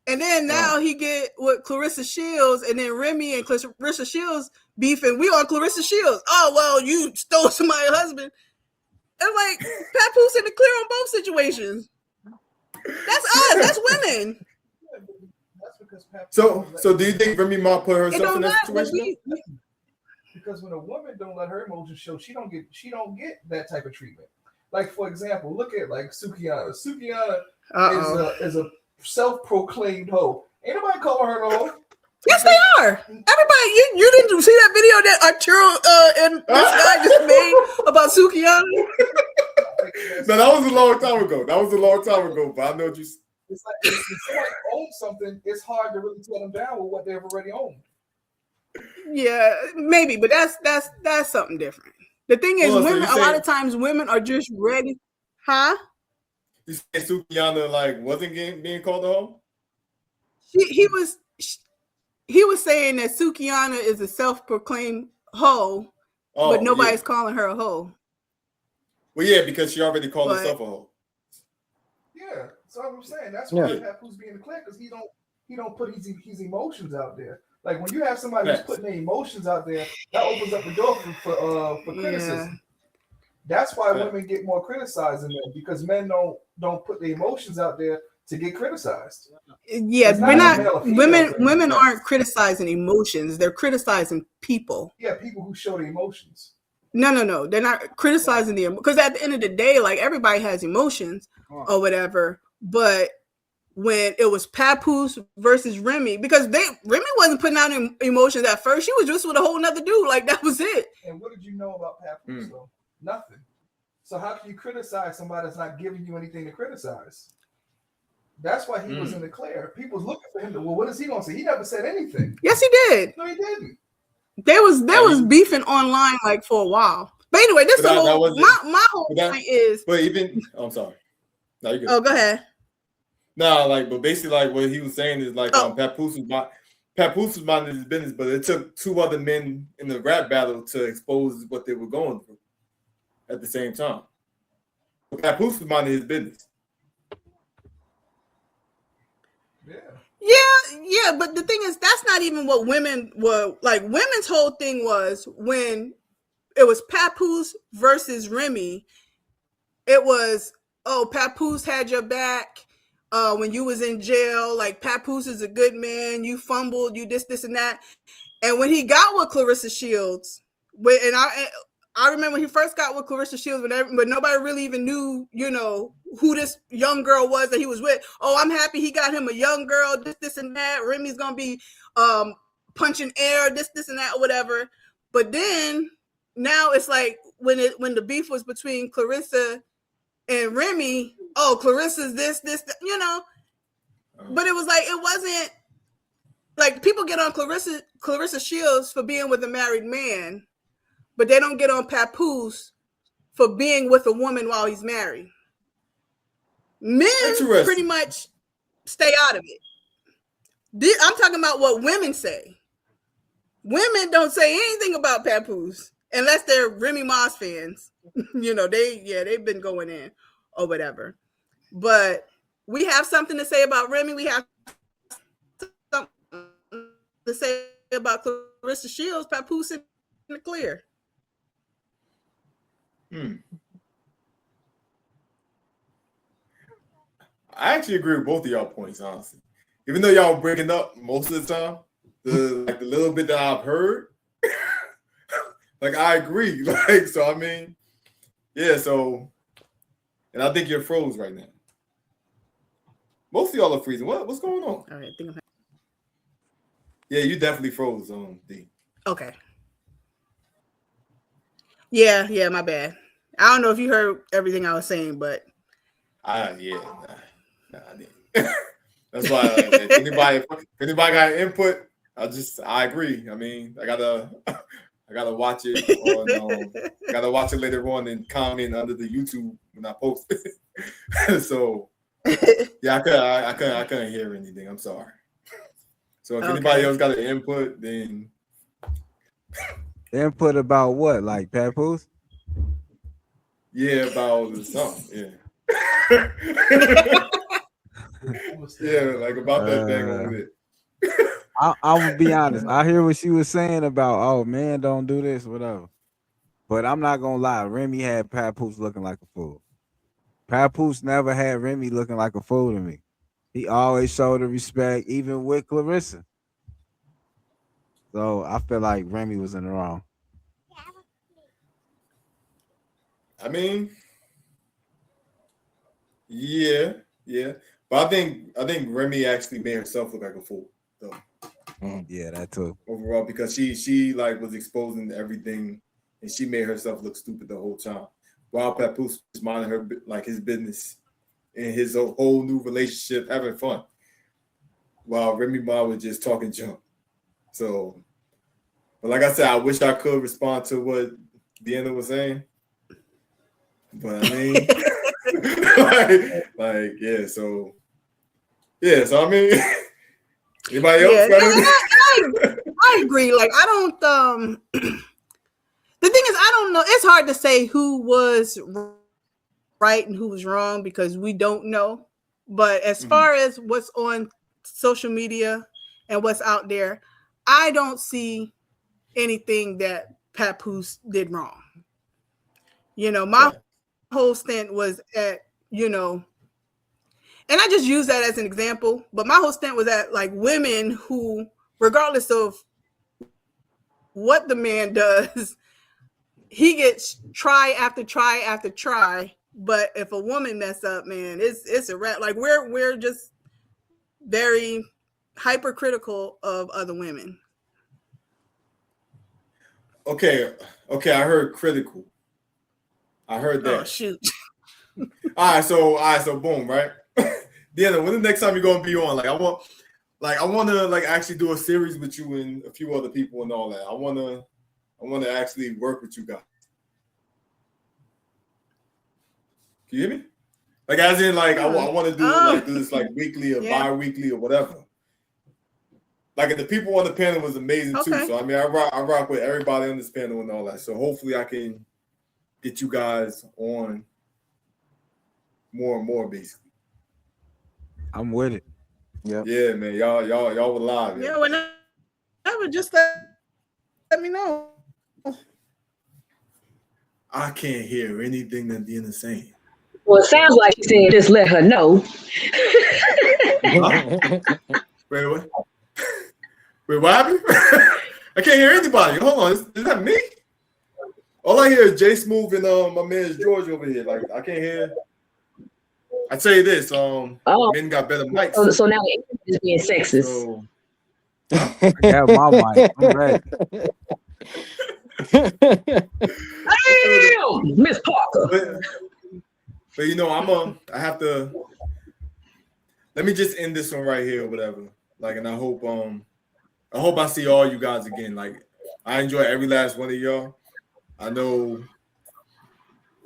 And then now he get with Clarissa Shields, and then Remy and Clarissa Shields beefing. We on Clarissa Shields. Oh, well, you stole somebody's husband. And like, Papoose in the clear on both situations. That's us. That's women. So do you think Remy Ma put herself in that situation? Because when a woman don't let her emotions show, she don't get that type of treatment. Like, for example, look at like Sukihana. Sukihana is a self-proclaimed hoe. Ain't nobody calling her a hoe. Yes, they are. Everybody, you didn't see that video that Arturo and this guy just made about Sukihana? No, that was a long time ago. But I know what you. It's like if somebody owns something, it's hard to really tear them down with what they've already owned. Yeah, maybe, but that's something different. The thing is, women. A lot of times, women are just ready, huh? You say Sukihana like wasn't being called a hoe? He was saying that Sukihana is a self-proclaimed hoe, but nobody's calling her a hoe. Well, yeah, because she already called herself a hoe. Yeah, so I'm saying that's why Papoose being clear because he don't put his emotions out there. Like when you have somebody who's putting their emotions out there, that opens up the door for criticism. That's why women get more criticized than men because men don't put their emotions out there to get criticized. Yeah, we're not women aren't criticizing emotions, they're criticizing people. Yeah, people who show the emotions. No, they're not criticizing them because at the end of the day, like everybody has emotions or whatever. But when it was Papoose versus Remy, because Remy wasn't putting out emotions at first, she was just with a whole nother dude, like that was it. And what did you know about Papoose though? Nothing. So how can you criticize somebody that's not giving you anything to criticize? That's why he was in the clear. People was looking for him to, well, what is he gonna say? He never said anything. Yes, he did. No, he didn't. There was beefing online like for a while. But anyway, this my whole point is. But even I'm sorry. No, you're good. Oh, go ahead. No, but basically, like what he was saying is like Papoose was minding his business, but it took two other men in the rap battle to expose what they were going through at the same time. But Papoose was minding his business. Yeah, but the thing is, that's not even what women were like. Women's whole thing was when it was Papoose versus Remy. It was, Papoose had your back when you was in jail. Like Papoose is a good man. You fumbled. You this and that. And when he got with Clarissa Shields, I remember when he first got with Clarissa Shields, but nobody really even knew, who this young girl was that he was with. Oh, I'm happy he got him a young girl, this and that. Remy's gonna be punching air, this and that, or whatever. But then now it's like when the beef was between Clarissa and Remy, Clarissa's this, But it was like it wasn't like people get on Clarissa Shields for being with a married man, but they don't get on Papoose for being with a woman while he's married. Men pretty much stay out of it. I'm talking about what women say. Women don't say anything about Papoose. unless they're Remy Moss fans. They've been going in or whatever. But we have something to say about Remy. We have something to say about Clarissa Shields. Papoose in the clear. I actually agree with both of y'all points, honestly. Even though y'all breaking up most of the time, the little bit that I've heard, like I agree. Like, so I mean, yeah, so and I think you're froze right now. Most of y'all are freezing. What's going on? All right, Yeah, you definitely froze on D. Okay. Yeah, my bad. I don't know if you heard everything I was saying, but I didn't. That's why if anybody got input, I agree. I mean, I gotta watch it on gotta watch it later on and comment under the YouTube when I post it. So yeah, I couldn't hear anything. I'm sorry. So if anybody else got an input, then input about what? Like Papoose? Yeah, about something. Yeah. Yeah, like about that thing over there. I would be honest. I hear what she was saying about, oh man, don't do this, whatever. But I'm not gonna lie, Remy had Papoose looking like a fool. Papoose never had Remy looking like a fool to me. He always showed the respect, even with Clarissa. So I feel like Remy was in the wrong. I mean, yeah. But I think Remy actually made herself look like a fool, though. Yeah, that too. Overall, because she like was exposing everything, and she made herself look stupid the whole time. While Papoose was minding her like his business in his whole new relationship, having fun. While Remy Ma was just talking junk. So, but like I said, I wish I could respond to what Deanna was saying. But I mean, yeah. So I mean, anybody else? I agree. Like I don't. The thing is, I don't know. It's hard to say who was right and who was wrong because we don't know. But as far as what's on social media and what's out there, I don't see anything that Papoose did wrong. My whole stint was at, and I just use that as an example, but my whole stint was at like women who, regardless of what the man does, he gets try after try after try. But if a woman mess up, man, it's a wrap. Like we're just very hypercritical of other women. Okay, I heard critical. I heard that. Oh shoot. All right, so boom, right? Deanna, when the next time you're gonna be on? I want to actually do a series with you and a few other people and all that. I want to actually work with you guys. Can you hear me? Like as in I want to do this weekly or bi-weekly or whatever. Like the people on the panel was amazing too. So I mean I rock with everybody on this panel and all that. So hopefully I can get you guys on more and more basically. I'm with it. Yeah, man. Y'all were live. Yeah, whenever just let me know. I can't hear anything that Deanna's saying. Well, it sounds like she's saying just let her know. Wait, what? Wait, what happened? I can't hear anybody. Hold on, is that me? All I hear is Jay Smooth and my man George over here. Like I can't hear. I tell you this, men got better mics. So now it's being sexist. So, I got my mic. I'm ready. Damn, Miss Parker. But I have to. Let me just end this one right here or whatever. And I hope I see all you guys again. Like I enjoy every last one of y'all. I know.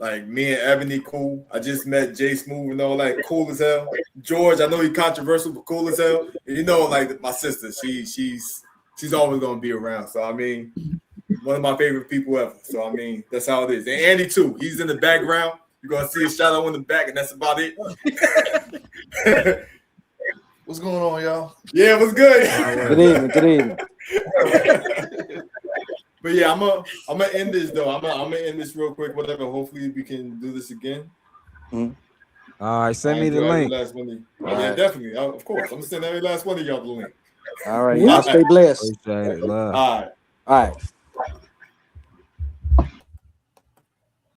Me and Ebony, cool. I just met Jay Smooth and all that, cool as hell. George, I know he's controversial, but cool as hell. And my sister, she's always gonna be around. So I mean, one of my favorite people ever. So I mean, that's how it is. And Andy too. He's in the background. You're gonna see a shadow in the back, and that's about it. What's going on, y'all? Yeah, what's good? Good evening. Good evening. But yeah, I'm gonna end this though. I'm gonna end this real quick. Whatever. Hopefully we can do this again. All right, send me the link. Yeah, definitely. Of course, I'm gonna send every last one of y'all the link. All right, y'all stay blessed. Appreciate it. Love. All right. All right.